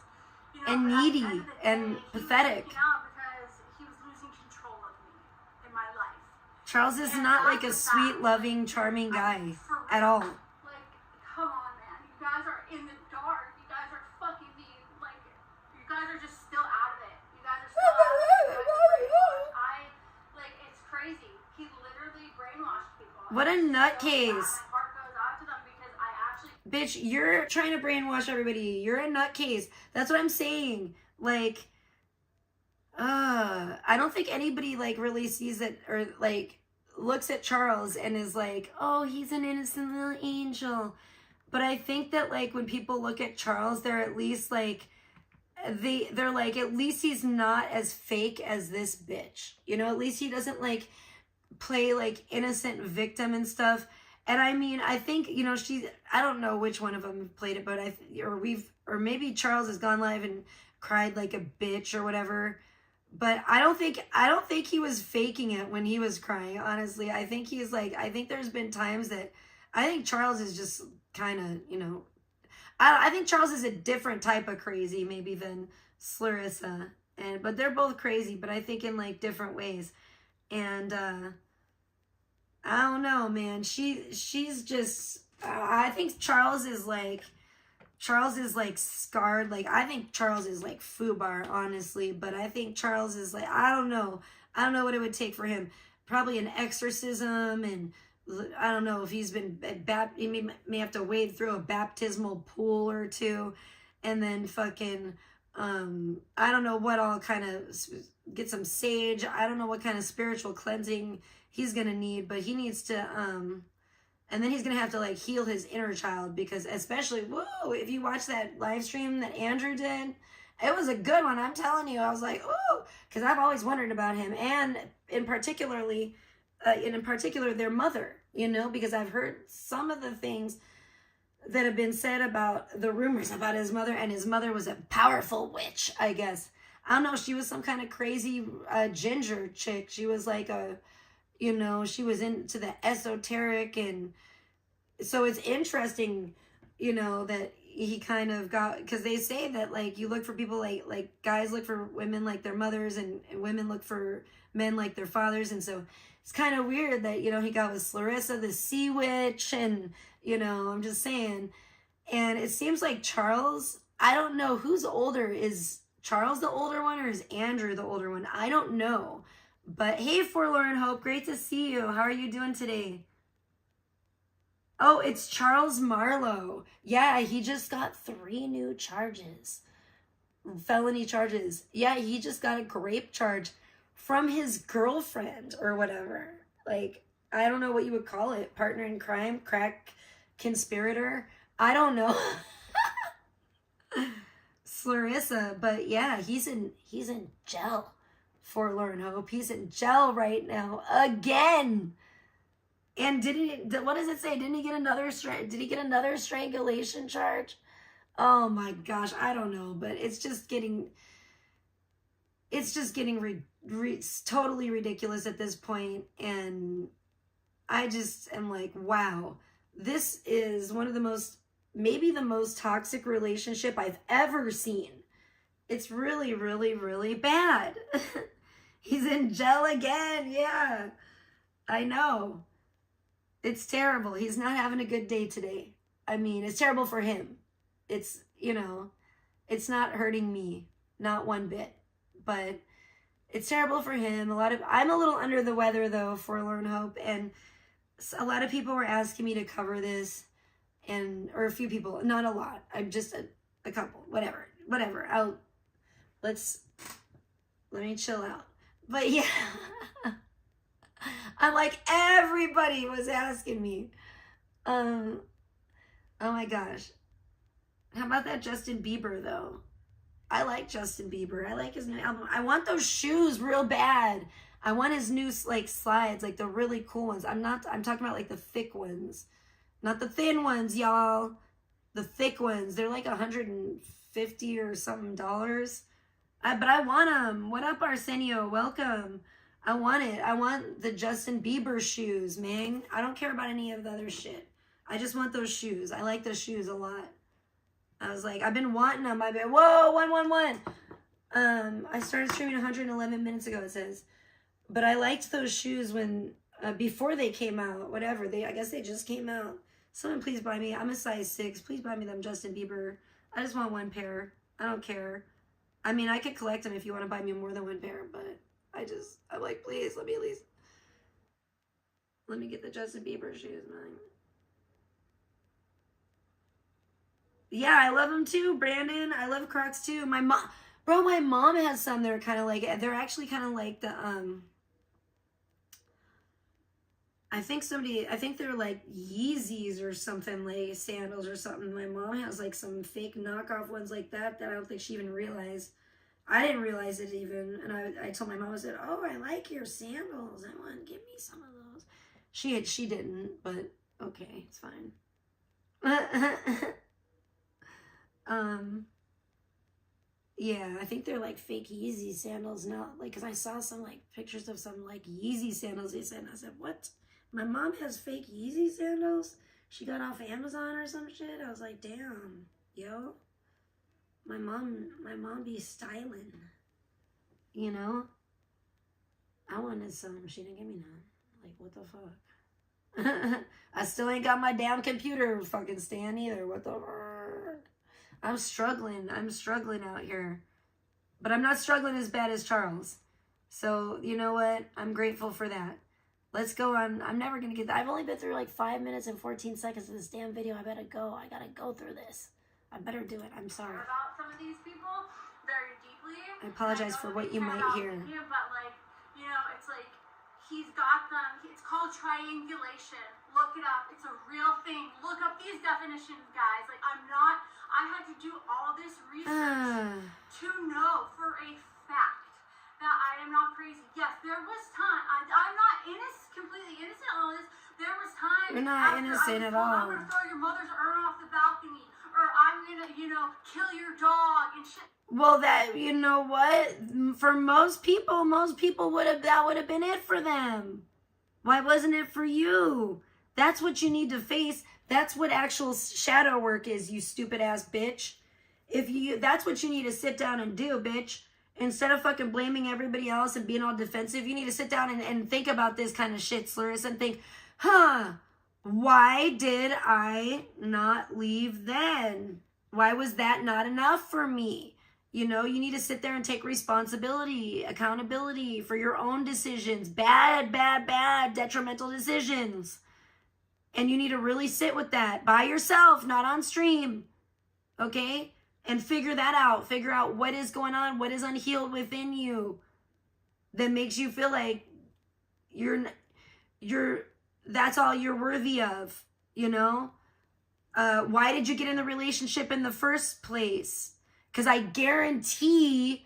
You know, And but at the needy end of the and day, he was pathetic. freaking out because he was losing control of me in my life. Charles is And not that's like a the sweet, fact. loving, charming guy For real. at all. Like, come on, man. You guys are in the dark. You guys are fucking me. Like, you guys are just still out of it. You guys are still out of it. You guys are brainwashed. Like, it's crazy. He literally brainwashed people. What a So nutcase. sad. My heart goes out to them because I actually. Bitch, you're trying to brainwash everybody. You're a nutcase. That's what I'm saying. Like, I don't think anybody, like, really sees it or, like, looks at Charles and is like, oh, he's an innocent little angel. But I think that, like, when people look at Charles, they're at least, like, they're like, at least he's not as fake as this bitch. You know, at least he doesn't, like, play, like, innocent victim and stuff. And I mean, I think, you know, I don't know which one of them played it, but or maybe Charles has gone live and cried like a bitch or whatever. But I don't think he was faking it when he was crying, honestly. I think there's been times that I think Charles is just kind of, you know, I think Charles is a different type of crazy maybe than Clarissa. But they're both crazy, but I think in like different ways. And I don't know, man. She's just I think Charles is like scarred. Like, I think Charles is like FUBAR, honestly. But I think Charles is like, I don't know what it would take for him. Probably an exorcism, and I don't know if he's been he may have to wade through a baptismal pool or two, and then fucking I don't know what all kind of, get some sage. I don't know what kind of spiritual cleansing he's gonna need, but he needs to and then he's going to have to, like, heal his inner child, because especially, whoa, if you watch that live stream that Andrew did, it was a good one. I'm telling you. I was like, ooh, because I've always wondered about him. And in particular, their mother, you know, because I've heard some of the things that have been said about the rumors about his mother, and his mother was a powerful witch, I guess. I don't know. She was some kind of crazy ginger chick. She was like you know, she was into the esoteric, and so it's interesting, you know, that he kind of got, because they say that, like, you look for people like guys look for women like their mothers, and women look for men like their fathers, and so it's kind of weird that, you know, he got with Clarissa, the sea witch, and, you know, I'm just saying, and it seems like Charles, I don't know who's older. Is Charles the older one, or is Andrew the older one? I don't know. But hey, Forlorn Hope, great to see you. How are you doing today? Oh, it's Charles Marlowe. Yeah, he just got 3 new charges. Felony charges. Yeah, he just got a rape charge from his girlfriend or whatever. Like, I don't know what you would call it. Partner in crime, crack conspirator. I don't know. Clarissa, but yeah, he's in jail. Forlorn Hope. He's in jail right now again. And what does it say? Did he get another strangulation charge? Oh my gosh, I don't know, but it's just getting totally ridiculous at this point, and I just am like, wow, this is one of maybe the most toxic relationship I've ever seen. It's really, really, really bad. He's in jail again. Yeah, I know. It's terrible. He's not having a good day today. I mean, it's terrible for him. It's, it's not hurting me, not one bit, but it's terrible for him. I'm a little under the weather though, Forlorn Hope, and a lot of people were asking me to cover this, or a few people, not a lot. I'm just a couple, whatever. Let me chill out. But yeah, I'm like, everybody was asking me. Oh my gosh. How about that Justin Bieber though? I like Justin Bieber. I like his new album. I want those shoes real bad. I want his new like slides, like the really cool ones. I'm talking about like the thick ones. Not the thin ones, y'all. The thick ones. They're like $150 or something dollars. But I want them. What up, Arsenio? Welcome. I want it. I want the Justin Bieber shoes, man. I don't care about any of the other shit. I just want those shoes. I like those shoes a lot. I was like, I've been wanting them. Whoa, 111. I started streaming 111 minutes ago, it says. But I liked those shoes when, before they came out, whatever. I guess they just came out. Someone please buy me. I'm a size 6. Please buy me them Justin Bieber. I just want one pair. I don't care. I mean, I could collect them if you want to buy me more than one pair, but I'm like, please, let me get the Justin Bieber shoes, man. Yeah, I love them too, Brandon. I love Crocs too. My mom has some that are kind of like, they're actually kind of like the, I think they're like Yeezys or something, like sandals or something. My mom has like some fake knockoff ones like that I don't think she even realized. I didn't realize it even. And I told my mom, I said, oh, I like your sandals. I want to give me some of those. She didn't, but okay, it's fine. Yeah, I think they're like fake Yeezy sandals, not like, because I saw some like pictures of some like Yeezy sandals they said, and I said, what? My mom has fake Yeezy sandals? She got off Amazon or some shit? I was like, damn, yo. My mom be styling, you know? I wanted some. She didn't give me none. Like, what the fuck? I still ain't got my damn computer fucking stand either. What the fuck? I'm struggling out here. But I'm not struggling as bad as Charles. So, you know what? I'm grateful for that. Let's go on. I'm never going to get that. I've only been through like 5 minutes and 14 seconds of this damn video. I better go. I got to go through this. I better do it. I'm sorry. About some of these people very deeply. I apologize for what you might hear. Him, but like, it's like he's got them. It's called triangulation. Look it up. It's a real thing. Look up these definitions, guys. Like, I had to do all this research to know for a fact that I am not crazy. Yes, there was time. I'm not completely innocent in all this. There was time. You're not innocent at all. I'm going to throw your mother's urn off the balcony. Or I'm going to, kill your dog and shit. Well, you know what? For most people that would have been it for them. Why wasn't it for you? That's what you need to face. That's what actual shadow work is, you stupid ass bitch. That's what you need to sit down and do, bitch. Instead of fucking blaming everybody else and being all defensive, you need to sit down and think about this kind of shit, Slurris, and think, why did I not leave then? Why was that not enough for me? You need to sit there and take responsibility, accountability for your own decisions, bad, detrimental decisions. And you need to really sit with that by yourself, not on stream. Okay? And figure that out. Figure out what is going on, what is unhealed within you that makes you feel like that's all you're worthy of, Why did you get in the relationship in the first place? Because I guarantee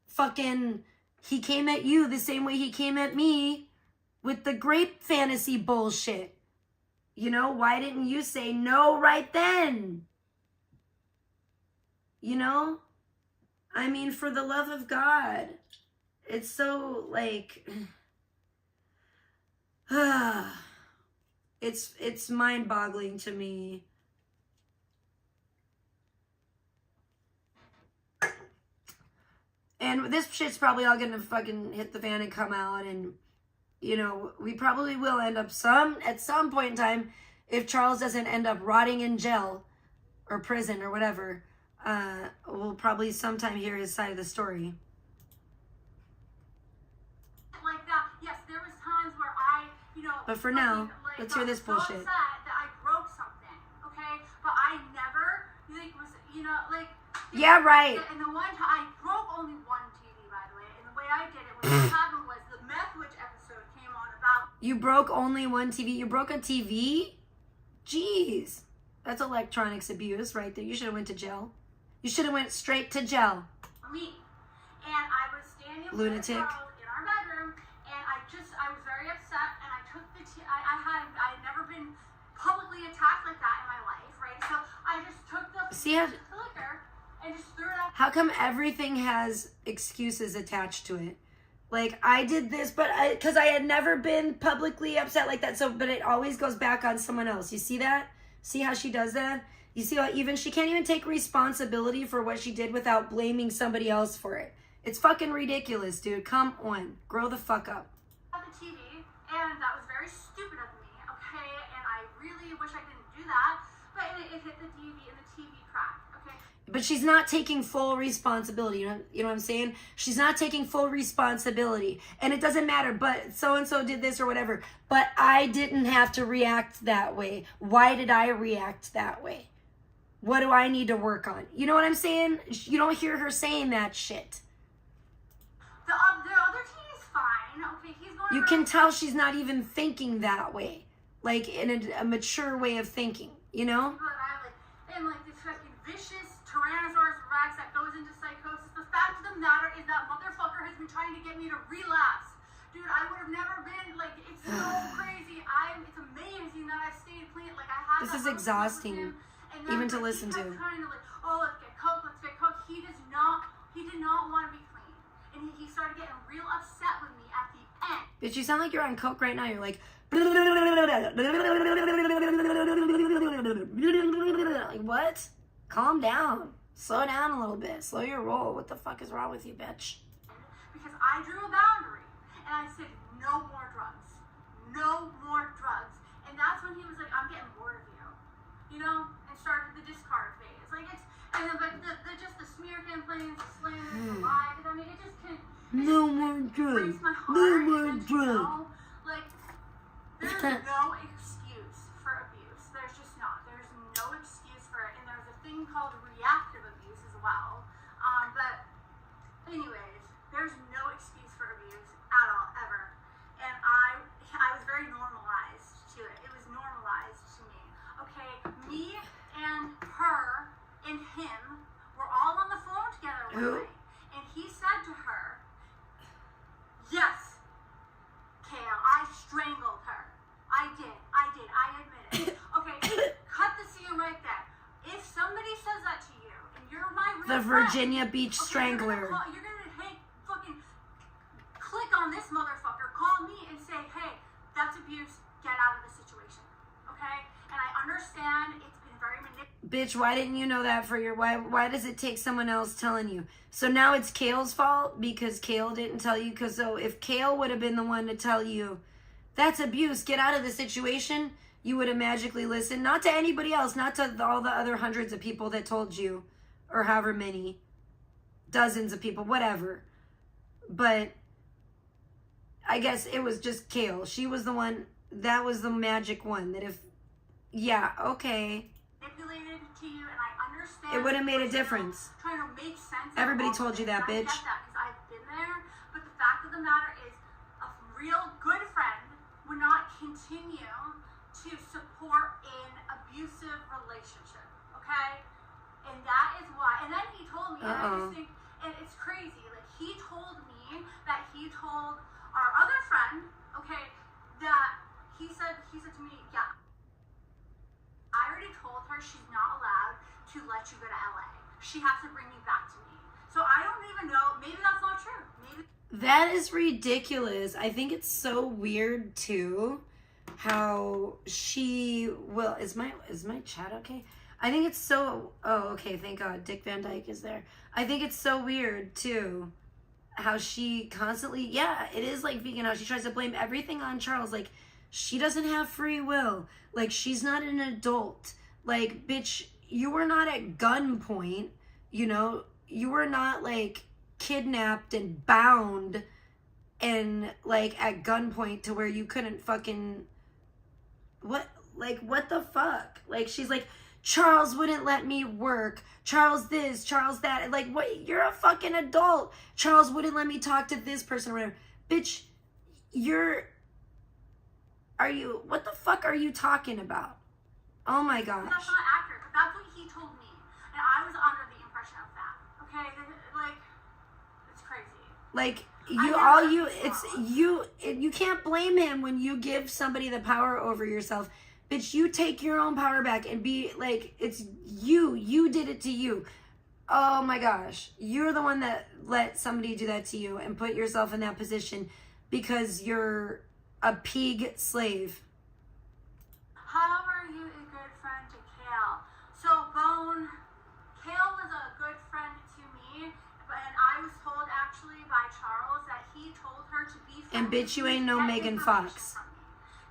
fucking he came at you the same way he came at me with the grape fantasy bullshit. You know, why didn't you say no right then? You know? I mean, for the love of God. It's so, like... it's mind-boggling to me. And this shit's probably all gonna fucking hit the fan and come out, and you know, we probably will end up at some point in time, if Charles doesn't end up rotting in jail or prison or whatever, we'll probably sometime hear his side of the story. Like that, yes, there was times where I, you know, But for now, let's hear this bullshit. So upset that I broke something, okay? But I never, like, was, you know, like. Yeah, right. And the one time, I broke only one TV, by the way. And the way I did it, what happened was the Meth Witch episode came on about. You broke only one TV? You broke a TV? Jeez. That's electronics abuse right there. You should have went to jail. You should have went straight to jail. Me. And I was standing Lunatic. with Charles in our bedroom, and I was very upset, and I took I had never been publicly attacked like that in my life, right? So I just took the liquor and just threw it out. How come everything has excuses attached to it? Like, I did this, but because I had never been publicly upset like that. So, but it always goes back on someone else. You see that? See how she does that? You see how even she can't even take responsibility for what she did without blaming somebody else for it. It's fucking ridiculous, dude. Come on. Grow the fuck up. The TV, and that was very stupid of me, okay? And I really wish I didn't do that, but it hit the TV, and the TV cracked, okay? But she's not taking full responsibility. You know what I'm saying? She's not taking full responsibility. And it doesn't matter, but so-and-so did this or whatever. But I didn't have to react that way. Why did I react that way? What do I need to work on? You know what I'm saying? You don't hear her saying that shit. The other TV's fine, okay? He's going You can tell she's not even thinking that way. Like, in a mature way of thinking, you know? And this fucking vicious Tyrannosaurus Rex that goes into psychosis. The fact of the matter is that motherfucker has been trying to get me to relapse. Dude, I would have never been, like, it's so crazy. It's amazing that I stayed clean. Like, I had This is that exhausting, relationship with him, and then, even to like, listen he kept to. trying to, like, oh, let's get coke. He did not want to be clean. And he started getting real upset with me at the end. Bitch, you sound like you're on coke right now. You're like... Like, what? Calm down. Slow down a little bit. Slow your roll. What the fuck is wrong with you, bitch? Because I drew a boundary. And I said, no more drugs. No more drugs. And that's when he was like, I'm getting bored of you. You know? And started the discard phase. Like, it's... And then, but just the smear campaigns, the slander, the lies. I mean, it just can... No more drugs. Breaks my heart. No more And, drugs. you know, like, there's no excuse for abuse. There's just not. There's no excuse for it. And there's a thing called reactive abuse as well. But anyways, there's no excuse for abuse at all, ever. And I was very normalized to it. It was normalized to me. Okay, me and her and him were all on the phone together one night. And he said to her, yes, Kale, I strangled her. I did, I admit it. Okay, cut the scene right there. If somebody says that to you, and you're my real The friend, Virginia Beach okay, Strangler. You're gonna fucking click on this motherfucker, call me and say, hey, that's abuse, get out of the situation. Okay? And I understand it's been very manipulative. Bitch, why didn't you know that for your... Why does it take someone else telling you? So now it's Kale's fault because Kale didn't tell you? Because so if Kale would have been the one to tell you, that's abuse, get out of the situation, you would have magically listened. Not to anybody else, not to all the other hundreds of people that told you, or however many, dozens of people, whatever. But I guess it was just Kale. She was the one, that was the magic one, that if, yeah, okay. Manipulated to you, and I understand. It would have made a difference. Trying to make sense. Everybody told you that, bitch. I get that because I've been there. But the fact of the matter is, a real good friend would not continue to support an abusive relationship relationship, okay? And that is why. And then he told me, and I just think, and it's crazy, like, he told me that he told our other friend, okay, that he said to me, yeah, I already told her she's not allowed to let you go to LA. She has to bring you back to me. So I don't even know, maybe that's not true. Maybe That is ridiculous. I think it's so weird too how she will is my chat okay? I think it's so okay, thank God Dick Van Dyke is there. I think it's so weird too how she constantly it is like vegan how she tries to blame everything on Charles. Like she doesn't have free will. Like she's not an adult. Like bitch, you were not at gunpoint, you know? You were not like kidnapped and bound and like at gunpoint to where you couldn't fucking what the fuck? Like she's like, Charles wouldn't let me work. Charles this, Charles that. Like what? You're a fucking adult. Charles wouldn't let me talk to this person or whatever. Bitch, what the fuck are you talking about? Oh my gosh. that's not accurate, but that's what he told me. And I was under the impression of that. Okay? Like, it's crazy. Like you can't blame him when you give somebody the power over yourself. Bitch, you take your own power back and be like, it's you did it to you. Oh my gosh. You're the one that let somebody do that to you and put yourself in that position because you're a pig slave. How are you a good friend to Kale? So, Bone, Kale was a good friend to me, and I was told actually by Charles that he told her to be friends. And bitch, you ain't no Megan Fox.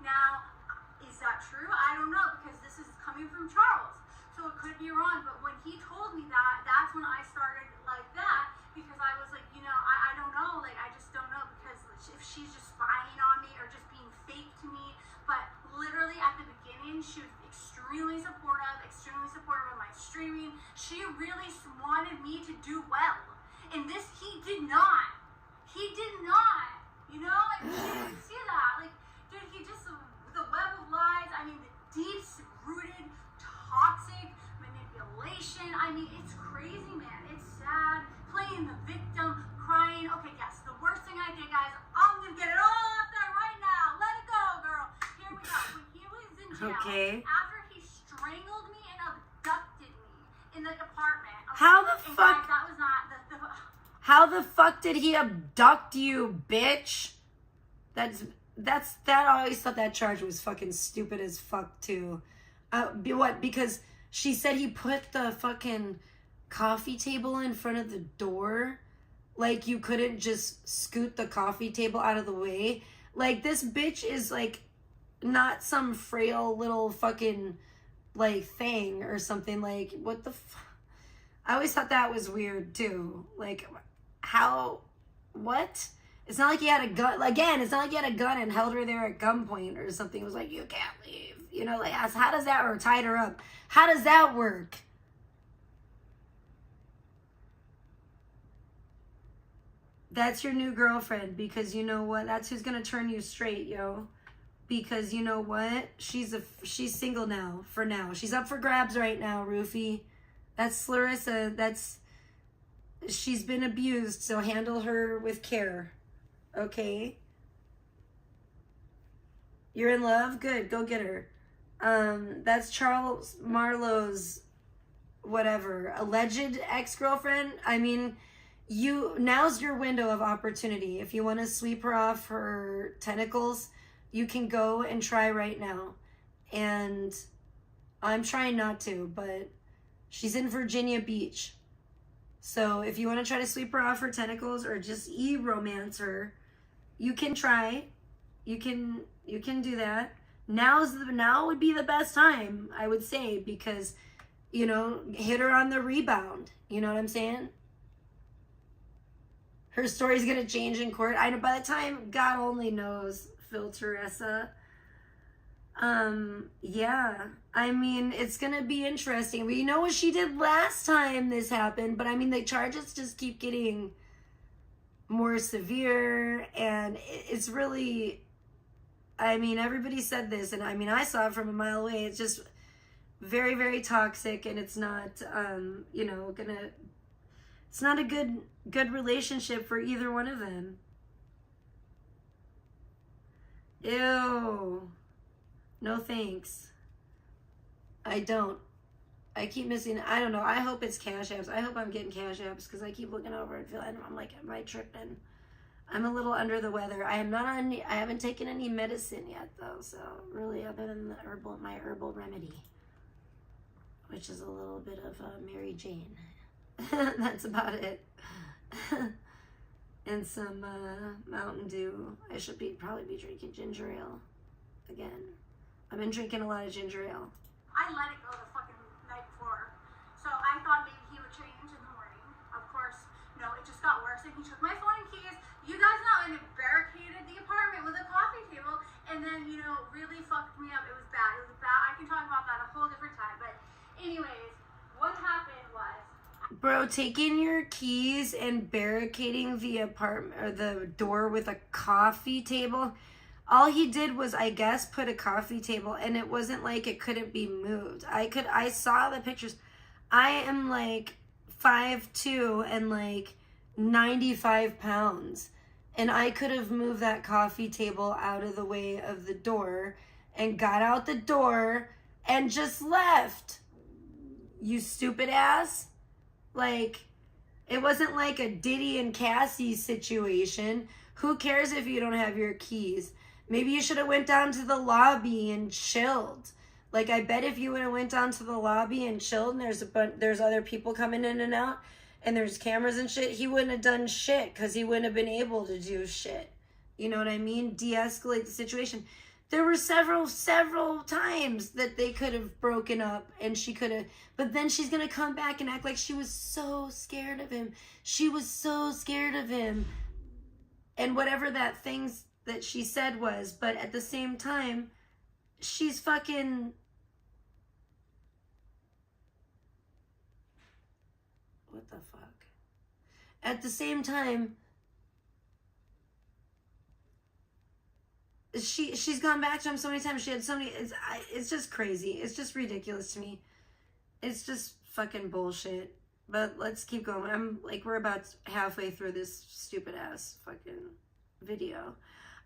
Now, is that true? I don't know, because this is coming from Charles. So it could be wrong, but when he told me that, that's when I started like that, because I was like, you know, I don't know, like, I just don't know, because if she's just spying on me or just being fake to me, but literally at the beginning, she was extremely supportive of my streaming. She really wanted me to do well, and this, he did not, you know, and she didn't see that, like, dude, he just, the web of lies, I mean, the deep-rooted, toxic manipulation. I mean, it's crazy, man. It's sad. Playing the victim, crying. Okay, yes, the worst thing I did, guys, I'm gonna get it all out there right now. Let it go, girl. Here we go. When he was in jail, after he strangled me and abducted me in the apartment. Okay? How the and fuck? Guys, that was not the How the fuck did he abduct you, bitch? I always thought that charge was fucking stupid as fuck too. What? Because she said he put the fucking coffee table in front of the door. Like you couldn't just scoot the coffee table out of the way. Like this bitch is like not some frail little fucking like thing or something. Like what the I always thought that was weird too. Like how, what? It's not like he had a gun. Again, it's not like he had a gun and held her there at gunpoint or something. It was like, you can't leave. You know, like, how does that, or tied her up? How does that work? That's your new girlfriend because you know what? That's who's going to turn you straight, yo. Because you know what? She's single now, for now. She's up for grabs right now, Roofie. That's Larissa. She's been abused, so handle her with care. Okay? You're in love? Good, go get her. That's Charles Marlowe's whatever, alleged ex-girlfriend. I mean, now's your window of opportunity. If you want to sweep her off her tentacles, you can go and try right now. And I'm trying not to, but she's in Virginia Beach. So if you want to try to sweep her off her tentacles or just romance her, you can try. You can do that. Now would be the best time, I would say, because, you know, hit her on the rebound. You know what I'm saying? Her story's gonna change in court. I know by the time, God only knows, Phil Teresa. Yeah. I mean, it's gonna be interesting. We know what she did last time this happened, but I mean, the charges just keep getting more severe, and it's really, I mean, everybody said this, and I mean, I saw it from a mile away. It's just, very, very toxic, and it's not, you know, it's not a good relationship for either one of them. Ew. No thanks. I don't. I keep missing, I don't know. I hope it's Cash Apps. I hope I'm getting Cash Apps because I keep looking over and feeling, I'm like, am I tripping? I'm a little under the weather. I haven't taken any medicine yet though. So really, other than my herbal remedy, which is a little bit of Mary Jane. That's about it. And some Mountain Dew. I should probably be drinking ginger ale again. I've been drinking a lot of ginger ale. I let it go the fucking night before. So I thought maybe he would change in the morning. Of course, no, it just got worse. And he took my phone and keys. You guys know, and it barricaded the apartment with a coffee table. And then, you know, really fucked me up. It was bad. It was bad. I can talk about that a whole different time. But anyways, what happened was... Bro, taking your keys and barricading the apartment or the door with a coffee table. All he did was, I guess, put a coffee table, and it wasn't like it couldn't be moved. I saw the pictures. I am like 5'2" and like 95 pounds. And I could have moved that coffee table out of the way of the door and got out the door and just left. You stupid ass. Like, it wasn't like a Diddy and Cassie situation. Who cares if you don't have your keys? Maybe you should have went down to the lobby and chilled. Like, I bet if you would have went down to the lobby and chilled and there's other people coming in and out and there's cameras and shit, he wouldn't have done shit because he wouldn't have been able to do shit. You know what I mean? De-escalate the situation. There were several times that they could have broken up and she could have, but then she's going to come back and act like she was so scared of him. She was so scared of him. And whatever that things that she said was, but at the same time, she's fucking... What the fuck? At the same time, she's gone back to him so many times. She had so many... It's just crazy. It's just ridiculous to me. It's just fucking bullshit. But let's keep going. We're about halfway through this stupid ass fucking video.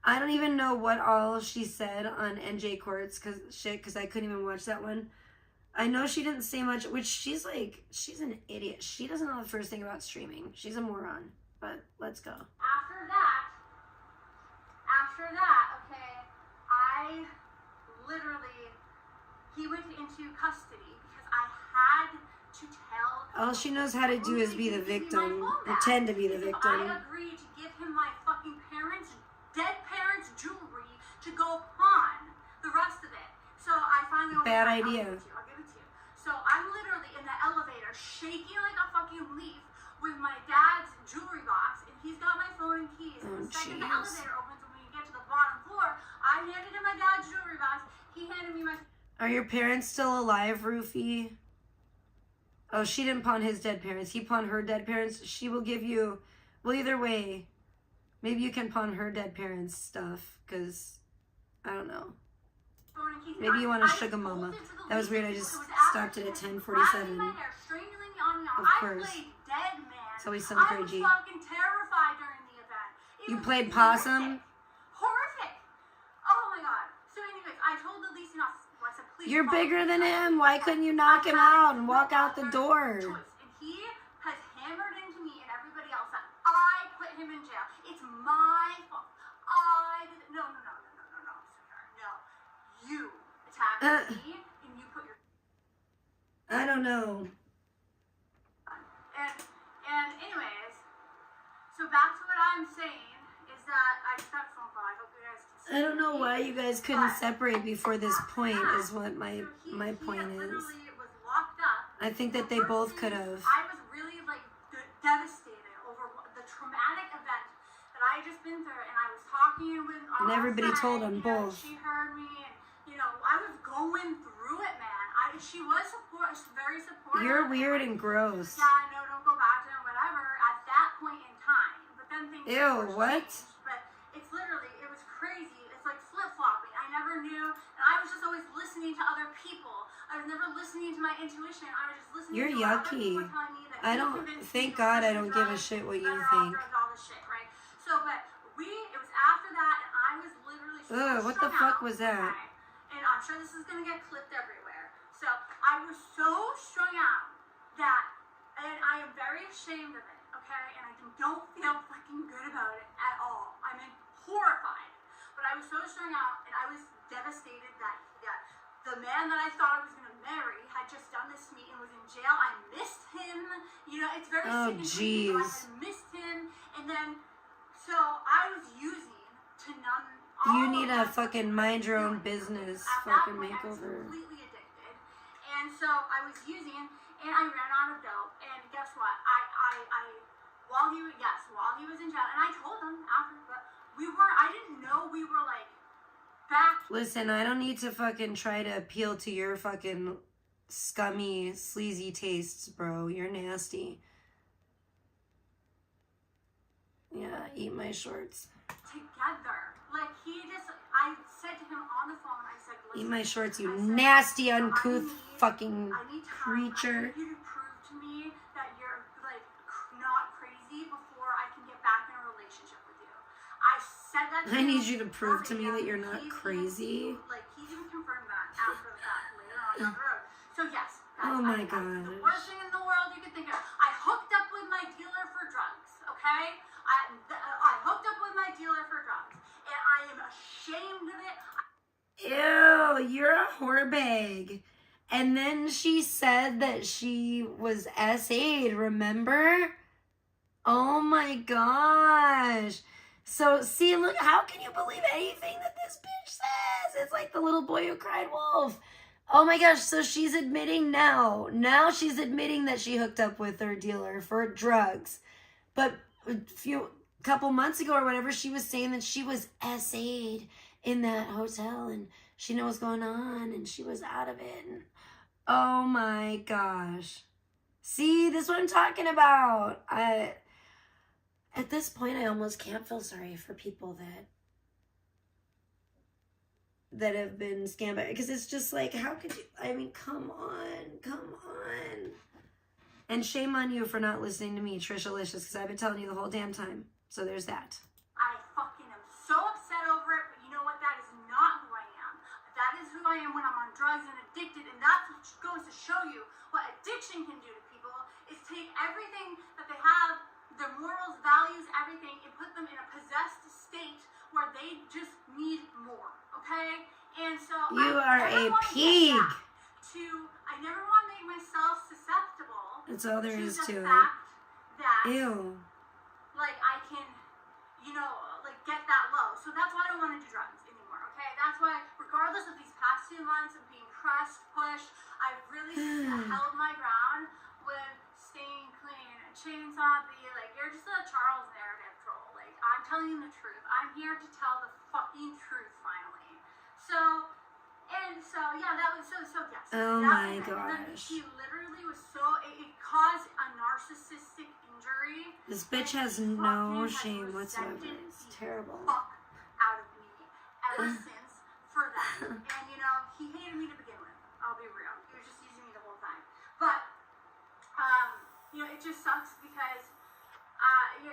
I don't even know what all she said on NJ Courts because I couldn't even watch that one. I know she didn't say much, which she's an idiot. She doesn't know the first thing about streaming. She's a moron. But let's go. After that, okay, I literally, he went into custody because I had to tell... All she knows how to do is be the victim. Pretend to be the victim. I agreed to give him my fucking dead parents' jewelry to go pawn the rest of it. So I finally... Bad idea. I'll give it to you. So I'm literally in the elevator shaking like a fucking leaf with my dad's jewelry box, and he's got my phone and keys. And the second the elevator opens and when you get to the bottom floor, I handed him my dad's jewelry box. He handed me my... Are your parents still alive, Rufy? Oh, she didn't pawn his dead parents. He pawned her dead parents. She will give you... Well, either way, maybe you can pawn her dead parents' stuff, because, I don't know. Maybe you want a sugar mama. That was weird. I just stopped it at 10:47. Of course. It's always some crazy. I was fucking terrified during the event. You played possum? Horrific. Oh my god. So anyways, I told the leasing officer, I said, please. You're bigger than him. Why couldn't you knock him out and walk out the door? And he has hammered into me and everybody else that I put him in jail. It's my fault. I did it. No, sweetheart. No. You attacked me and you put your... I don't know. And anyways, so back to what I'm saying is that I just got a phone call. I hope you guys can see. I don't know why you guys couldn't separate before this point is what my point is. Was locked up. I think that they both could have. I was really like devastated over the traumatic event that I had just been through, and I was talking with And everybody told them both. She heard me, and I was going through it, man. She was very supportive. You're weird and gross. Yeah, I know, don't go back there, whatever, at that point in time. But then things Ew, what? changed. But it's literally, it was crazy. It's like flip-flopping. I never never knew. And I was just always listening to other people. I was never listening to my intuition. I was just listening You're to what other yucky. people were telling me that I you don't, convinced me thank to God I listen to don't give a drugs, shit what you better off think. drugs, all this shit, right? So, but it was after that, and I was literally so Ugh, what the strung fuck out, was that? okay? And I'm sure this is gonna get clipped everywhere. So I was so strung out that, and I am very ashamed of it, okay? And I don't feel fucking good about it at all. I'm horrified. But I was so strung out, and I was devastated that the man that I thought I was gonna marry had just done this to me and was in jail. I missed him. You know, it's very Oh, sick and creepy, but I jeez. had missed him, and then so I was using to numb. You need a fucking mind your own business At that fucking point, I was makeover. completely addicted, and so I was using, and I ran out of dope. And guess what? I while he was in jail, and I told him after, but I didn't know we were like back. Listen, I don't need to fucking try to appeal to your fucking scummy, sleazy tastes, bro. You're nasty. Yeah, eat my shorts. Together, like I said to him on the phone, I said, Eat listen, my shorts, you I said, nasty, I uncouth need- fucking I need time. creature. I need you to prove to me that you're like not crazy before I can get back in a relationship with you. I said that to I him need you to prove to me verbatim. that you're not He's crazy. He's even confirmed that after the fact later on down the road. So yes, guys, Oh my the gosh. worst thing in the world you could think of. I hooked up with my dealer for drugs. Okay, I hooked up with my dealer for drugs, and I am ashamed of it. Ew, you're a whorebag. And then she said that she was SA'd, remember? Oh my gosh. So, see, look, how can you believe anything that this bitch says? It's like the little boy who cried wolf. Oh my gosh, so she's admitting now. Now she's admitting that she hooked up with her dealer for drugs. But a couple months ago or whatever, she was saying that she was SA'd in that hotel and she knows what's going on and she was out of it. And, oh my gosh. See, this is what I'm talking about. At this point, I almost can't feel sorry for people that have been scammed by, because it's just like, how could you, I mean, come on. And shame on you for not listening to me, Tricialicious, because I've been telling you the whole damn time. So there's that. I fucking am so upset over it, but you know what? That is not who I am. That is who I am when I'm on drugs and addicted, and that's what goes to show you what addiction can do to people, is take everything that they have, their morals, values, everything, and put them in a possessed state where they just need more, okay? And so You are a pig. I never want to make myself susceptible That's all there is the to it. fact that Ew. like I can, like get that low. So that's why I don't want to do drugs anymore, okay? That's why, regardless of these past 2 months of being crushed, pushed, I've really held my ground with staying clean and chainsaw B. Like, you're just a Charles narrative troll. Like, I'm telling you the truth. I'm here to tell the fucking truth finally. So, yeah, that was so yes. Oh that my was it. And then gosh. he literally was it caused a narcissistic injury. This bitch And has he no fucking has shame whatsoever. resented It's the terrible. Fuck out of me ever since for that. And he hated me to begin with. I'll be real. He was just using me the whole time. But it just sucks because I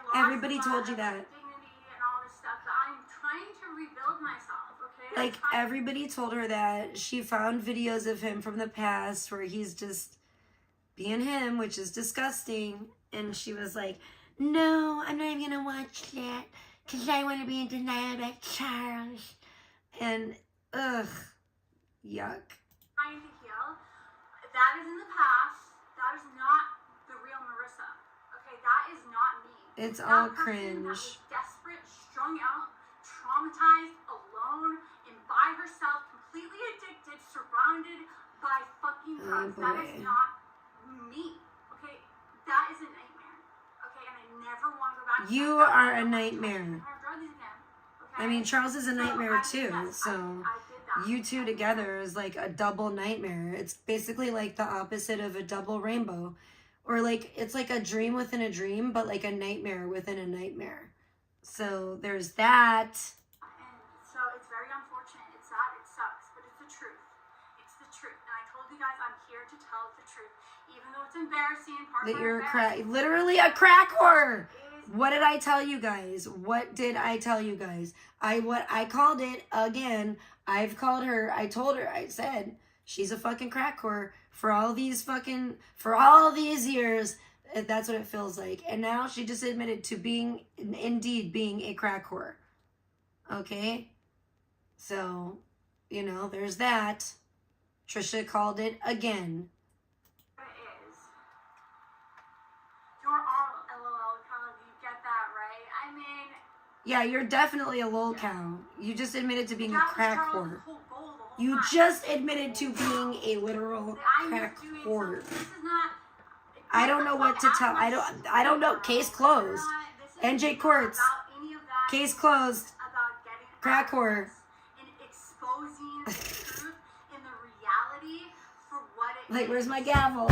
lost Everybody a lot told you of that. dignity and all this stuff. But I'm trying to rebuild myself. Okay. Like, everybody told her that. She found videos of him from the past where he's just being him, which is disgusting. And she was like, no, I'm not even going to watch that because I want to be in denial about Charles. And, ugh, yuck. Trying to heal. That is in the past. That is not the real Marissa. Okay, that is not me. It's That all person cringe. That was desperate, strung out, traumatized, alone, and by herself, completely addicted, surrounded by fucking drugs. That is boy. not me. Okay, that is a nightmare. Okay, and I never want to go back. You to that. are I a don't want to nightmare. have drugs again. Okay? I mean, Charles is a nightmare too, I so did that. you two together is like a double nightmare. It's basically like the opposite of a double rainbow. Or like, it's like a dream within a dream, but like a nightmare within a nightmare. So there's that. And so guys, I'm here to tell the truth. Even though it's embarrassing, parts That are you're a crack, embarrassing. literally a crack whore. Is What did I tell you guys? What did I tell you guys? I called it again. I've called her. I told her. I said she's a fucking crack whore for all these years. That's what it feels like. And now she just admitted to being a crack whore. Okay, so there's that. Trisha called it again. what it is. You're all LOL account. You get that, right? I mean, Yeah, you're definitely a lol cow. You just admitted to being a that was crack Charles' whore. whole goal the whole You time. just admitted to being a literal That I'm crack just doing whore. something. This is not. I don't know what to tell. I don't know. Case closed. NJ Courts. Case closed. About getting Crack whore. and exposing the truth and the reality for what it Like, is. where's my gavel?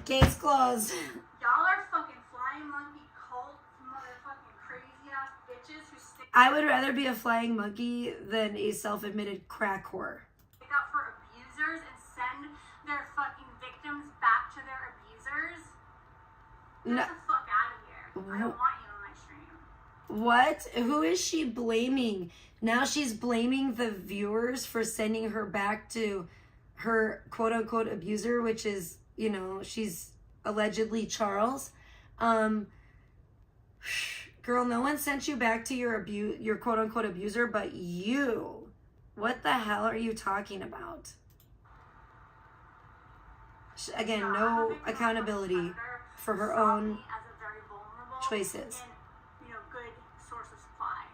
Case closed. Y'all are fucking flying monkey cult motherfucking crazy ass bitches who stick I would rather be a flying monkey than a self-admitted crack whore. up for abusers and send their fucking victims back to their abusers. Get No. the fuck out of here. I don't want you on my stream. What? Who is she blaming? Now she's blaming the viewers for sending her back to her quote-unquote abuser, which is, she's allegedly Charles. Girl, no one sent you back to your quote-unquote abuser but you. What the hell are you talking about? Again, no accountability for her own As a very vulnerable choices. and, good source of supply.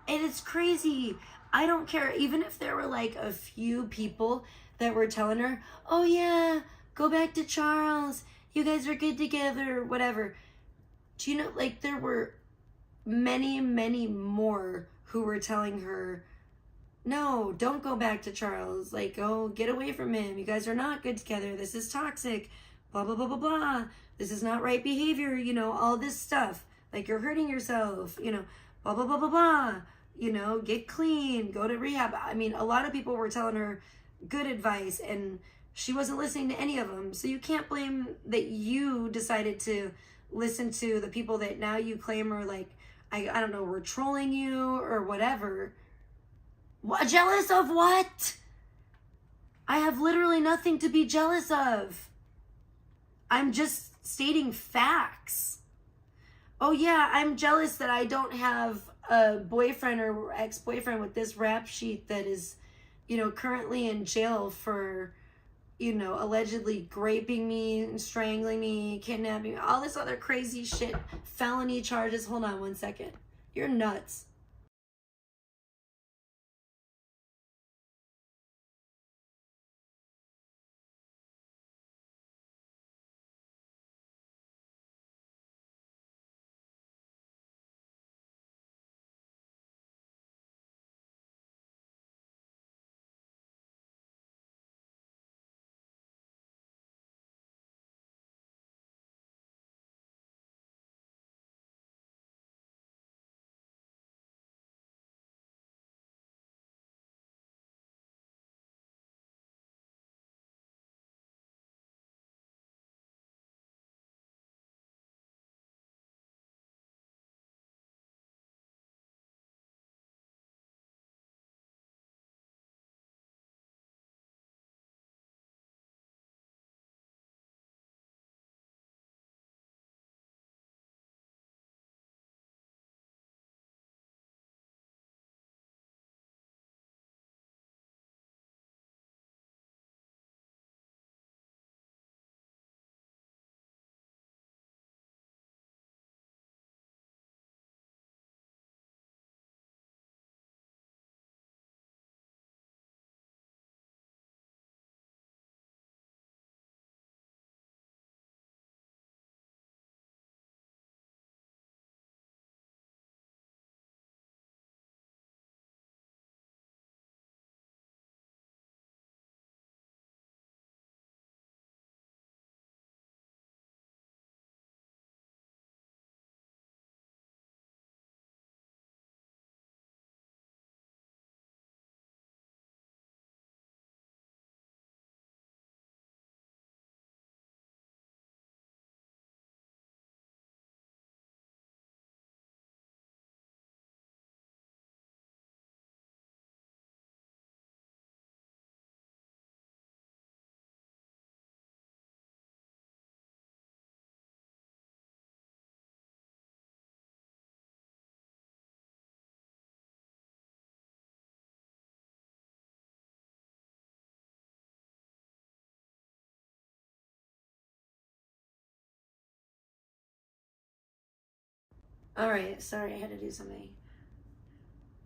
And it's crazy. I don't care. Even if there were like a few people that were telling her, oh yeah, go back to Charles. You guys are good together, whatever. Do you know, like, there were many, many more who were telling her, no, don't go back to Charles. Like, go get away from him. You guys are not good together. This is toxic. Blah, blah, blah, blah, blah. This is not right behavior. All this stuff. Like, you're hurting yourself. Blah, blah, blah, blah, blah. Get clean. Go to rehab. I mean, a lot of people were telling her good advice, and she wasn't listening to any of them. So you can't blame that you decided to listen to the people that now you claim are like, I don't know, were trolling you or whatever. What, jealous of what? I have literally nothing to be jealous of. I'm just stating facts. Oh yeah, I'm jealous that I don't have a boyfriend or ex-boyfriend with this rap sheet that is, currently in jail for, allegedly raping me, strangling me, kidnapping, all this other crazy shit, felony charges. Hold on one second. You're nuts. All right, sorry, I had to do something.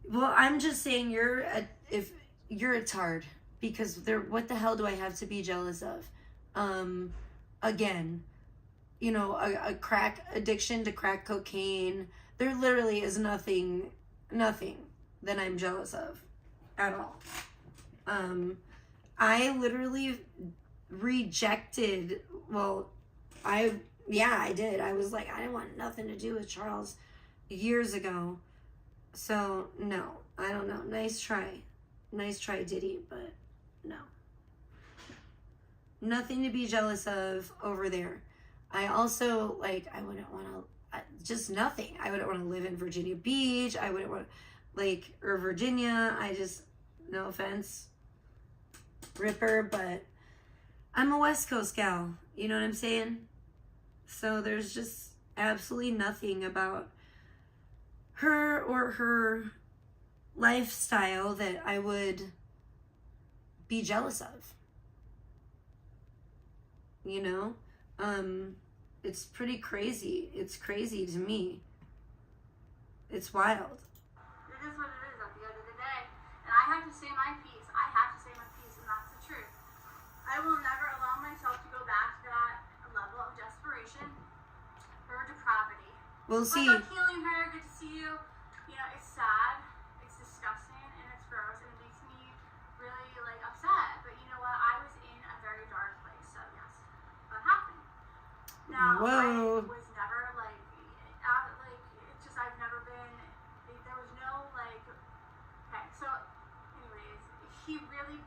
Well, I'm just saying if you're a tard because what the hell do I have to be jealous of? Again, you know, a crack addiction to crack cocaine. There literally is nothing that I'm jealous of at all. I literally rejected, well, I did. I was like, I didn't want nothing to do with Charles years ago. So, no, I don't know. Nice try, Diddy, but no. Nothing to be jealous of over there. I also, like, I wouldn't want to, just nothing. I wouldn't want to live in Virginia Beach. I wouldn't want, like, or Virginia. I just, no offense, Ripper, but I'm a West Coast gal. You know what I'm saying? So there's just absolutely nothing about her or her lifestyle that I would be jealous of. You know? It's pretty crazy. It's crazy to me. It's wild. It is what it is at the end of the day. And I have to say my piece. I have to say my piece, and that's the truth. I will never allow myself to go back to that level of desperation or depravity. We'll see. What's up, Healing Her? Good to see you. You know, it's sad, it's disgusting, and it's gross, and it makes me really, like, upset. But you know what? I was in a very dark place, so yes, that happened. Now, Whoa. I was never, like, it's just, I've never been, there was no, like, okay, so, anyways, he really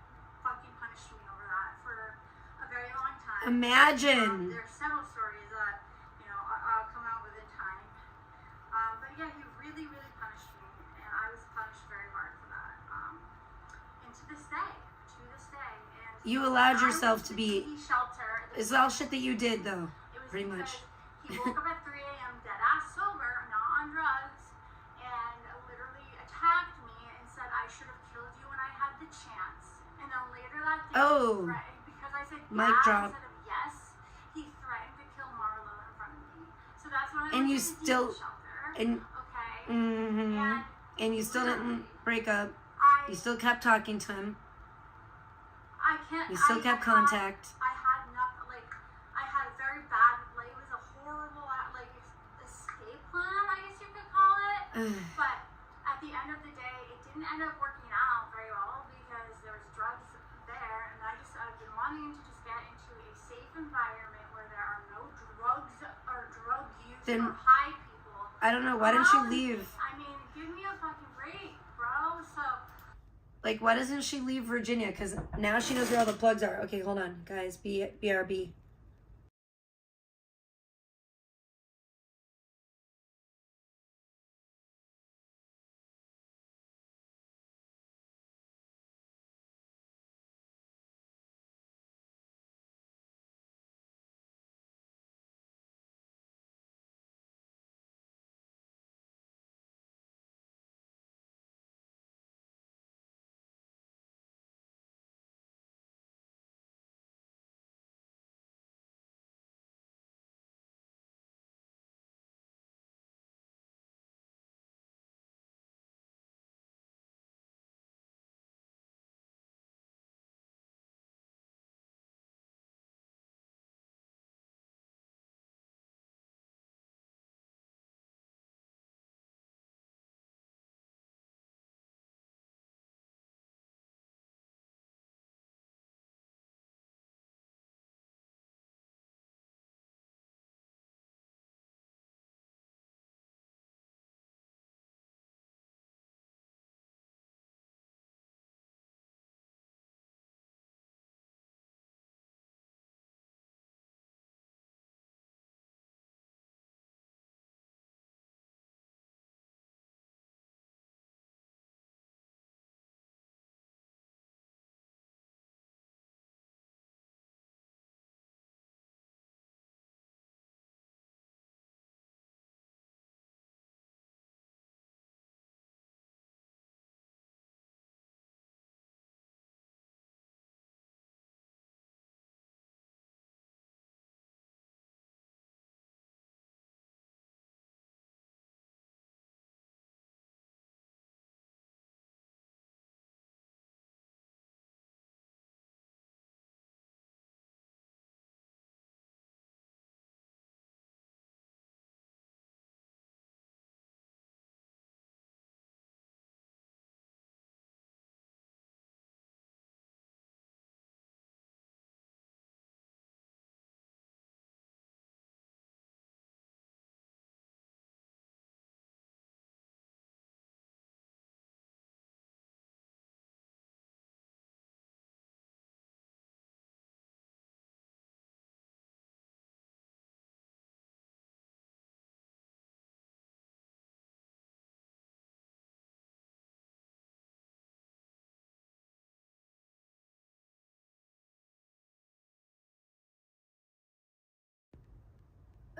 fucking punished me over that for a very long time. Imagine. There's several stories that, you know, I'll come out with in time. But yeah, he really, really punished me, and I was punished very hard for that. And to this day, and You allowed I yourself went to be. the shelter. It's all shit that you did, though. It was Pretty because much. he woke up at 3 a.m. dead ass sober, not on drugs, and literally attacked me and said I should have killed you when I had the chance. And then later that day, Oh. because I said Mic yeah drop. instead of yes, he threatened to kill Marlo in front of me. So that's when I And went you to the still- demon shelter. And Okay. and you still didn't break up. I You still kept talking to him. can't. You still kept contact. I had nothing. Like, I had a very bad. Like, it was a horrible, like, escape plan, I guess you could call it. But at the end of the day, it didn't end up working out very well because there was drugs there, and I've been wanting to just get into a safe environment where there are no drugs or drug use Then- or high people. I don't know. Why don't you around me. leave? I mean, give me a fucking break, bro. So. Like, why doesn't she leave Virginia? Because now she knows where all the plugs are. Okay, hold on, guys. BRB.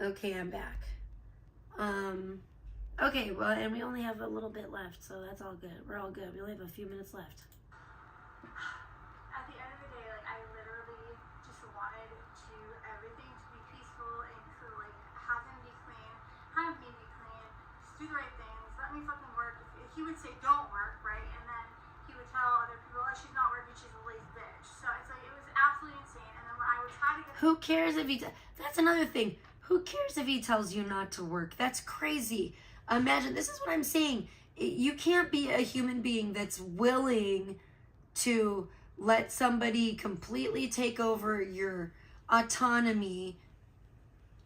Okay, I'm back. Okay, well, and we only have a little bit left, so that's all good. We're all good. We only have a few minutes left. At the end of the day, like, I literally just wanted everything to be peaceful and to, like, have him be clean, have me be clean, just do the right things, let me fucking work. If he would say don't work, right, and then he would tell other people, oh, she's not working, she's a lazy bitch. So it's like, it was absolutely insane. And then when I would try to get... Who cares if he... That's another thing. Who cares if he tells you not to work? That's crazy. Imagine, this is what I'm saying. You can't be a human being that's willing to let somebody completely take over your autonomy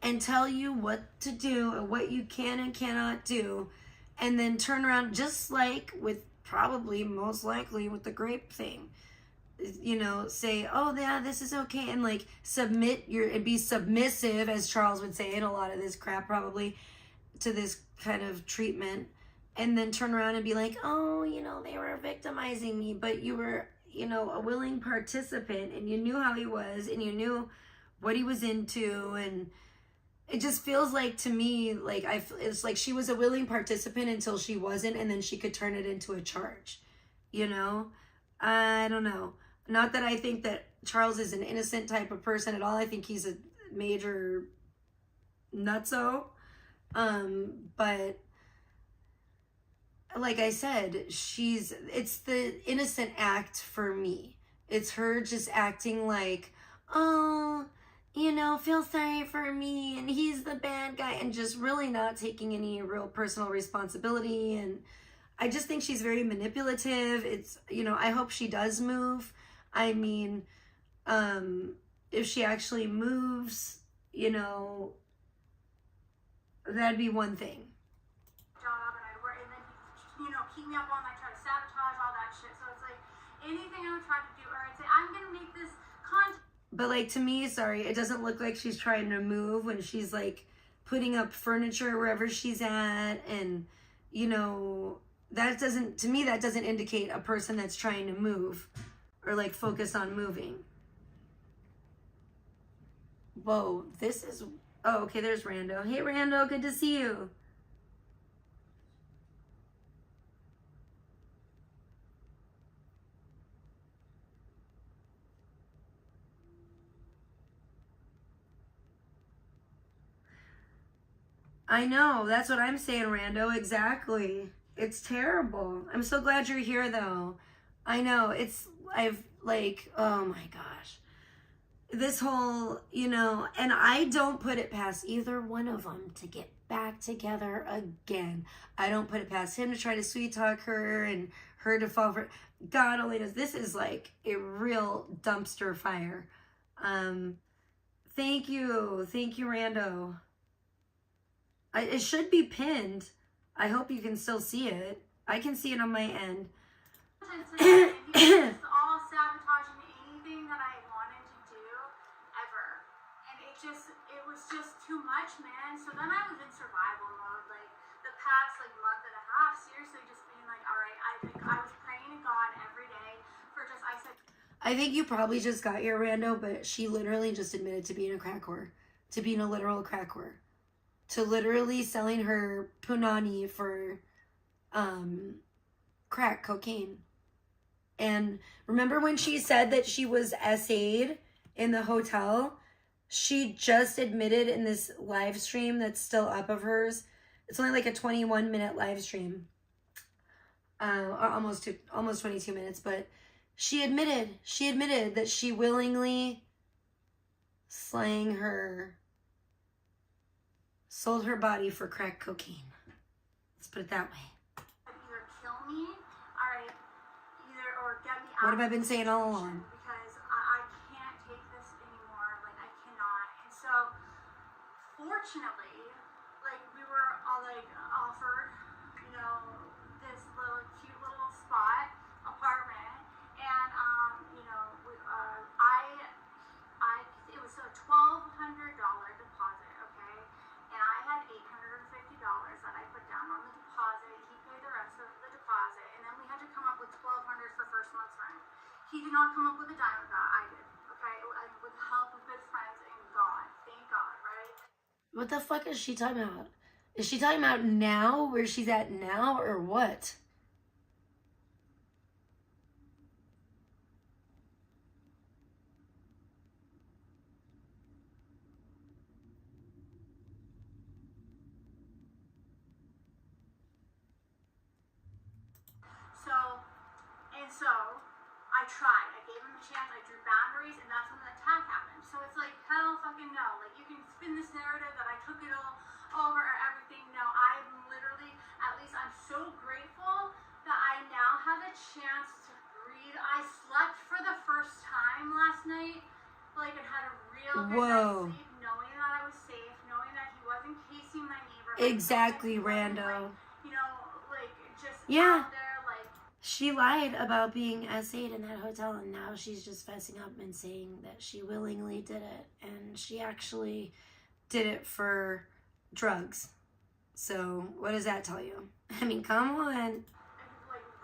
and tell you what to do and what you can and cannot do, and then turn around, just like with probably most likely with the grape thing, you know, say, oh yeah, this is okay, and like and be submissive, as Charles would say in a lot of this crap, probably, to this kind of treatment, and then turn around and be like, oh, you know, they were victimizing me, but you were, you know, a willing participant, and you knew how he was, and you knew what he was into. And it just feels like, to me, like, it's like she was a willing participant until she wasn't, and then she could turn it into a charge, you know? I don't know. Not that I think that Charles is an innocent type of person at all. I think he's a major nutso. But like I said, it's the innocent act for me. It's her just acting like, oh, you know, feel sorry for me, and he's the bad guy, and just really not taking any real personal responsibility. And I just think she's very manipulative. It's, you know, I hope she does move. I mean, if she actually moves, you know, that'd be one thing. Job, and I'd work, and then he'd, you know, keep me up all night, try to sabotage all that shit. So it's like, anything I would try to do, or I'd say, I'm gonna make this content. But like, to me, sorry, it doesn't look like she's trying to move when she's like putting up furniture wherever she's at, and, you know, that doesn't, to me, that doesn't indicate a person that's trying to move or like focus on moving. Whoa, this is, oh, okay, there's Rando. Hey, Rando, good to see you. I know, that's what I'm saying, Rando, exactly. It's terrible. I'm so glad you're here, though. I know, I've like, oh my gosh. This whole, you know, and I don't put it past either one of them to get back together again. I don't put it past him to try to sweet talk her and her to fall for, God only knows. This is like a real dumpster fire. Thank you, Rando. It should be pinned. I hope you can still see it. I can see it on my end. It's all sabotaging anything that I wanted to do ever, and it was just too much, man. So then I was in survival mode, like the past like month and a half, seriously just being like, all right, I was praying to God every day for just, I think you probably just got your Rando, but she literally just admitted to being a crack whore, to being a literal crack whore, to literally selling her punani for crack cocaine. And remember when she said that she was SA'd in the hotel? She just admitted in this live stream that's still up of hers. It's only like a 21-minute live stream. Almost 22 minutes, but she admitted that she willingly sold her body for crack cocaine. Let's put it that way. either kill me, all right, or get me out. What have I been saying all along? Because I can't take this anymore. Like, I cannot. And so, fortunately, like, we were all like offered, you know, this little cute little spot apartment, and you know, it was a $1,200 deposit, okay, and I had $850 that I put down on the deposit. He paid the rest of the deposit, and then we had to come up with $1,200 for first month's rent. He did not come up with a dime of that. I did, okay, with the help of good friends and God, thank God, right? What the fuck is she talking about? Is she talking about now, where she's at now, or what? So I tried. I gave him a chance. I drew boundaries, and that's when the attack happened. So it's like, hell fucking no. Like, you can spin this narrative that I took it all over or everything. No, I'm literally, at least I'm so grateful that I now have a chance to breathe. I slept for the first time last night, like, and had a real good night's sleep, knowing that I was safe, knowing that he wasn't casing my neighborhood. Exactly, Rando. Like, you know, like, just yeah. out there, like. She lied about being S8 in that hotel, and now she's just fessing up and saying that she willingly did it, and she actually did it for drugs. So what does that tell you? I mean, come on. Like,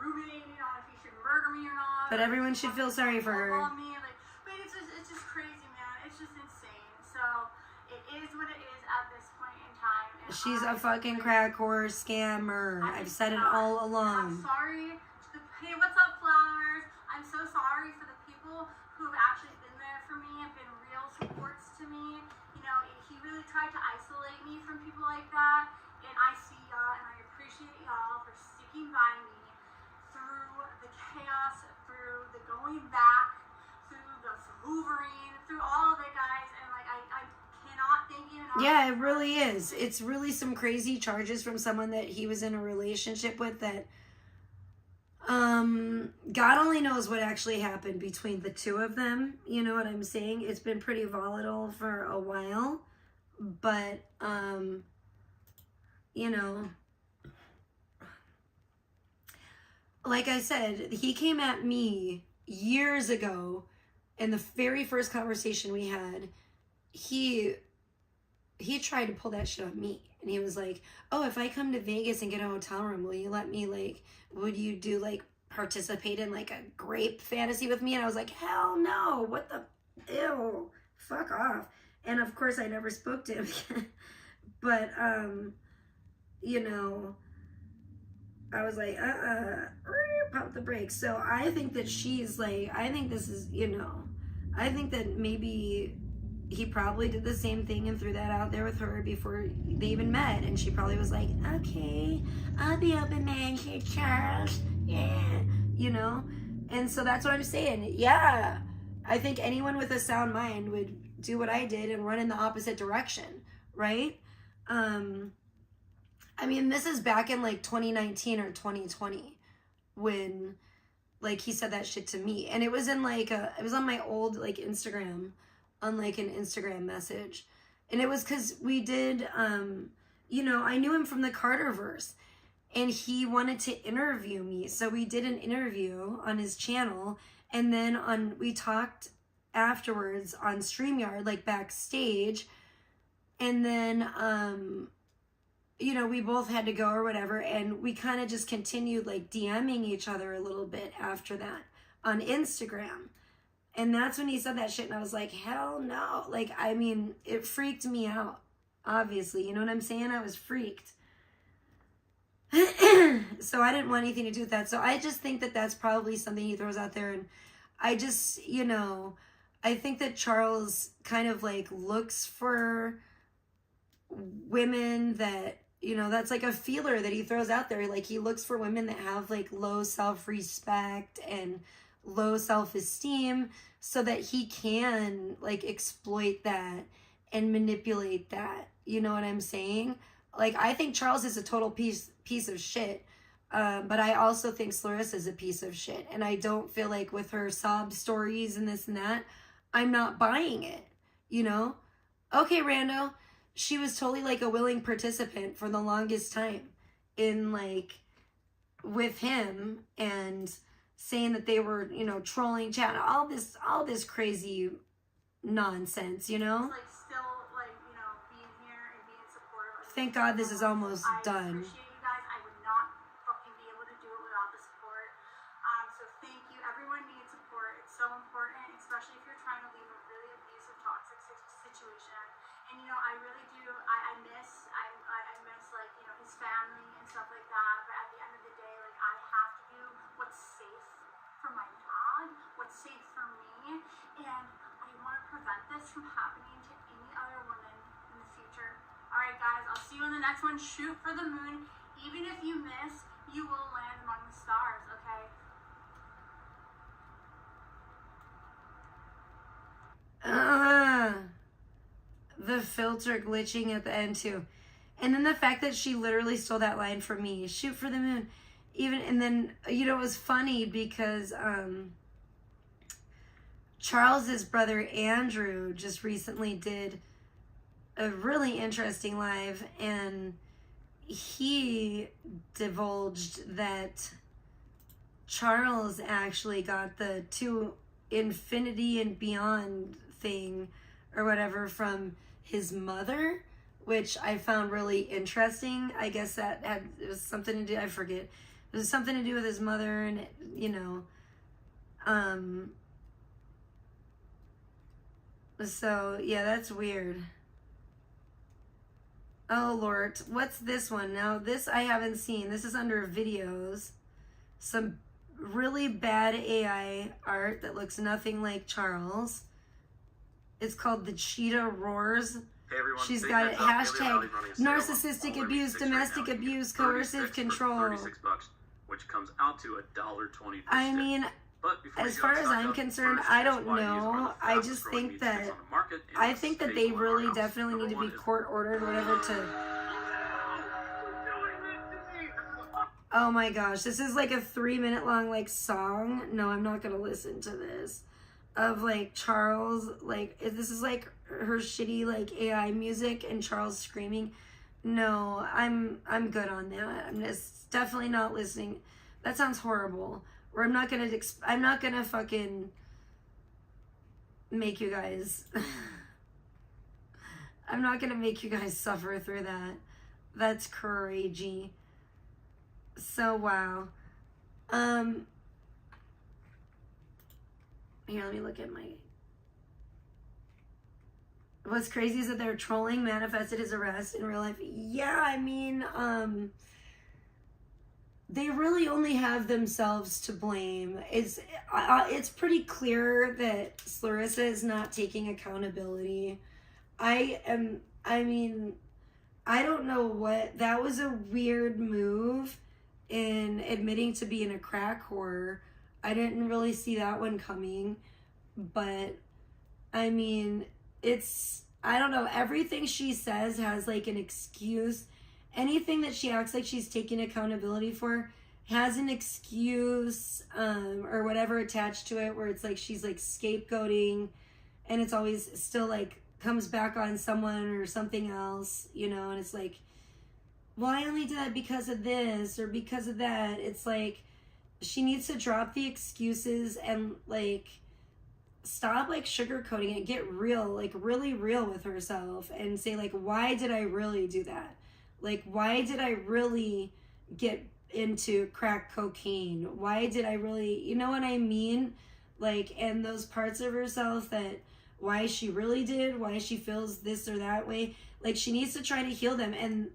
ruminating on if he should murder me or not. But everyone should feel sorry for her. But it's just crazy, man. It's just insane. So it is what it is at this point in time. And she's a fucking crack whore scammer. I've said it all along. I'm sorry. Hey, what's up, flowers? I'm so sorry for the people who have actually been there for me and been real supports to me. You know, he really tried to isolate me from people like that, and I see y'all, and I appreciate y'all for sticking by me through the chaos, through the going back, through the hoovering, through all of it, guys, and like, I cannot thank you enough. Yeah, it really is. It's really some crazy charges from someone that he was in a relationship with that God only knows what actually happened between the two of them. You know what I'm saying? It's been pretty volatile for a while, but, you know, like I said, he came at me years ago in the very first conversation we had. He tried to pull that shit on me. And he was like, oh, if I come to Vegas and get a hotel room, will you let me, like, would you do, like, participate in, like, a grape fantasy with me? And I was like, hell no. What the, ew, fuck off. And, of course, I never spoke to him. But, you know, I was like, pump the brakes. So I think that she's, like, I think this is, you know, I think that maybe he probably did the same thing and threw that out there with her before they even met. And she probably was like, okay, I'll be open-minded, Charles. Yeah. You know? And so that's what I'm saying. Yeah. I think anyone with a sound mind would do what I did and run in the opposite direction. Right? I mean, this is back in like 2019 or 2020 when like he said that shit to me. And it was in like it was on my old like Instagram, on like an Instagram message. And it was because we did, you know, I knew him from the Carterverse and he wanted to interview me. So we did an interview on his channel, and then we talked afterwards on StreamYard, like backstage. And then, you know, we both had to go or whatever. And we kind of just continued like DMing each other a little bit after that on Instagram. And that's when he said that shit, and I was like, hell no. Like, I mean, it freaked me out, obviously. You know what I'm saying? I was freaked. So I didn't want anything to do with that. So I just think that that's probably something he throws out there. And I just, you know, I think that Charles kind of, like, looks for women that, you know, that's like a feeler that he throws out there. Like, he looks for women that have, like, low self-respect and low self-esteem, so that he can like exploit that and manipulate that. You know what I'm saying? Like, I think Charles is a total piece of shit, but I also think Clarissa is a piece of shit, and I don't feel like with her sob stories and this and that, I'm not buying it. You know? Okay, Rando, she was totally like a willing participant for the longest time in like with him, and saying that they were, you know, trolling chat, all this crazy nonsense, you know? Like, still, like, you know, being here and being supportive. Thank God this is almost done. I appreciate you guys. I would not fucking be able to do it without the support. So thank you. Everyone needs support. It's so important, especially if you're trying to leave a really abusive, toxic situation. And, you you know, I really do, I miss like, you know, his family and stuff like that, but at the end of the day, like, I have to do what's safe for my dad, what's safe for me, and I want to prevent this from happening to any other woman in the future. Alright guys, I'll see you on the next one. Shoot for the moon. Even if you miss, you will land among the stars, okay? The filter glitching at the end too. And then the fact that she literally stole that line from me. Shoot for the moon. Even, and then, you know, it was funny because Charles's brother Andrew just recently did a really interesting live, and he divulged that Charles actually got the to infinity and beyond thing or whatever from his mother, which I found really interesting. I guess that it was something to do, I forget. It was something to do with his mother, and it, you know, so yeah, that's weird. Oh Lord, what's this one? Now this I haven't seen. This is under videos. Some really bad AI art that looks nothing like Charles. It's called The Cheetah Roars. Hey everyone, She's Big got Red it. Top Hashtag Daily Rally running a sale on narcissistic all abuse, everything domestic right now. You abuse, get 36 coercive for control. $36, which comes out to $1.20 per I stick. mean, But before as you far go, as stock I'm up. concerned, First, I don't here's why these are know. the I fastest just growing think meat sticks that on the market, and I it's think that staple they in our really house. definitely need Number to be one is court ordered or whatever to. Oh my gosh, this is like a 3-minute long like song. No, I'm not gonna listen to this. Of like Charles, like this is like her shitty like AI music and Charles screaming. No, I'm good on that. I'm just definitely not listening. That sounds horrible. Or I'm not gonna fucking make you guys. I'm not gonna make you guys suffer through that. That's crazy. So wow. Here, let me look at my. What's crazy is that they're trolling manifested his arrest in real life. Yeah, I mean, they really only have themselves to blame. It's pretty clear that Larissa is not taking accountability. I mean, I don't know what, that was a weird move in admitting to being a crack whore. I didn't really see that one coming, but I mean, I don't know, everything she says has like an excuse. Anything that she acts like she's taking accountability for has an excuse or whatever attached to it, where it's like she's like scapegoating, and it's always still like comes back on someone or something else, you know, and it's like, well, I only did that because of this or because of that. It's like she needs to drop the excuses and like stop like sugarcoating it, get real, like really real with herself, and say like, why did I really do that? Like, why did I really get into crack cocaine? Why did I really, you know what I mean? Like, and those parts of herself that why she really did, why she feels this or that way, like she needs to try to heal them. And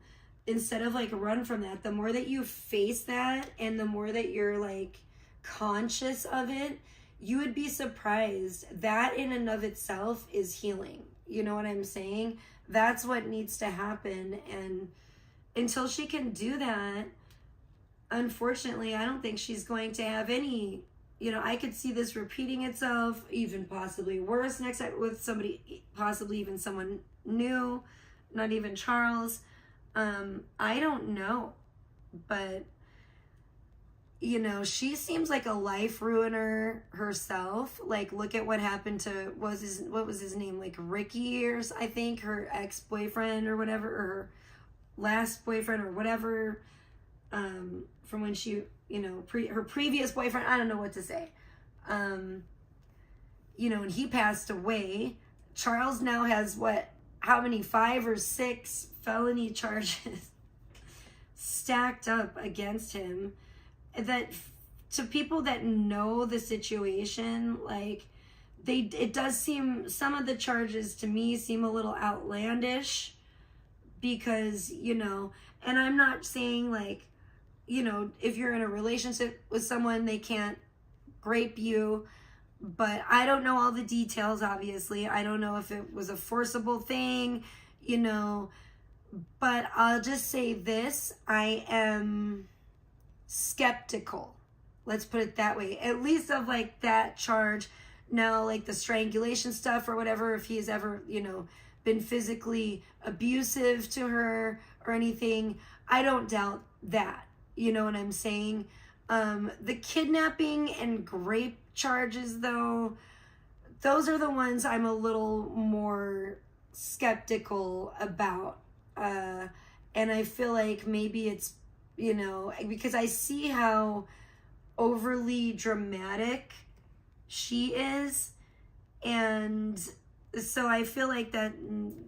instead of like run from that, the more that you face that and the more that you're like conscious of it, you would be surprised. That in and of itself is healing. You know what I'm saying? That's what needs to happen. And until she can do that, unfortunately, I don't think she's going to have any, you know, I could see this repeating itself, even possibly worse next time with somebody, possibly even someone new, not even Charles. I don't know, but you know, she seems like a life ruiner herself. Like, look at what happened to, what was his name? Like Ricky, or I think her ex-boyfriend or whatever, or her last boyfriend or whatever, from when she, you know, her previous boyfriend, I don't know what to say. You know, and he passed away. Charles now has how many, 5 or 6 felony charges stacked up against him, that to people that know the situation, like, it does seem, some of the charges to me seem a little outlandish because, you know, and I'm not saying like, you know, if you're in a relationship with someone, they can't rape you, but I don't know all the details, obviously. I don't know if it was a forcible thing, you know, but I'll just say this, I am skeptical. Let's put it that way. At least of like that charge. Now, like the strangulation stuff or whatever, if he's ever, you know, been physically abusive to her or anything, I don't doubt that. You know what I'm saying? The kidnapping and rape charges, though, those are the ones I'm a little more skeptical about. And I feel like maybe it's, you know, because I see how overly dramatic she is, and so I feel like that,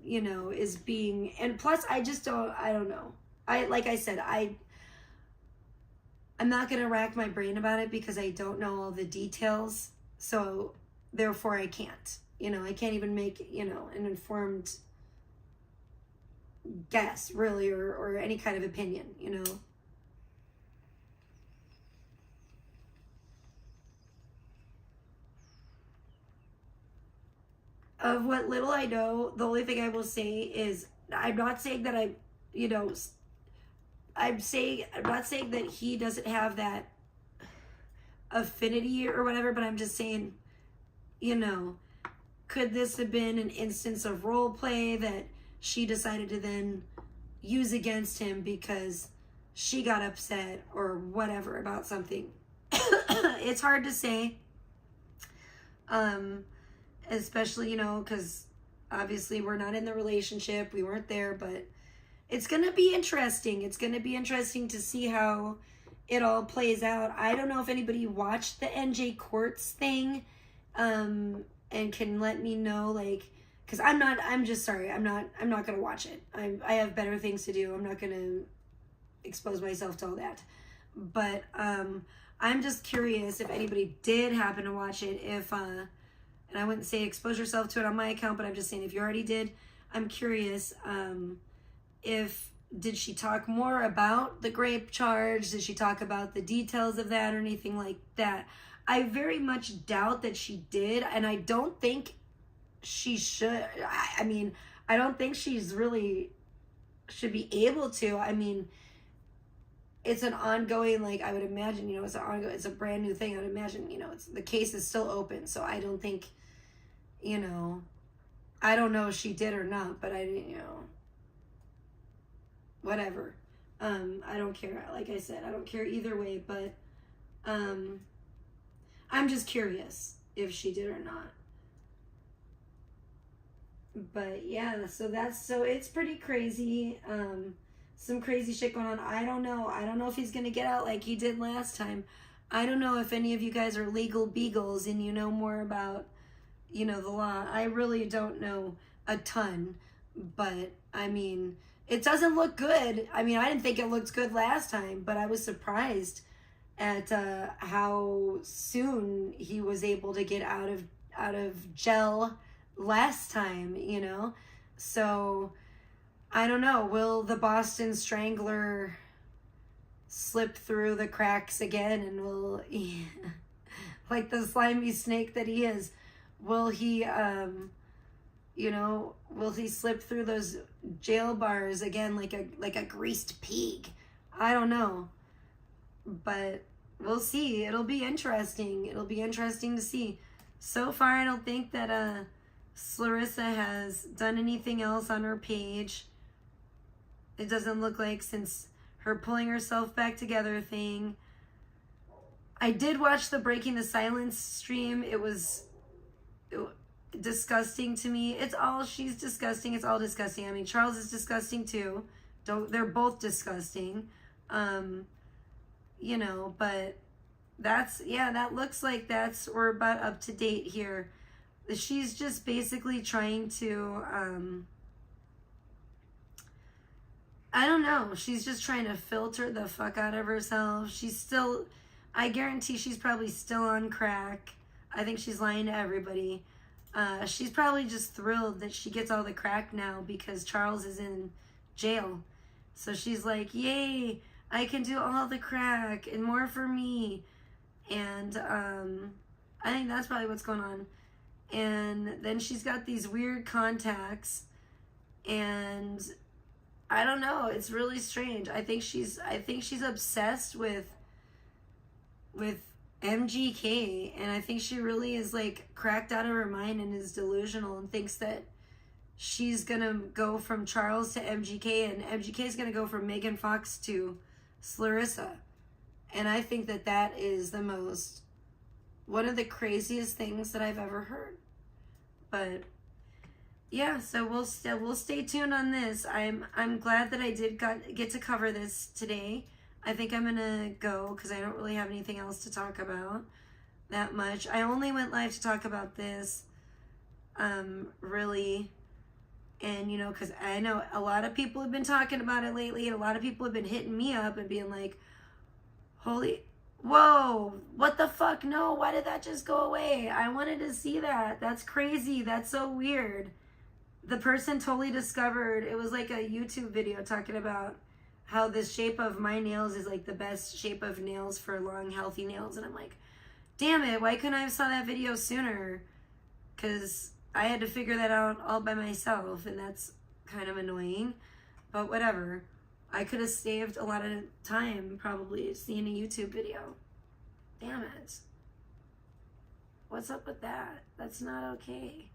you know, is being, and plus I don't know. Like I said, I'm not gonna rack my brain about it because I don't know all the details, so therefore I can't, you know, I can't even make, you know, an informed guess really, or any kind of opinion, you know. Of what little I know, the only thing I will say is, I'm not saying that I'm not saying that he doesn't have that affinity or whatever, but I'm just saying, you know, could this have been an instance of role play that she decided to then use against him because she got upset or whatever about something? It's hard to say. Especially, you know, because obviously we're not in the relationship, we weren't there, but it's gonna be interesting. It's gonna be interesting to see how it all plays out. I don't know if anybody watched the NJ Courts thing, and can let me know, like, because I'm not gonna watch it. I have better things to do. I'm not gonna expose myself to all that. But I'm just curious if anybody did happen to watch it, if and I wouldn't say expose yourself to it on my account, but I'm just saying if you already did, I'm curious if, did she talk more about the rape charge? Did she talk about the details of that or anything like that? I very much doubt that she did, and I don't think she should. I mean, I don't think she's really should be able to. I mean, it's an ongoing, like, I would imagine, you know, it's a brand new thing. I would imagine, you know, the case is still open, so I don't think, you know, I don't know if she did or not, but you know, whatever. I don't care. Like I said, I don't care either way, but I'm just curious if she did or not. But yeah, so it's pretty crazy. Some crazy shit going on. I don't know if he's gonna get out like he did last time. I don't know if any of you guys are legal beagles and you know more about, you know, the law. I really don't know a ton, but I mean, it doesn't look good. I mean, I didn't think it looked good last time, but I was surprised at how soon he was able to get out of jail last time, you know. So I don't know, will the Boston Strangler slip through the cracks again, and will he, like the slimy snake that he is, will he you know, will he slip through those jail bars again like a greased pig? I don't know, but we'll see. It'll be interesting. It'll be interesting to see. So far, I don't think that Clarissa has done anything else on her page. It doesn't look like, since her pulling herself back together thing. I did watch the Breaking the Silence stream. It was disgusting to me. She's disgusting. It's all disgusting. I mean, Charles is disgusting too. They're both disgusting. You know, but that looks like we're about up to date here. She's just basically trying to, I don't know. She's just trying to filter the fuck out of herself. I guarantee she's probably still on crack. I think she's lying to everybody. She's probably just thrilled that she gets all the crack now because Charles is in jail. So she's like, yay, I can do all the crack and more for me. And I think that's probably what's going on. And then she's got these weird contacts, and I don't know, it's really strange. I think she's obsessed with MGK, and I think she really is like cracked out of her mind and is delusional and thinks that she's gonna go from Charles to MGK, and MGK is gonna go from Megan Fox to Clarissa. And I think that that is one of the craziest things that I've ever heard. But yeah, so we'll stay tuned on this. I'm glad that I did get to cover this today. I think I'm gonna go because I don't really have anything else to talk about that much. I only went live to talk about this, really, and you know, because I know a lot of people have been talking about it lately, and a lot of people have been hitting me up and being like, whoa, what the fuck? No, why did that just go away? I wanted to see that. That's crazy. That's so weird. The person totally discovered, it was like a YouTube video talking about how the shape of my nails is like the best shape of nails for long, healthy nails. And I'm like, damn it, why couldn't I have saw that video sooner? Because I had to figure that out all by myself, and that's kind of annoying. But whatever. I could have saved a lot of time probably seeing a YouTube video. Damn it. What's up with that? That's not okay.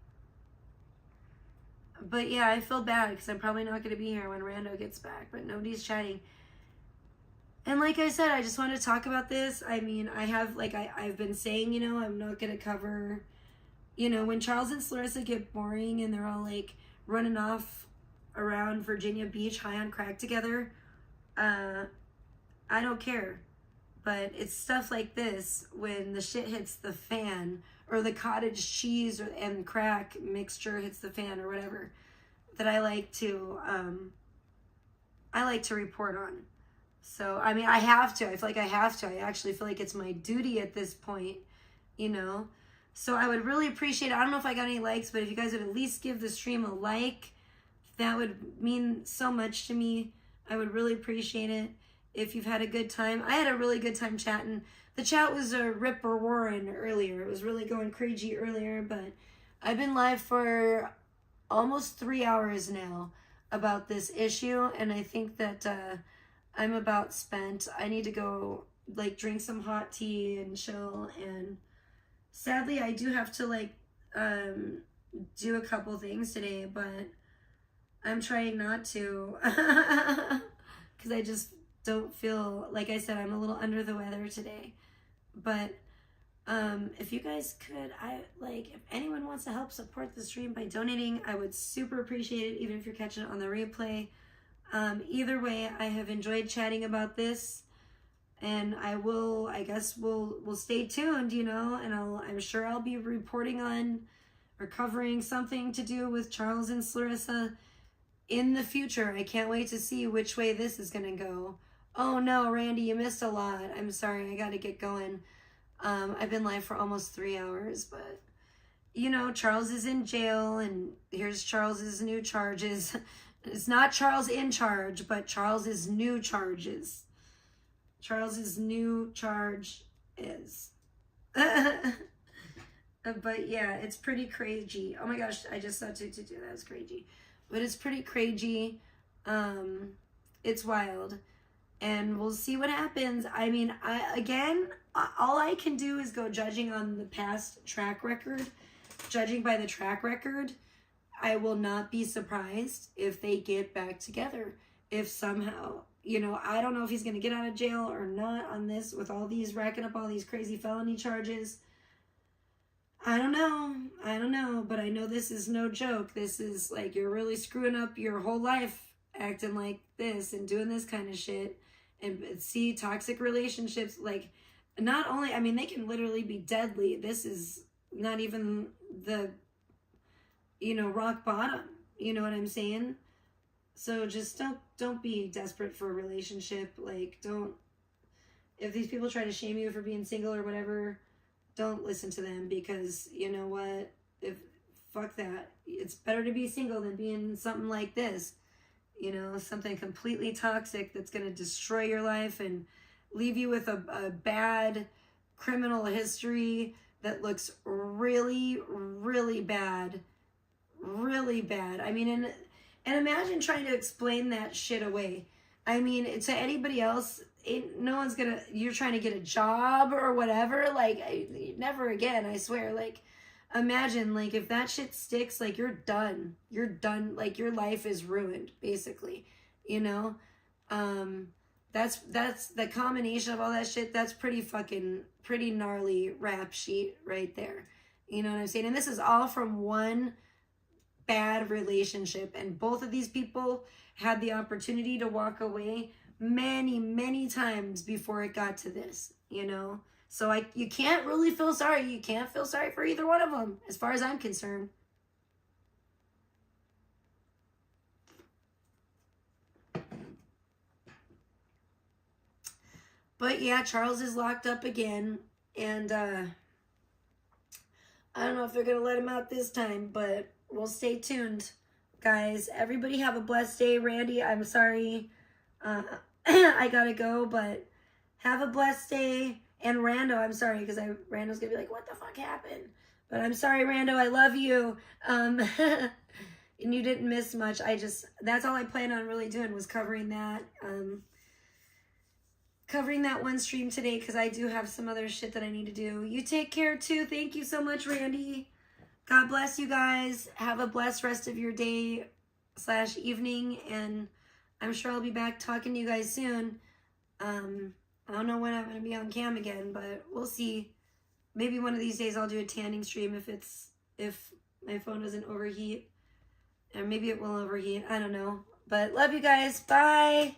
But yeah, I feel bad because I'm probably not going to be here when Rando gets back, but nobody's chatting. And like I said, I just want to talk about this. I mean, I have, like I've been saying, you know, I'm not going to cover, you know, when Charles and Clarissa get boring and they're all like running off around Virginia Beach high on crack together, I don't care. But it's stuff like this, when the shit hits the fan, or the cottage cheese and crack mixture hits the fan or whatever, that I like to report on. So, I mean, I have to. I feel like I have to. I actually feel like it's my duty at this point, you know. So I would really appreciate it. I don't know if I got any likes, but if you guys would at least give the stream a like, that would mean so much to me. I would really appreciate it. If you've had a good time. I had a really good time chatting. The chat was a rip or roaring earlier. It was really going crazy earlier, but I've been live for almost 3 hours now about this issue, and I think that I'm about spent. I need to go like drink some hot tea and chill, and sadly I do have to like do a couple things today, but I'm trying not to because I just don't feel, like I said, I'm a little under the weather today. But if you guys could, if anyone wants to help support the stream by donating, I would super appreciate it, even if you're catching it on the replay. Either way, I have enjoyed chatting about this, and I guess we'll stay tuned, you know, and I'm sure I'll be reporting on or covering something to do with Charles and Clarissa in the future. I can't wait to see which way this is gonna go. Oh no, Randy, you missed a lot. I'm sorry, I gotta get going. I've been live for almost 3 hours, but you know, Charles is in jail, and here's Charles's new charges. It's not Charles in charge, but Charles's new charges. Charles's new charge is. But yeah, it's pretty crazy. Oh my gosh, I just saw to do that. It's crazy. But it's pretty crazy. It's wild. And we'll see what happens. I mean, all I can do is go judging on the past track record. Judging by the track record, I will not be surprised if they get back together. If somehow, you know, I don't know if he's going to get out of jail or not on this, with all these racking up all these crazy felony charges. I don't know, but I know this is no joke. This is like, you're really screwing up your whole life acting like this and doing this kind of shit. And see, toxic relationships, like, not only, I mean, they can literally be deadly. This is not even the, you know, rock bottom. You know what I'm saying? So just don't be desperate for a relationship. Like, don't, if these people try to shame you for being single or whatever, don't listen to them, because you know what? Fuck that. It's better to be single than be in something like this. You know, something completely toxic that's going to destroy your life and leave you with a bad criminal history that looks really, really bad. Really bad. I mean, and imagine trying to explain that shit away. I mean, to anybody else, no one's gonna, you're trying to get a job or whatever, like, never again, I swear. Like, imagine, like, if that shit sticks, like, you're done, like, your life is ruined, basically, you know. That's the combination of all that shit. That's pretty gnarly rap sheet right there, you know what I'm saying? And this is all from one bad relationship, and both of these people had the opportunity to walk away many times before it got to this, you know. So you can't really feel sorry. You can't feel sorry for either one of them, as far as I'm concerned. But yeah, Charles is locked up again, and I don't know if they're gonna let him out this time, but we'll stay tuned, guys. Everybody have a blessed day. Randy, I'm sorry, I gotta go, but have a blessed day. And Rando, I'm sorry, because Rando's gonna be like, what the fuck happened? But I'm sorry, Rando, I love you. And you didn't miss much. That's all I planned on really doing, was covering that one stream today, because I do have some other shit that I need to do. You take care too. Thank you so much, Randy. God bless you guys. Have a blessed rest of your day / evening, and I'm sure I'll be back talking to you guys soon. I don't know when I'm going to be on cam again, but we'll see. Maybe one of these days I'll do a tanning stream if my phone doesn't overheat. Or maybe it will overheat. I don't know. But love you guys. Bye.